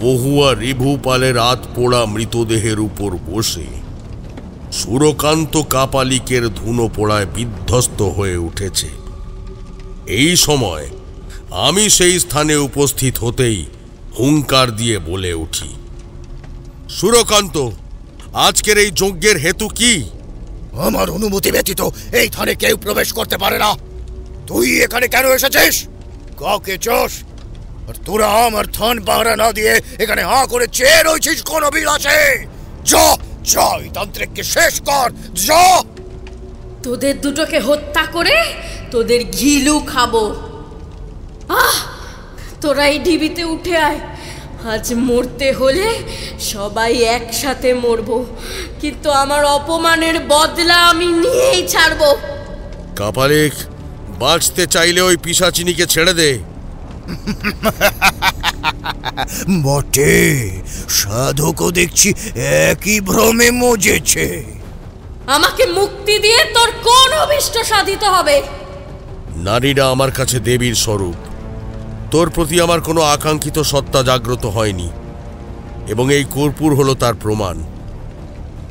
S7: মহুয়া রিভুপালের রাত পোড়া মৃতদেহের উপর বসে সুরকান্ত কাপালিকের ধুনো পোড়ায় বিধ্বস্ত হয়ে উঠেছে। এই সময় আমি সেই স্থানে উপস্থিত হতেই হুঙ্কার দিয়ে বলে উঠি, সুরকান্ত, আজকের এই যজ্ঞের হেতু কি?
S1: আমার অনুমতি ব্যতীত এই থানে কেউ প্রবেশ করতে পারে না। তুই এখানে কেন এসেছিস? কাকে চাস? আর তোরা আমার থান পাহারা না দিয়ে এখানে হা করে চেয়ে রয়েছিস কোন বিলাসে? যা যা, এই তান্ত্রিককে শেষ কর, যা।
S8: তোদের দুটোকে হত্যা করে তোদের ঘিলু খাবো। তোরা এই ঢিবিতে উঠে আয়। আজ মরতে হলে সবাই একসাথে মরবো, কিন্তু আমার অপমানের বদলা আমি নিয়েই ছাড়বো।
S7: কাপালিক, বাঁচতে চাইলে ওই পিশাচিনীকে ছেড়ে দে।
S1: বটে, সাধকও দেখছি একই ভ্রমে মজেছে।
S8: আমাকে মুক্তি দিয়ে তোর কোন অভিষ্ট সাধিত হবে?
S7: নারীরা আমার কাছে দেবীর স্বরূপ। তোর প্রতি আমার কোনো আকাঙ্ক্ষিত সত্তা জাগ্রত হয়নি, এবং এই কর্পূর হলো তার প্রমাণ।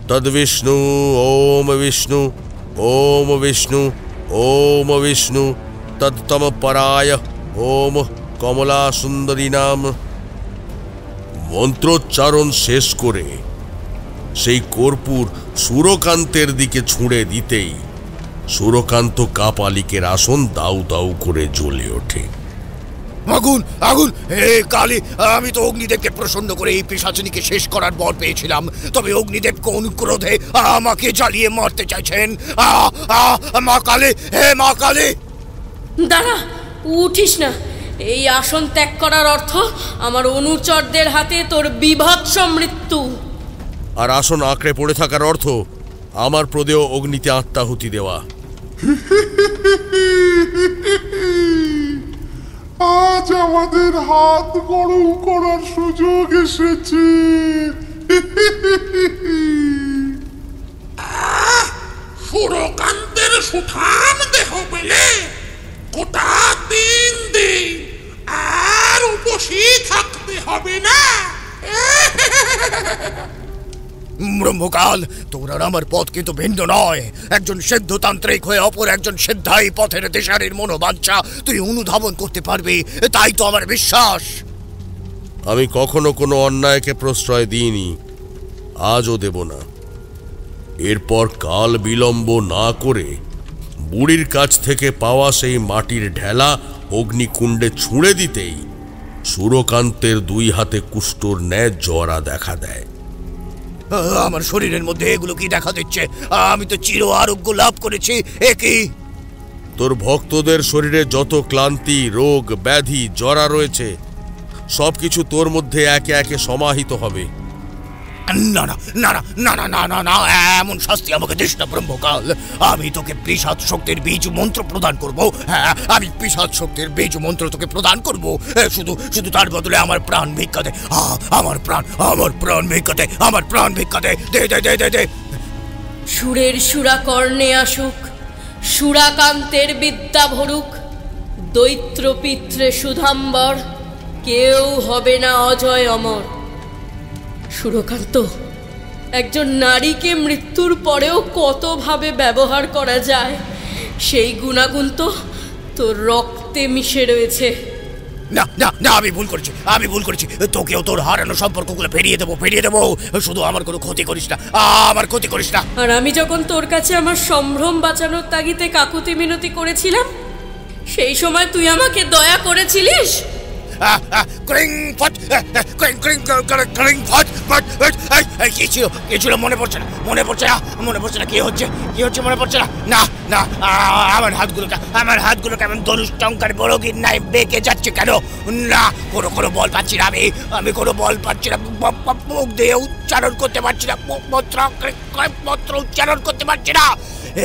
S7: তদ বিষ্ণু ওম বিষ্ণু ওম বিষ্ণু ওম বিষ্ণু তত্তম পরায় ওম কমলা সুন্দরী নাম। মন্ত্রোচ্চারণ শেষ করে সেই কর্পূর সুরকান্তের দিকে ছুঁড়ে দিতেই সুরকান্ত কাপালিকের আসন দাউ দাউ করে জ্বলে ওঠে।
S1: আগুন আগুন, হে কালী, আমি তো অগ্নিদেবকে প্রসন্ন করে এই পিশাচিনীকে শেষ করার বর পেয়েছিলাম, তবে অগ্নিদেব কোন ক্রোধে আমাকে জ্বালিয়ে মারতে চাইছেন? মা কালী, হে মা কালী!
S8: দাঁড়া, উঠিস না। এই আসন ত্যাগ করার অর্থ আমার অনুচরদের হাতে তোর বিভৎস মৃত্যু।
S7: আর আসন আঁকড়ে পড়ে থাকার অর্থ আমার প্রদেয় অগ্নিতে আত্মাহুতি দেওয়া।
S4: আজ আমাদের হাত গরম করার সুযোগ এসেছে।
S5: সুরকান্তের সুঠাম দেহ পেলে গোটা 3 দিন আর উপসী থাকতে হবে না।
S1: ব্রহ্মকাল, তোর আর আমার পথ কিন্তু ভিন্ন নয়। একজন সিদ্ধতান্ত্রিক হয়ে অপর একজন সিদ্ধাই পথের দিশারির মনোবাঞ্ছা তুই অনুধাবন করতে পারবি, তাই তো আমার বিশ্বাস।
S7: আমি কখনো কোনো অন্যায়কে প্রশ্রয় দিইনি, আজও দেব না। এরপর কাল বিলম্ব না করে বুড়ির কাছ থেকে পাওয়া সেই মাটির ঢেলা অগ্নিকুণ্ডে ছুঁড়ে দিতেই সুরকান্তের 2 হাতে কুষ্ঠর ন্যায় জরা দেখা দেয়।
S1: আমার শরীরের মধ্যে এগুলো কি দেখা দিচ্ছে? আমি তো চির আরোগ্য লাভ করেছি। একই
S7: তোর ভক্তদের শরীরে যত ক্লান্তি, রোগ, ব্যাধি, জরা রয়েছে সবকিছু তোর মধ্যে একে একে সমাহিত হবে।
S1: না না না না না না না না, এমন শাস্তি আমাকে দিস না ব্রহ্মকাল। আমি তোকে পিশাচ শক্তির বীজ মন্ত্র প্রদান করব। হ্যাঁ, আমি পিশাচ শক্তির বীজ মন্ত্র তোকে প্রদান করব। শুধু তার বদলে আমার প্রাণ ভিক্ষা দে। আমার প্রাণ ভিক্ষা দে, আমার প্রাণ ভিক্ষা দে, দে দে দে দে দে।
S8: সুরের সুরা কর্ণে আসুক, সুরাকান্তের বিদ্যা ভরুক, দৈত্র পিত্রে সুধাম্বর, কেউ হবে না অজয় অমর। সুরকান্ত, একজন নারীকে মৃত্যুর পরেও কতভাবে ব্যবহার করা যায় সেই গুণাগুণ তো তোর রক্তে মিশে রয়েছে।
S1: না না না, আমি ভুল করেছি। তোকেও তোর হারানো সম্পর্কগুলো ফিরিয়ে দেবো। শুধু আমার কোনো ক্ষতি করিস না, আমার ক্ষতি করিস না।
S8: আর আমি যখন তোর কাছে আমার সম্ভ্রম বাঁচানোর তাগিদে কাকুতি মিনতি করেছিলাম, সেই সময় তুই আমাকে দয়া করেছিলিস।
S1: কি ছিল মনে পড়ছে না। কি হচ্ছে মনে পড়ছে না। না, আমার হাতগুলো কেমন ধনুষ টঙ্কার বড়গির নাই বেঁকে যাচ্ছে কেন? না, কোনো বল পাচ্ছি না। আমি কোনো বল পাচ্ছি না। মুখ দিয়ে উচ্চারণ করতে পারছি না, মন্ত্র উচ্চারণ করতে পারছি না।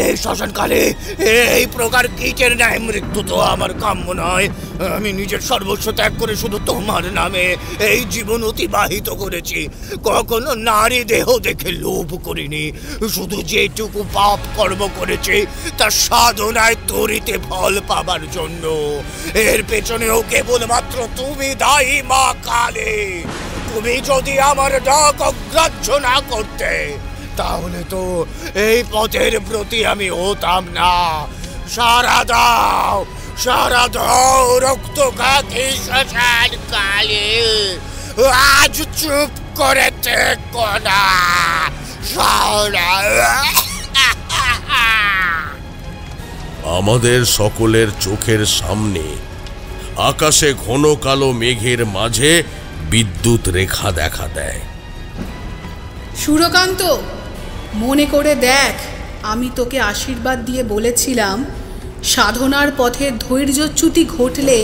S1: এই শ্মশানকালে এই প্রকার কীটের ন্যায় মৃত্যু তো আমার কাম্য নয়। আমি নিজের সর্বস্ব ত্যাগ করে শুধু তোমার নামে এই জীবন অতিবাহিত করেছি। কখনো নারী দেহ দেখে লোভ করিনি, শুধু যেটুকু পাপ কর্ম করেছি তার সাধনায় তরিতে ফল পাবার জন্য। এর পেছনেও কেবলমাত্র তুমি দায়ী মা কালী। তুমি যদি আমার ডাক অগ্রাহ্য না করতে তাহলে তো এই পথের প্রতি আমি হতাম না। সারা দাও, সারা দাও রক্তঘাতী শ্মশান কালী, আজ চুপ করে থেকো না।
S7: আমাদের সকলের চোখের সামনে আকাশে ঘন কালো মেঘের মাঝে বিদ্যুৎ রেখা দেখা দেয়।
S6: সুরকান্ত, মনে করে দেখ, আমি তোকে আশীর্বাদ দিয়ে বলেছিলাম সাধনার পথে ধৈর্যচ্যুতি ঘটলে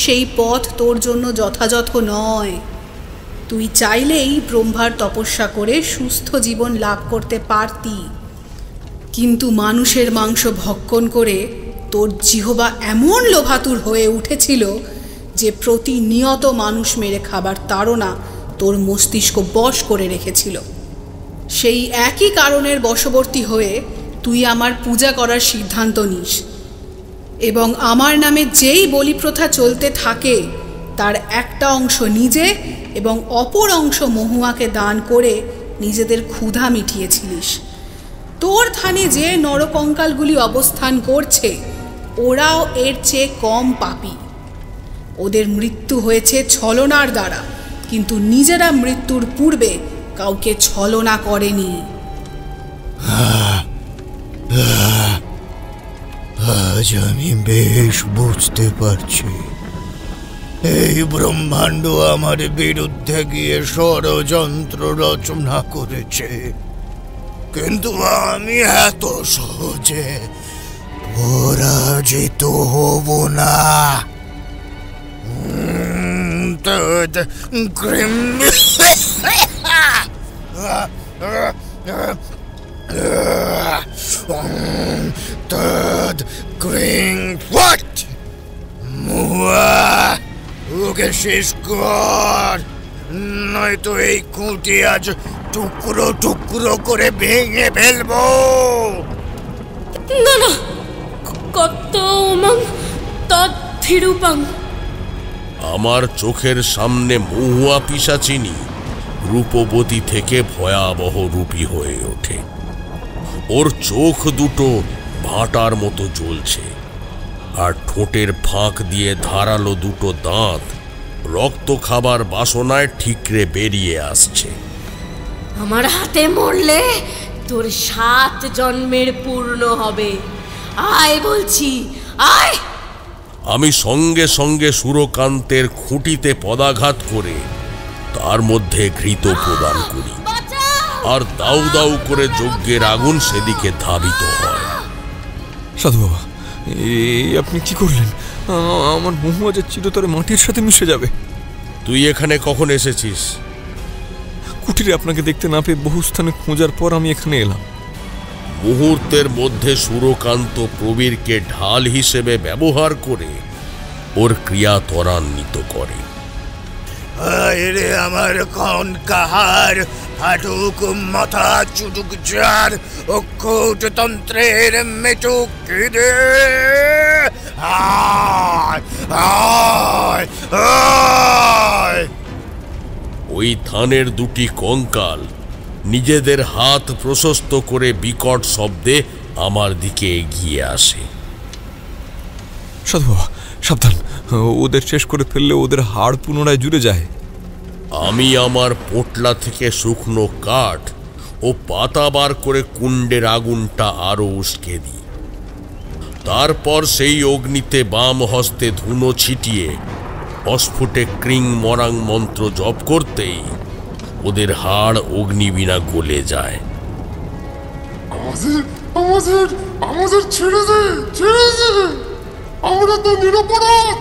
S6: সেই পথ তোর জন্য যথাযথ নয়। তুই চাইলেই ব্রহ্মার তপস্যা করে সুস্থ জীবন লাভ করতে পারতি, কিন্তু মানুষের মাংস ভক্ষণ করে তোর জিহ্বা এমন লোভাতুর হয়ে উঠেছিল যে প্রতিনিয়ত মানুষ মেরে খাবার তাড়না তোর মস্তিষ্ক বশ করে রেখেছিল। সেই একই কারণের বশবর্তী হয়ে তুই আমার পূজা করার সিদ্ধান্ত নিস এবং আমার নামে যেই বলি প্রথা চলতে থাকে তার একটা অংশ নিজে এবং অপর অংশ মহুয়াকে দান করে নিজেদের ক্ষুধা মিটিয়েছিলিস। তোর থানে যে নরকঙ্কালগুলি অবস্থান করছে ওরাও এর চেয়ে কম পাপী। ওদের মৃত্যু হয়েছে ছলনার দ্বারা, কিন্তু নিজেরা মৃত্যুর পূর্বে কাউকে ছলনা করেনি।
S1: আজ আমি বেশ বুঝতে পারছি এই ব্রহ্মাণ্ড আমার বিরুদ্ধে গিয়ে ষড়যন্ত্র রচনা করেছে, কিন্তু আমি এত সহজে পরাজিত হব না। ওকে শেষ কর, নয়তো এই খুঁটি আজ টুকরো টুকরো করে ভেঙে ফেলবো।
S8: না না, কত তৎথিরূপং।
S7: আমার চোখের সামনে মহুয়া পিশাচিনী রূপবতী থেকে ভয়াবহ রূপী হয়ে ওঠে। ওর চোখ দুটো ভাটার মতো জ্বলছে, আর ঠোঁটের ফাঁক দিয়ে ধারালো দুটো দাঁত রক্ত খাবার বাসনায় ঠিকরে বেরিয়ে আসছে।
S8: আমার হাতে মরলে তোর 7 জন্মের পূর্ণ হবে। আয় বলছি, আয়।
S7: আমি সঙ্গে সঙ্গে সুরকান্তের খুঁটিতে পদাঘাত করে তার মধ্যে ঘৃত প্রদান করি, আর দাউ দাউ করে যজ্ঞের আগুন সেদিকে ধাবিত হয়।
S3: সাধু বাবা, আপনি কি করলেন? আমার মহুয়া যে চিরতরে মাটির সাথে মিশে যাবে।
S7: তুই এখানে কখন এসেছিস?
S3: কুটিরে আপনাকে দেখতে না পেয়ে বহু স্থানে খোঁজার পর আমি এখানে এলাম।
S7: মুহূর্তের মধ্যে সুরকান্ত প্রবীরকে ঢাল হিসেবে ব্যবহার করে ওর ক্রিয়া ত্বরান্বিত করে।
S1: আরে আমার কোন কাহার হাটুক মাথা চুটুক যার অক্ষুট তন্ত্রের মেটুক দে।
S7: ওই থানের দুটি কঙ্কাল নিজেদের হাত প্রশস্ত করে বিকট শব্দে আমার দিকে এগিয়ে আসে।
S3: সাধু বাবা সাবধান, ওদের শেষ করে ফেললে ওদের হাড় পুনরায় জুড়ে যায়।
S7: আমি আমার পোটলা থেকে শুকনো কাঠ ও পাতা বার করে কুণ্ডের আগুনটা আরো উস্কে দিই। তারপর সেই অগ্নিতে বাম হস্তে ধুনো ছিটিয়ে অস্ফুটে ক্রিং মরাং মন্ত্র জপ করতেই ওদের হাড় অগ্নিবীণা গলে যায়।
S4: আমাদের ছেড়ে দে, ছেড়ে দে, আমরা তো নিরপরাধ।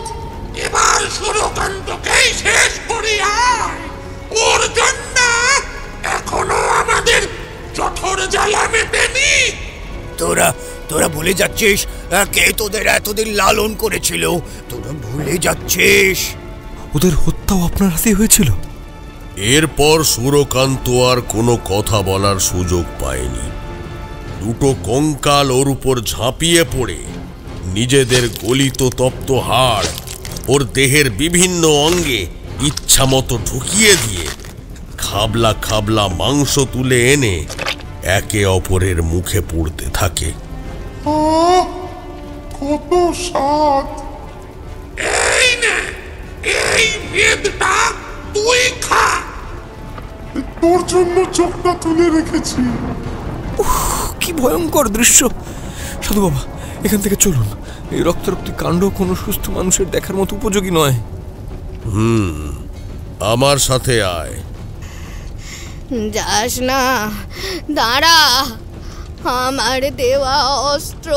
S5: এবার সুরকান্তকেই শেষ করি। ওর জন্য এখনো আমাদের জঠর জ্বালা মেটেনি।
S1: তোরা তোরা ভুলে যাচ্ছিস কে তোদের এতদিন লালন করেছিল? তোরা ভুলে যাচ্ছিস
S3: ওদের হত্যাও আপনার হাতে হয়েছিল?
S7: এরপর সুরকান্ত আর কোনো কথা বলার সুযোগ পায়নি। দুটো কঙ্কাল ওর উপর ঝাঁপিয়ে পড়ে নিজেদের গলিত তপ্ত হাড় ওর দেহের বিভিন্ন অঙ্গে ইচ্ছামতো ঢুকিয়ে দিয়ে খাবলা খাবলা মাংস তুলে এনে একে অপরের মুখে পুড়তে থাকে।
S4: কত স্বাদ!
S5: এই নে, এই মেদটা তুই খা।
S4: তোর জন্য চোখটা তুলে রেখেছি।
S3: কি ভয়ঙ্কর দৃশ্য! সাধু বাবা, এখান থেকে চলুন। এই রক্তারক্তি কাণ্ড কোনো সুস্থ মানুষের দেখার মতো উপযোগী নয়।
S7: আমার সাথে আয়।
S10: যাস না, দাঁড়া। আমার দেওয়া অস্ত্র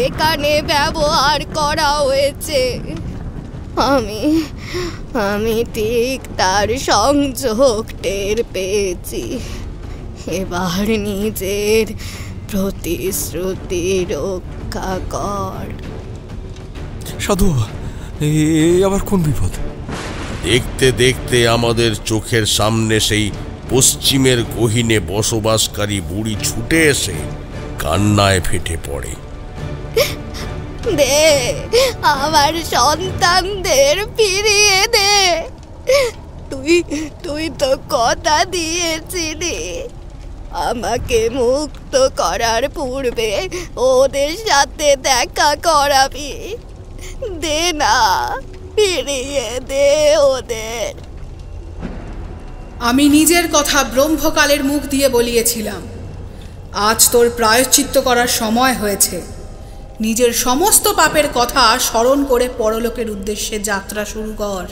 S10: এখানে ব্যবহার করা হয়েছে। আমি ঠিক তার সংযোগ টের পেয়েছি। এবার নিজের প্রতিশ্রুতি রক্ষা কর।
S3: সাধু বাবা, আবার কোন বিপদ?
S7: দেখতে দেখতে আমাদের চোখের সামনে সেই পশ্চিমের গহীনে বসবাসকারী বুড়ি ছুটে এসে কান্নায় ফেটে পড়ে।
S10: দে, আমার সন্তানদের ফিরিয়ে দে। তুই তো কথা দিয়েছিলি আমাকে মুক্ত করার পূর্বে ওদের সাথে দেখা করাবি। দে না, ফিরিয়ে দে ওদের।
S6: আমি নিজের কথা ব্রহ্মকালের মুখ দিয়ে বলিয়েছিলাম। আজ তোর প্রায়শ্চিত্ত করার সময় হয়েছে। নিজের সমস্ত পাপের কথা স্মরণ করে পরলোকের উদ্দেশ্যে যাত্রা শুরু কর।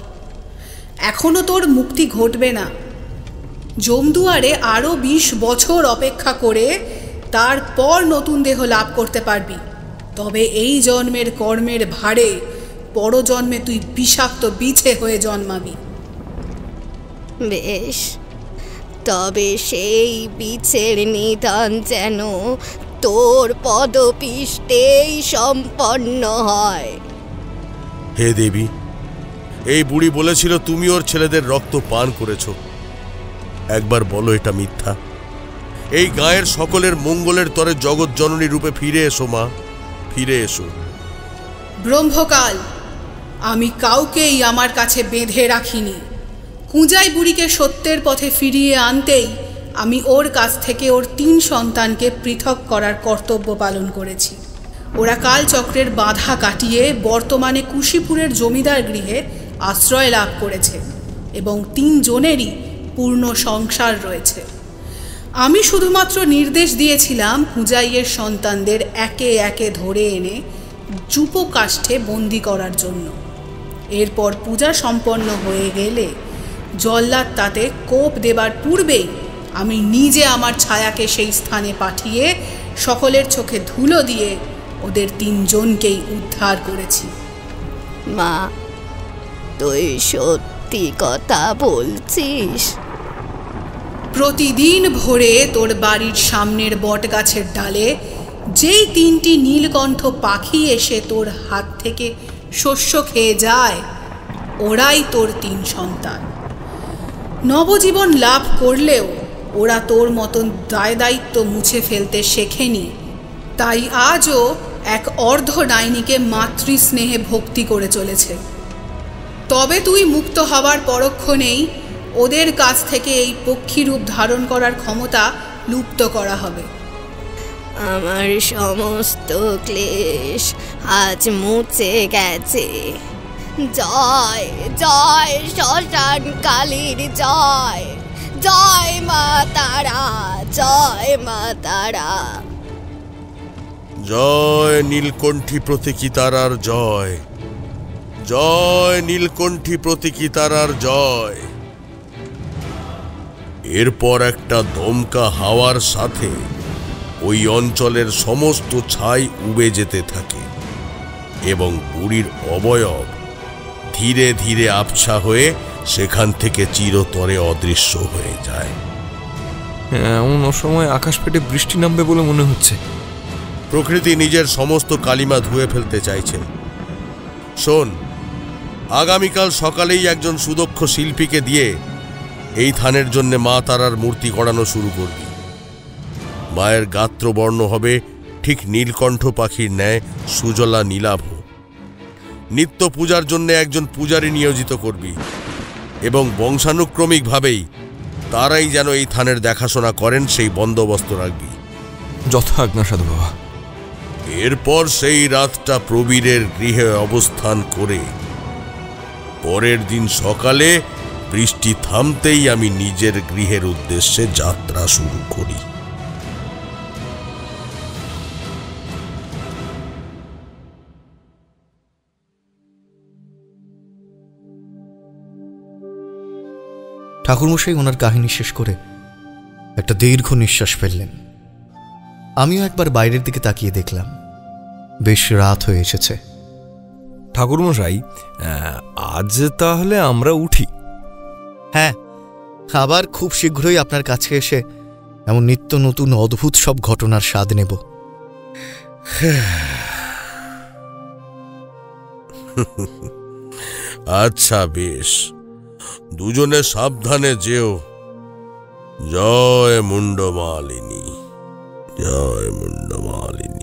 S6: এখনো তোর মুক্তি ঘটবে না। যমদুয়ারে আরও 20 বছর অপেক্ষা করে তারপর নতুন দেহ লাভ করতে পারবি। তবে এই জন্মের কর্মের ভারে পরজন্মে তুই বিষাক্ত বিছে হয়ে জন্মাবি।
S10: বেশ, তবে সেই বিছের নিদান যেন তোর পদপিষ্টেই সম্পন্ন হয়।
S7: হে দেবী, এই বুড়ি বলেছিল তুমি ওর ছেলেদের রক্ত পান করেছ। একবার বলো এটা মিথ্যা? এই গায়ের সকলের মঙ্গলের তরে জগৎ জননী রূপে ফিরে এসো মা, ফিরে এসো।
S6: ব্রহ্মকাল, আমি কাউকেই আমার কাছে বেঁধে রাখিনি। কুঁজাই বুড়িকে সত্যের পথে ফিরিয়ে আনতেই আমি ওর কাছ থেকে ওর 3 সন্তানকে পৃথক করার কর্তব্য পালন করেছি। ওরা কালচক্রের বাধা কাটিয়ে বর্তমানে কুশিপুরের জমিদার গৃহে আশ্রয় লাভ করেছে এবং 3 জনেরই পূর্ণ সংসার রয়েছে। আমি শুধুমাত্র নির্দেশ দিয়েছিলাম কুঁজাইয়ের সন্তানদের একে একে ধরে এনে যূপকাষ্ঠে বন্দি করার জন্য। এরপর পূজা সম্পন্ন হয়ে গেলে জল্লাদ তাতে কোপ দেবার পূর্বেই আমি নিজে আমার ছায়াকে সেই স্থানে পাঠিয়ে সকলের চোখে ধুলো দিয়ে ওদের 3 জনকেই উদ্ধার করেছি।
S10: মা, তুই সত্যি কথা বলছিস?
S6: প্রতিদিন ভোরে তোর বাড়ির সামনের বটগাছের ডালে যেই 3টি নীলকণ্ঠ পাখি এসে তোর হাত থেকে শস্য খেয়ে যায়, ওরাই তোর 3 সন্তান। নবজীবন লাভ করলেও ওরা তোর মতন দায় দায়িত্ব মুছে ফেলতে শেখেনি। তাই আজও এক অর্ধ ডাইনিকে মাতৃস্নেহে ভক্তি করে চলেছে। তবে তুই মুক্ত হবার পরক্ষণেই ওদের কাছ থেকে এই পক্ষী রূপ ধারণ করার ক্ষমতা লুপ্ত করা হবে।
S10: আমার সমস্ত ক্লেশ আজ মুছে গেছে। জয় জয় শ্মশান কালীর জয়, জয় মা তারা, জয় মা তারা।
S7: জয় নীলকণ্ঠী প্রতীকী তারার জয়, জয় নীলকণ্ঠী প্রতীকী তারার জয়। এরপর একটা দমকা হাওয়ার সাথে ওই অঞ্চলের সমস্ত ছাই উবে যেতে থাকে এবং বুড়ির অবয়ব ধীরে ধীরে আবছা হয়ে সেখান থেকে চিরতরে অদৃশ্য হয়ে যায়।
S3: এমন অসময়ে আকাশ ফেটে বৃষ্টি নামবে বলে মনে হচ্ছে।
S7: প্রকৃতি নিজের সমস্ত কালিমা ধুয়ে ফেলতে চাইছে। শোন, আগামীকাল সকালেই একজন সুদক্ষ শিল্পীকে দিয়ে এই থানের জন্য মা তারার মূর্তি গড়ানো শুরু করবি। মায়ের গাত্রবর্ণ হবে ঠিক নীলকণ্ঠ পাখির ন্যায় সুজলা নীলাভ। নিত্য পূজার জন্য একজন পূজারী নিয়োজিত করবি এবং বংশানুক্রমিকভাবেই তারাই যেন এই থানের দেখাশোনা করেন সেই বন্দোবস্ত রাখবি।
S3: যথা আজ্ঞা সাধু বাবা।
S7: এরপর সেই রাতটা প্রবীরের গৃহে অবস্থান করে পরের দিন সকালে বৃষ্টি থামতেই আমি নিজের গৃহের উদ্দেশ্যে যাত্রা শুরু করি।
S9: ঠাকুরমশাই ওনার কাহিনী শেষ করে একটা দীর্ঘ নিঃশ্বাস ফেললেন। আমিও একবার বাইরের দিকে তাকিয়ে দেখলাম, বেশ রাত হয়ে এসেছে।
S3: ঠাকুরমশাই, আজ তাহলে আমরা উঠি?
S9: হ্যাঁ, আবার খুব শীঘ্রই আপনার কাছে এসে এমন নিত্য নতুন অদ্ভুত সব ঘটনার স্বাদ নেব।
S7: আচ্ছা বেশ, দুজনে সাবধানে যেও। জয় মুন্ডমালিনী, জয় মুন্ডমালিনী।